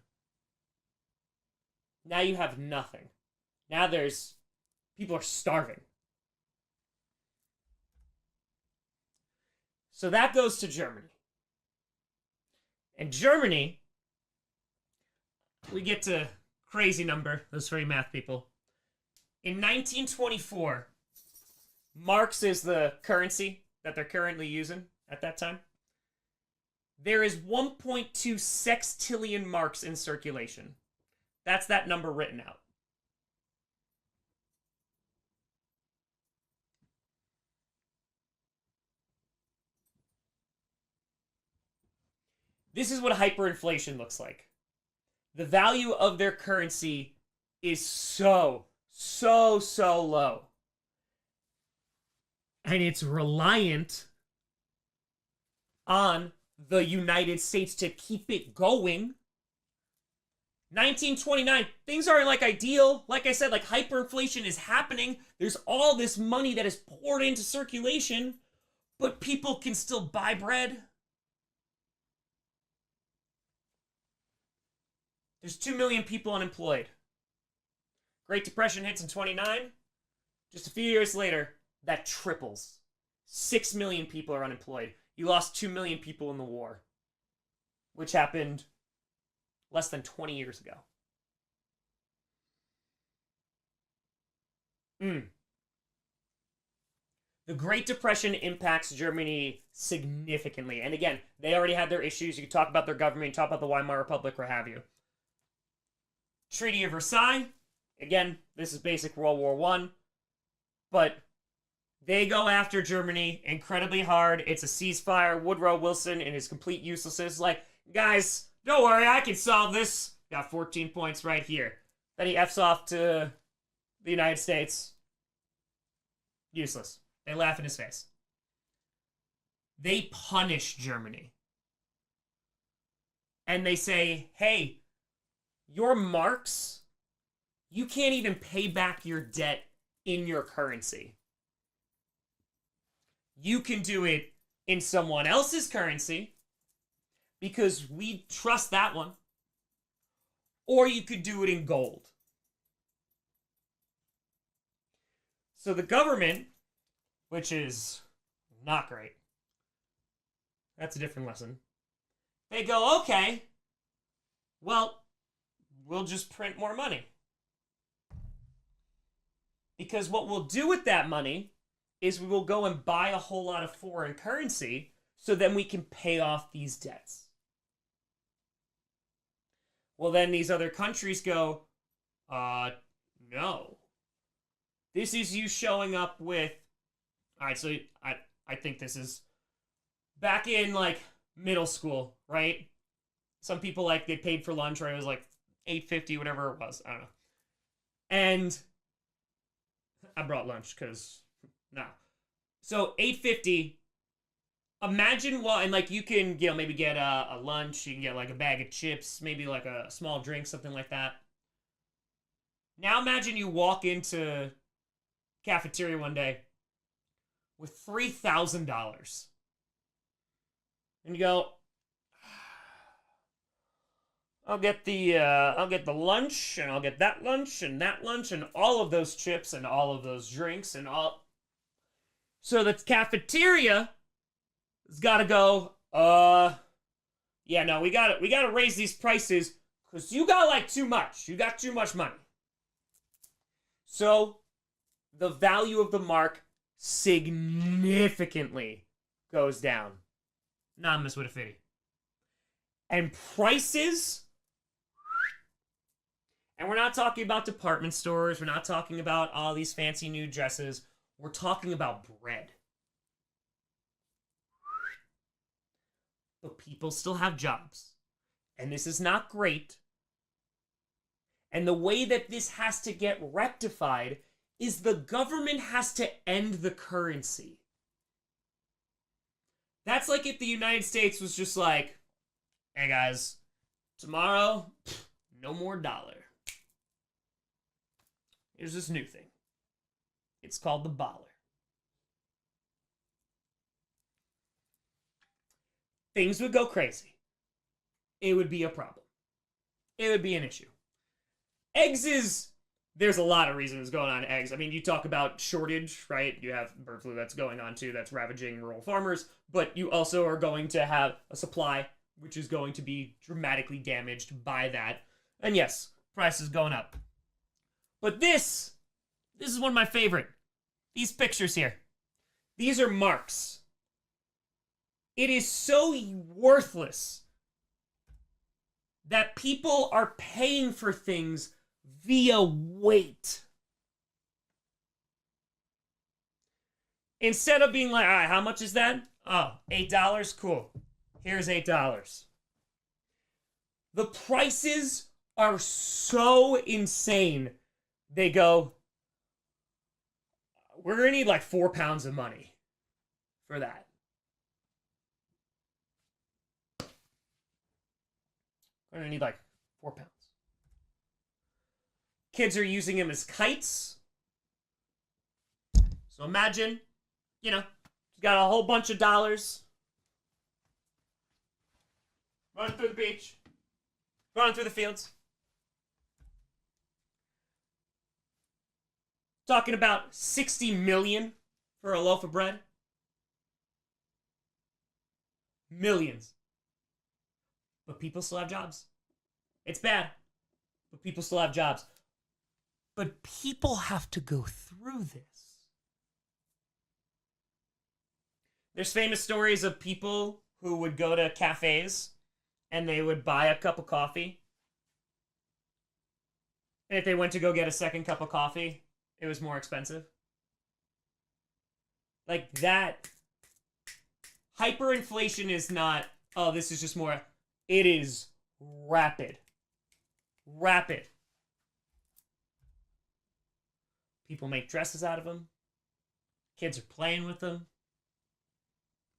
Now you have nothing. Now people are starving. So that goes to Germany. And Germany, we get to crazy number, those three math people. In 1924, Marx is the currency that they're currently using at that time. There is 1.2 sextillion marks in circulation. That's that number written out. This is what hyperinflation looks like. The value of their currency is so low. And it's reliant on the United States to keep it going. 1929, things aren't like ideal. Like I said, like hyperinflation is happening. There's all this money that is poured into circulation, but people can still buy bread. There's 2 million people unemployed. Great Depression hits in 29. Just a few years later, that triples. 6 million people are unemployed. You lost 2 million people in the war, which happened less than 20 years ago. The Great Depression impacts Germany significantly. And again, they already had their issues. You can talk about their government, talk about the Weimar Republic, what have you. Treaty of Versailles. Again, this is basic World War I. But they go after Germany incredibly hard. It's a ceasefire. Woodrow Wilson and his complete uselessness. Like, guys, don't worry, I can solve this. Got 14 points right here. Then he F's off to the United States. Useless. They laugh in his face. They punish Germany. And they say, hey, your marks, you can't even pay back your debt in your currency. You can do it in someone else's currency because we trust that one. Or you could do it in gold. So the government, which is not great, that's a different lesson. They go, okay, well, we'll just print more money. Because what we'll do with that money is we will go and buy a whole lot of foreign currency so then we can pay off these debts. Well, then these other countries go, no. This is you showing up with... Alright, so I think this is back in, like, middle school, right? Some people, like, they paid for lunch, right? It was like $8.50, whatever it was. I don't know. And I brought lunch because, nah. So $8.50. Imagine what, and like you can, maybe get a lunch. You can get like a bag of chips, maybe like a small drink, something like that. Now imagine you walk into cafeteria one day with $3,000, and you go, I'll get the lunch, and I'll get that lunch, and all of those chips, and all of those drinks, and all. So the cafeteria has got to go, yeah, no, we gotta raise these prices, because you got, like, too much. You got too much money. So the value of the mark significantly goes down. Anonymous with a fitty. And prices, and we're not talking about department stores, we're not talking about all these fancy new dresses, we're talking about bread. But people still have jobs. And this is not great. And the way that this has to get rectified is the government has to end the currency. That's like if the United States was just like, hey guys, tomorrow, no more dollar. Here's this new thing. It's called the baller. Things would go crazy. It would be a problem. It would be an issue. There's a lot of reasons going on eggs. I mean, you talk about shortage, right? You have bird flu that's going on too, that's ravaging rural farmers, but you also are going to have a supply, which is going to be dramatically damaged by that. And yes, prices going up. But this is one of my favorite. These pictures here. These are marks. It is so worthless that people are paying for things via weight. Instead of being like, all right, how much is that? Oh, $8? Cool. Here's $8. The prices are so insane. They go, we're going to need like 4 pounds of money for that. We're going to need like 4 pounds. Kids are using them as kites. So imagine, you got a whole bunch of dollars. Running through the beach. Running through the fields. Talking about 60 million for a loaf of bread. Millions. But people still have jobs. It's bad. But people still have jobs. But people have to go through this. There's famous stories of people who would go to cafes and they would buy a cup of coffee. And if they went to go get a second cup of coffee, it was more expensive. Like that. Hyperinflation is not, oh, this is just more. It is rapid. Rapid. People make dresses out of them. Kids are playing with them.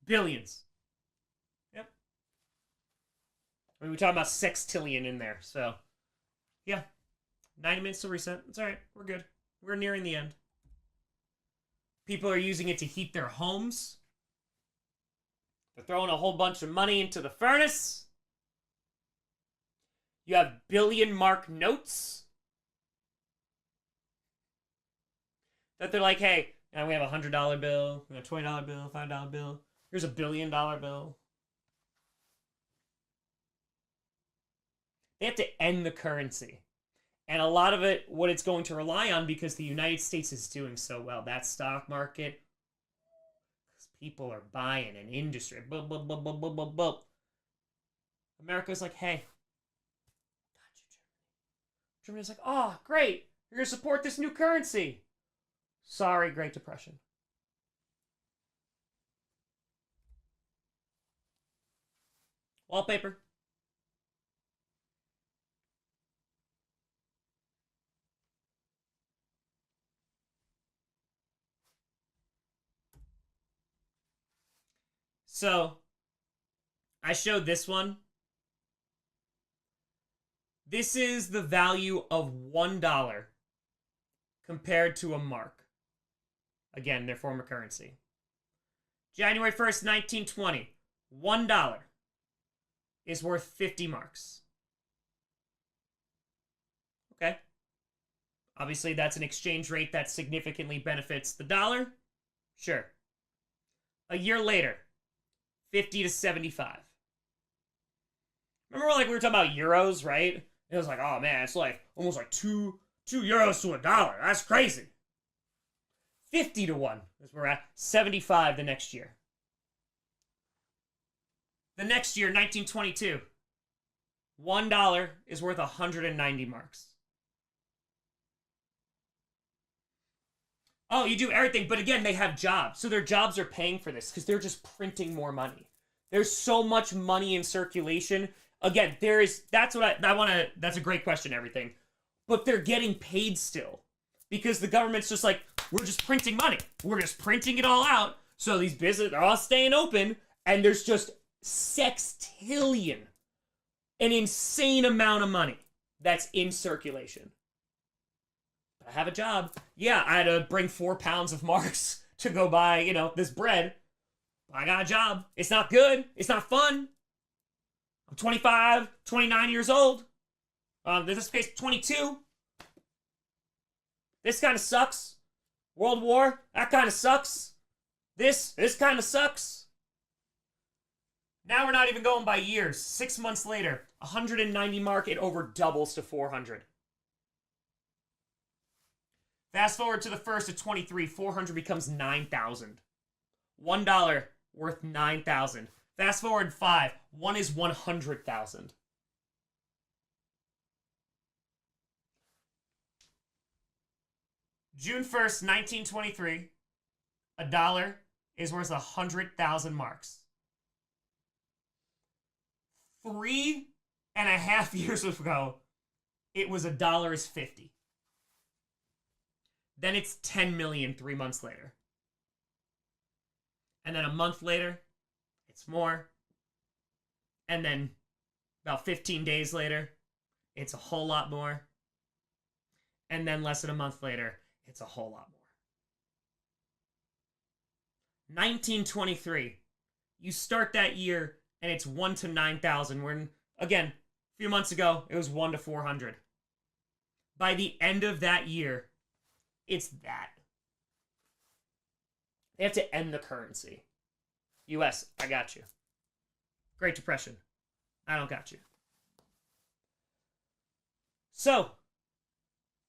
Billions. Yep. I mean, we're talking about sextillion in there, so. Yeah. 90 minutes to reset. It's alright. We're good. We're nearing the end. People are using it to heat their homes. They're throwing a whole bunch of money into the furnace. You have billion-mark notes. That they're like, hey, we have a $100 bill, we have a $20 bill, $5 bill. Here's a $1 billion bill. They have to end the currency. And a lot of it, what it's going to rely on, because the United States is doing so well, that stock market, because people are buying an industry. America's like, hey, got you, Germany. Germany's like, oh, great, you're going to support this new currency. Sorry, Great Depression. Wallpaper. So, I showed this one. This is the value of $1 compared to a mark. Again, their former currency. January 1st, 1920, $1 is worth 50 marks. Okay? Obviously, that's an exchange rate that significantly benefits the dollar. Sure. A year later, 50 to 75. Remember, like, we were talking about euros, right? It was like, oh man, it's like almost like two euros to a dollar. That's crazy. 50 to 1 is where we're at. 75 the next year. The next year, 1922, $1 is worth 190 marks. Oh, you do everything, but again, they have jobs. So their jobs are paying for this because they're just printing more money. There's so much money in circulation. Again, that's what I want to, that's a great question, everything. But they're getting paid still because the government's just like, we're just printing money. We're just printing it all out. So these businesses are all staying open and there's just sextillion, an insane amount of money that's in circulation. But I have a job. Yeah, I had to bring 4 pounds of marks to go buy, this bread. I got a job. It's not good. It's not fun. I'm 25, 29 years old. In this case, 22. This kind of sucks. World War, that kind of sucks. This kind of sucks. Now we're not even going by years. 6 months later, 190 mark, it over doubles to 400. Fast forward to the first of 23, 400 becomes 9,000. $1 worth 9,000. Fast forward 5, 1 is 100,000. June 1st, 1923, $1 is worth 100,000 marks. 3.5 years ago, it was $1 is 50. Then it's 10 million 3 months later. And then a month later, it's more. And then about 15 days later, it's a whole lot more. And then less than a month later, it's a whole lot more. 1923. You start that year, and it's 1 to 9,000. When, again, a few months ago, it was 1 to 400. By the end of that year, it's that. They have to end the currency. US, I got you. Great Depression, I don't got you. So,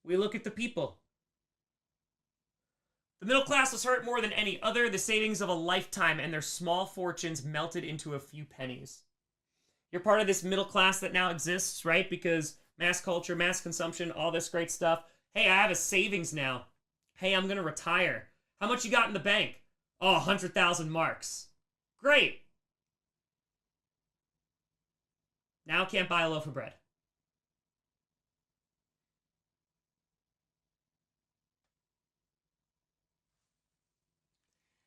we look at the people. The middle class was hurt more than any other. The savings of a lifetime and their small fortunes melted into a few pennies. You're part of this middle class that now exists, right? Because mass culture, mass consumption, all this great stuff. Hey, I have a savings now. Hey, I'm going to retire. How much you got in the bank? Oh, 100,000 marks. Great. Now can't buy a loaf of bread.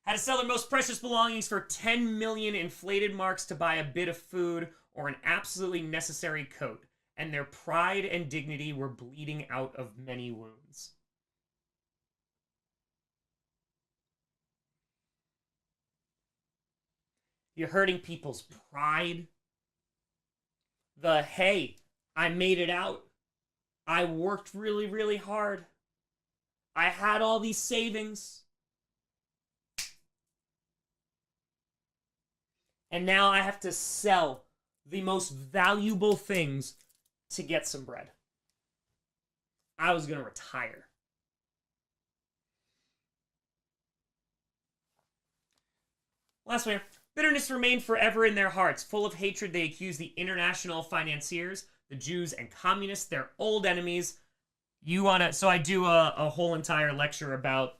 Had to sell their most precious belongings for 10 million inflated marks to buy a bit of food or an absolutely necessary coat, and their pride and dignity were bleeding out of many wounds. You're hurting people's pride. The, hey, I made it out. I worked really, really hard. I had all these savings. And now I have to sell the most valuable things to get some bread. I was going to retire. Last one here. Bitterness remained forever in their hearts. Full of hatred, they accused the international financiers, the Jews and communists, their old enemies. So I do a whole entire lecture about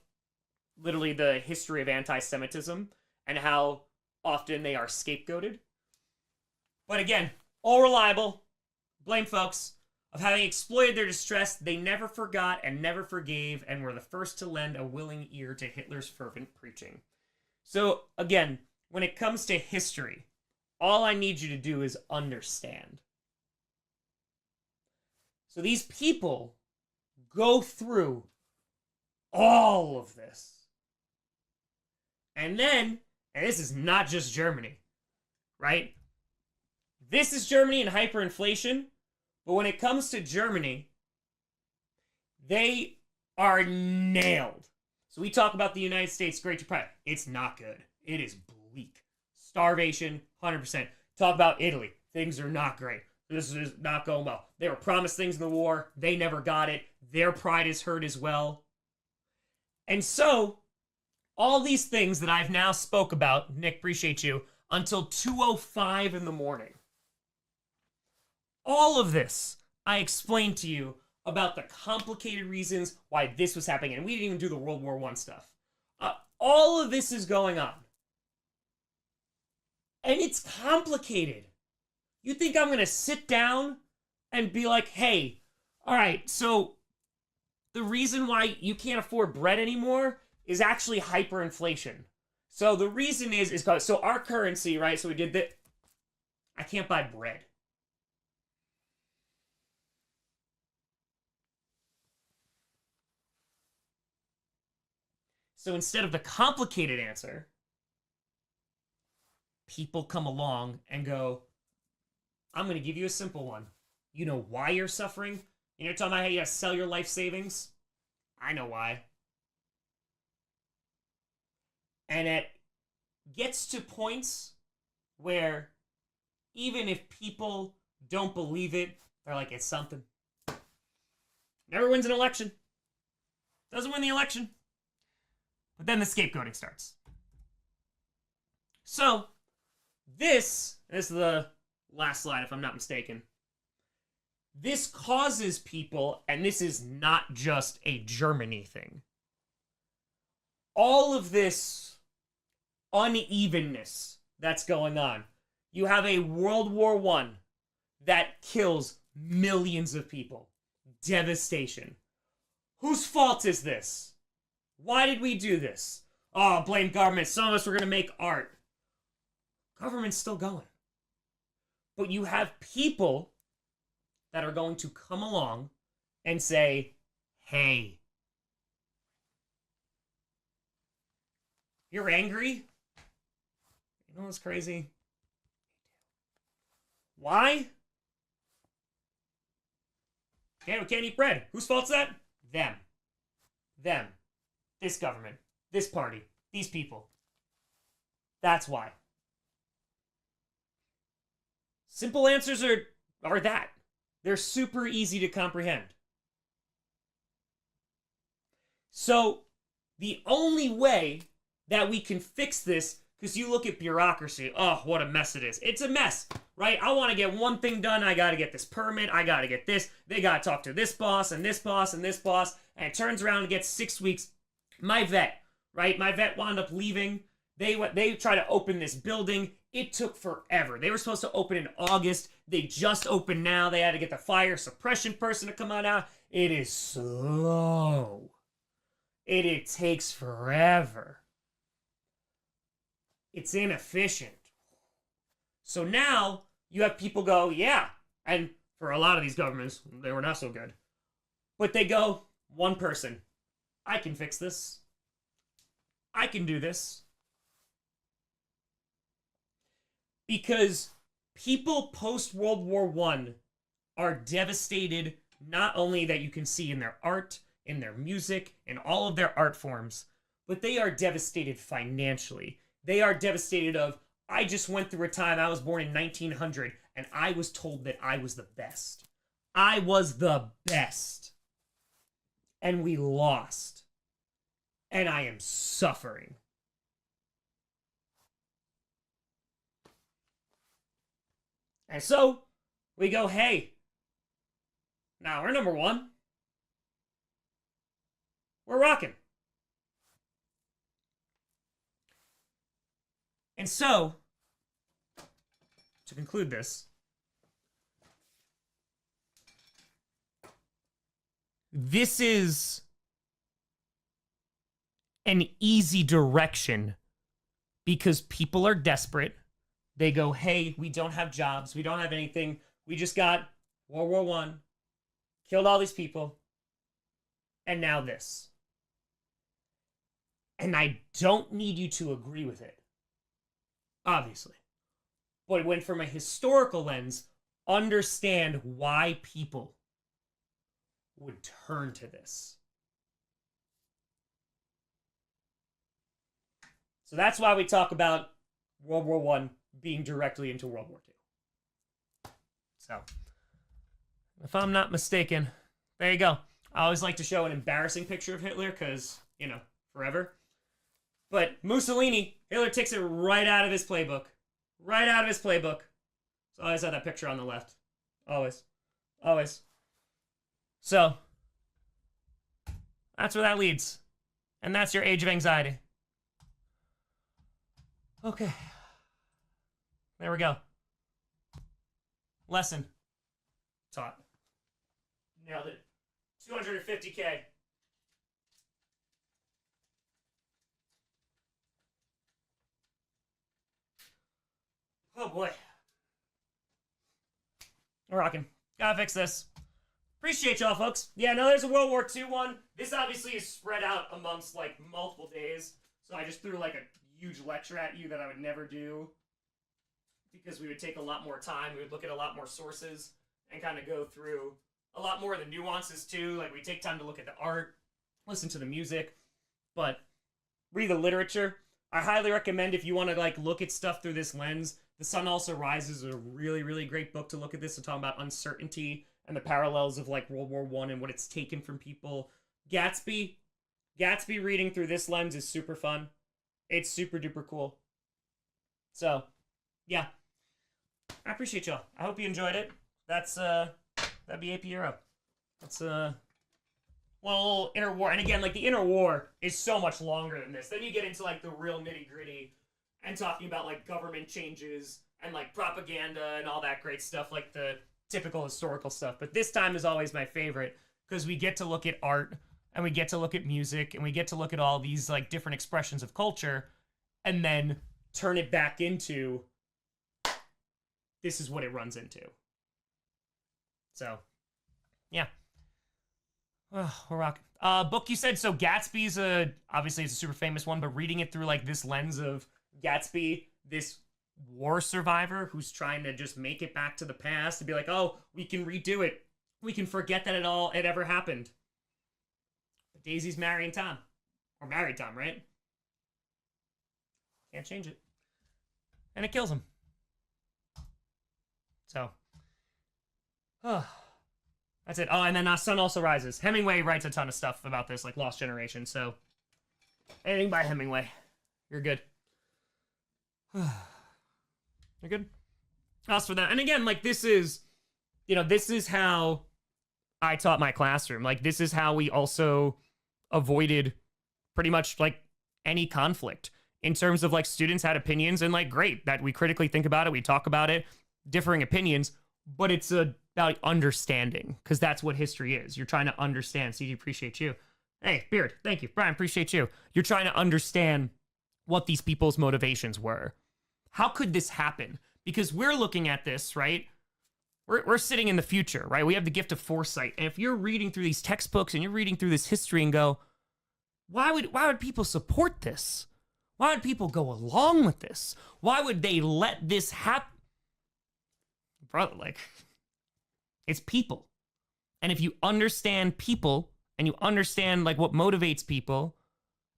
literally the history of anti-Semitism and how often they are scapegoated. But again, all reliable, blame folks, of having exploited their distress, they never forgot and never forgave and were the first to lend a willing ear to Hitler's fervent preaching. So again, when it comes to history, all I need you to do is understand. So these people go through all of this. And then, and this is not just Germany, right? This is Germany in hyperinflation, but when it comes to Germany, they are nailed. So we talk about the United States Great Depression. It's not good. It is bleak. Starvation, 100%. Talk about Italy. Things are not great. This is not going well. They were promised things in the war. They never got it. Their pride is hurt as well. And so, all these things that I've now spoke about, Nick, appreciate you, until 2:05 in the morning. All of this I explained to you about the complicated reasons why this was happening. And we didn't even do the World War I stuff. All of this is going on. And it's complicated. You think I'm going to sit down and be like, hey, all right, so the reason why you can't afford bread anymore is actually hyperinflation. So the reason is because, so our currency, right, so we did that, I can't buy bread. So instead of the complicated answer, people come along and go, I'm going to give you a simple one. You know why you're suffering? You're talking about how you got to sell your life savings? I know why. And it gets to points where even if people don't believe it, they're like, it's something. Never wins an election. Doesn't win the election. But then the scapegoating starts. So, this is the last slide, if I'm not mistaken. This causes people, and this is not just a Germany thing, all of this unevenness that's going on. You have a World War I that kills millions of people. Devastation. Whose fault is this? Why did we do this? Oh, blame government. Some of us were going to make art. Government's still going. But you have people that are going to come along and say, hey, you're angry? You know what's crazy? Why? We can't eat bread. Whose fault's that? Them. Them. This government. This party. These people. That's why. Simple answers are that. They're super easy to comprehend. So, the only way that we can fix this, because you look at bureaucracy, oh, what a mess it is. It's a mess, right? I want to get one thing done, I got to get this permit, I got to get this, they got to talk to this boss, and this boss, and this boss, and it turns around and gets 6 weeks. My vet, right? My vet wound up leaving. They tried to open this building. It took forever. They were supposed to open in August. They just opened now. They had to get the fire suppression person to come on out. It is slow. It takes forever. It's inefficient. So now you have people go, yeah. And for a lot of these governments, they were not so good. But they go, one person, I can fix this. I can do this. Because people post-World War I are devastated, not only that you can see in their art, in their music, in all of their art forms, but they are devastated financially. They are devastated of, I just went through a time, I was born in 1900, and I was told that I was the best. I was the best. And we lost. And I am suffering. And so, we go, hey, now we're number one. We're rocking. And so, to conclude this, this is an easy direction because people are desperate. They go, hey, we don't have jobs. We don't have anything. We just got World War One, killed all these people, and now this. And I don't need you to agree with it, obviously. But when from a historical lens, understand why people would turn to this. So that's why we talk about World War One being directly into World War II. So, if I'm not mistaken, there you go. I always like to show an embarrassing picture of Hitler because, you know, forever. But Mussolini, Hitler takes it right out of his playbook. Right out of his playbook. So I always have that picture on the left. Always. Always. So, that's where that leads. And that's your age of anxiety. Okay. There we go. Lesson taught. Nailed it. 250K. Oh boy. We're rocking. Gotta fix this. Appreciate y'all, folks. Yeah, no, there's a World War II one. This obviously is spread out amongst, like, multiple days. So I just threw, like, a huge lecture at you that I would never do. Because we would take a lot more time. We would look at a lot more sources and kind of go through a lot more of the nuances, too. Like, we take time to look at the art, listen to the music, but read the literature. I highly recommend if you want to, like, look at stuff through this lens. The Sun Also Rises is a really, really great book to look at this and talk about uncertainty and the parallels of, like, World War I and what it's taken from people. Gatsby reading through this lens is super fun. It's super duper cool. So, yeah. I appreciate y'all. I hope you enjoyed it. That'd be AP Euro. That's, well, Inner War. And again, like, the Inner War is so much longer than this. Then you get into, like, the real nitty-gritty and talking about, like, government changes and, like, propaganda and all that great stuff, like the typical historical stuff. But this time is always my favorite because we get to look at art and we get to look at music and we get to look at all these, like, different expressions of culture and then turn it back into this is what it runs into. So, yeah. Oh, we're rocking. Book you said, so Gatsby's obviously it's a super famous one, but reading it through, like, this lens of Gatsby, this war survivor who's trying to just make it back to the past and be like, oh, we can redo it. We can forget that it ever happened. But Daisy's marrying Tom. Or married Tom, right? Can't change it. And it kills him. So. That's it. Oh, and then Sun Also Rises. Hemingway writes a ton of stuff about this, like Lost Generation, so anything by Hemingway, you're good. You're good? As for that, and again, like, this is, you know, this is how I taught my classroom. Like, this is how we also avoided pretty much, like, any conflict in terms of, like, students had opinions, and, like, great that we critically think about it, we talk about it, differing opinions, but it's about understanding, because that's what history is. You're trying to understand. CD, appreciate you. Hey, Beard, thank you. Brian, appreciate you. You're trying to understand what these people's motivations were. How could this happen? Because we're looking at this, right? We're sitting in the future, right? We have the gift of foresight. And if you're reading through these textbooks and you're reading through this history and go, why would people support this? Why would people go along with this? Why would they let this happen? Brother, like, it's people. And if you understand people and you understand, like, what motivates people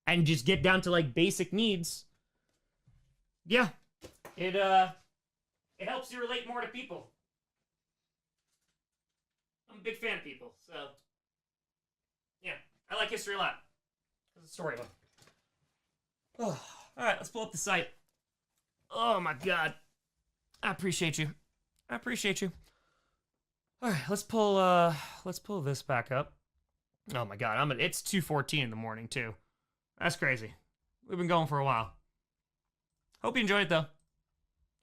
and just get down to, like, basic needs, yeah, it helps you relate more to people. I'm a big fan of people, so yeah, I like history a lot. It's a story book. Oh, all right, let's pull up the site. Oh my God, I appreciate you. I appreciate you. All right, let's pull this back up. Oh my God, it's 2:14 in the morning too. That's crazy. We've been going for a while. Hope you enjoyed it though.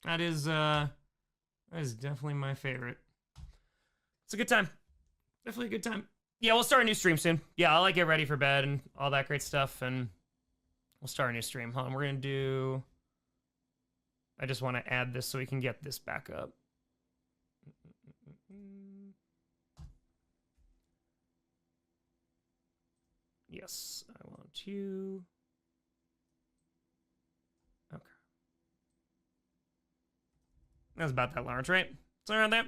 That is definitely my favorite. It's a good time. Definitely a good time. Yeah, we'll start a new stream soon. Yeah, I'll, like, get ready for bed and all that great stuff, and we'll start a new stream. Hold on, we're gonna do I just want to add this so we can get this back up. Yes, I want you. Okay. That's about that large, right? Something around there.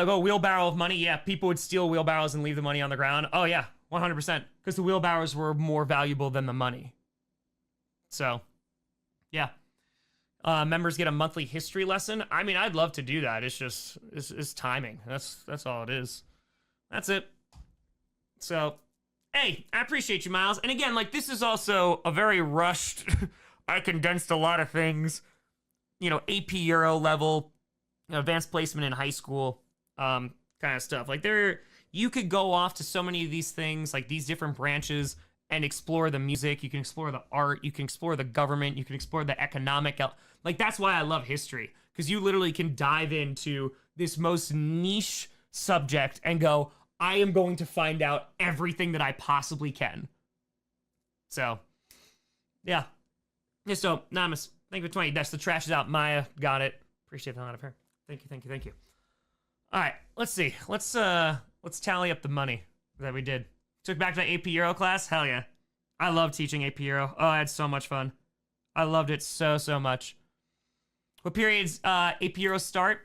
Go wheelbarrow of money. Yeah, people would steal wheelbarrows and leave the money on the ground. Oh yeah, 100%. Because the wheelbarrows were more valuable than the money. So, yeah. Members get a monthly history lesson. I mean, I'd love to do that. It's just, it's timing. That's all it is. That's it. So, hey, I appreciate you, Miles. And again, like, this is also a very rushed, I condensed a lot of things, you know, AP Euro level, advanced placement in high school, kind of stuff. Like, you could go off to so many of these things, like these different branches, and explore the music. You can explore the art. You can explore the government. You can explore the economic. Like, that's why I love history, because you literally can dive into this most niche subject and go, I am going to find out everything that I possibly can. So, yeah. Yeah, so, Namas, thank you for 20. That's the trash is out. Maya, got it. Appreciate the hell out of her. Thank you, thank you, thank you. All right, let's see. Let's tally up the money that we did. Took back to the AP Euro class? Hell yeah. I love teaching AP Euro. Oh, I had so much fun. I loved it so much. What periods AP Euro start?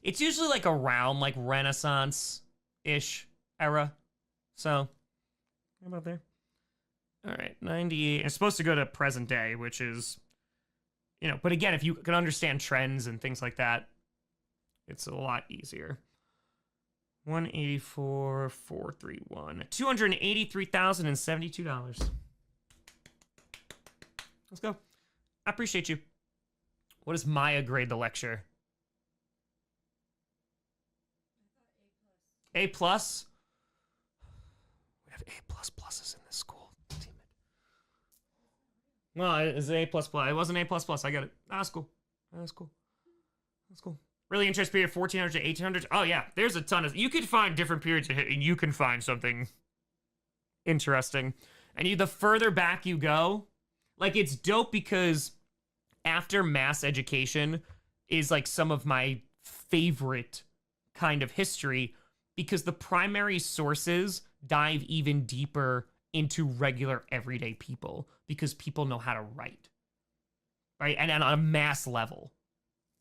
It's usually like around like Renaissance-ish era. So, how about there? All right, 98. It's supposed to go to present day, which is, you know, but again, if you can understand trends and things like that, it's a lot easier. 184,431. $283,072. Let's go. I appreciate you. What does Maya grade the lecture? A plus. We have A plus pluses in this school. Damn it. Well, it's A plus plus. It wasn't A plus plus. I got it. That's cool. That's cool. That's cool. Really interest period 1400 to 1800. Oh yeah, there's a ton of. You could find different periods and you can find something interesting. And the further back you go, like, it's dope because after mass education is like some of my favorite kind of history, because the primary sources dive even deeper into regular everyday people because people know how to write, right? And on a mass level.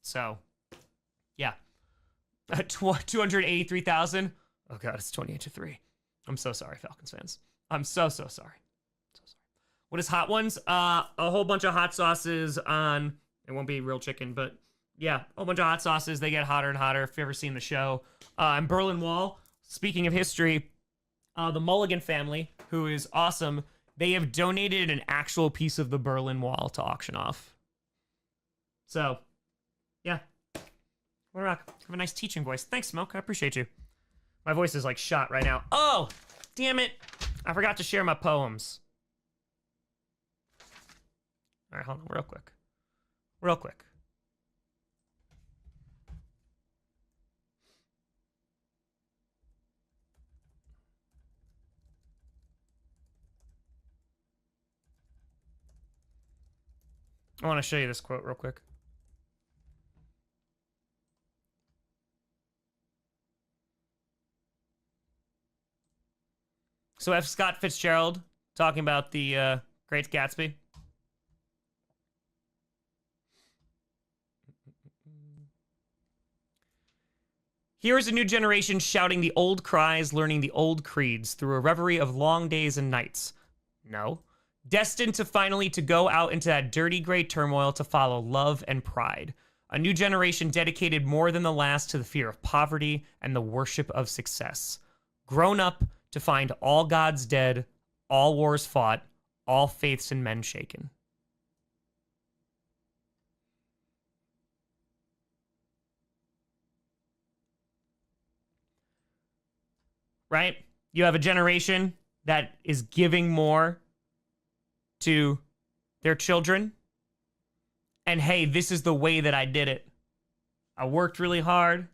So, yeah. 283,000. Oh god, it's 28-3. I'm so sorry, Falcons fans. I'm so sorry. So sorry. What is hot ones? A whole bunch of hot sauces on, it won't be real chicken, but yeah, a whole bunch of hot sauces. They get hotter and hotter if you've ever seen the show. And Berlin Wall, speaking of history, the Mulligan family, who is awesome, they have donated an actual piece of the Berlin Wall to auction off. So, yeah. What a rock. Have a nice teaching voice. Thanks, Smoke. I appreciate you. My voice is like shot right now. Oh, damn it. I forgot to share my poems. All right, hold on real quick. Real quick. I want to show you this quote real quick. So F. Scott Fitzgerald talking about the Great Gatsby. Here is a new generation shouting the old cries, learning the old creeds through a reverie of long days and nights. No. Destined to finally to go out into that dirty gray turmoil to follow love and pride. A new generation dedicated more than the last to the fear of poverty and the worship of success. Grown up to find all gods dead, all wars fought, all faiths and men shaken. Right? You have a generation that is giving more to their children. And hey, this is the way that I did it. I worked really hard.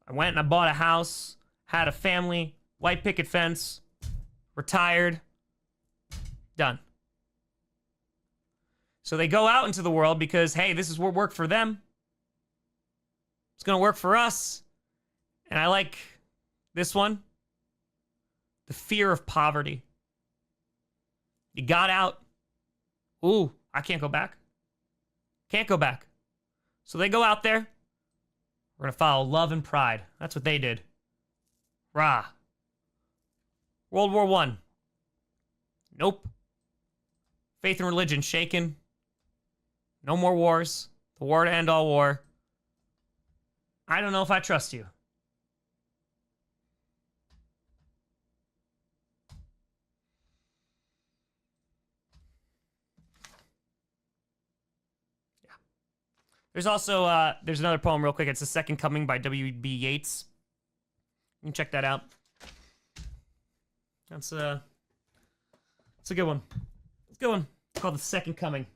I went and I bought a house, had a family, white picket fence, retired, done. So they go out into the world because, hey, this is what worked for them. It's going to work for us. And I like this one. The fear of poverty. You got out. Ooh, I can't go back. Can't go back. So they go out there. We're going to follow love and pride. That's what they did. Rah. World War I. Nope. Faith and religion shaken. No more wars. The war to end all war. I don't know if I trust you. Yeah. There's also, there's another poem real quick. It's The Second Coming by W.B. Yeats. You can check that out. That's a good one. It's a good one. It's called The Second Coming.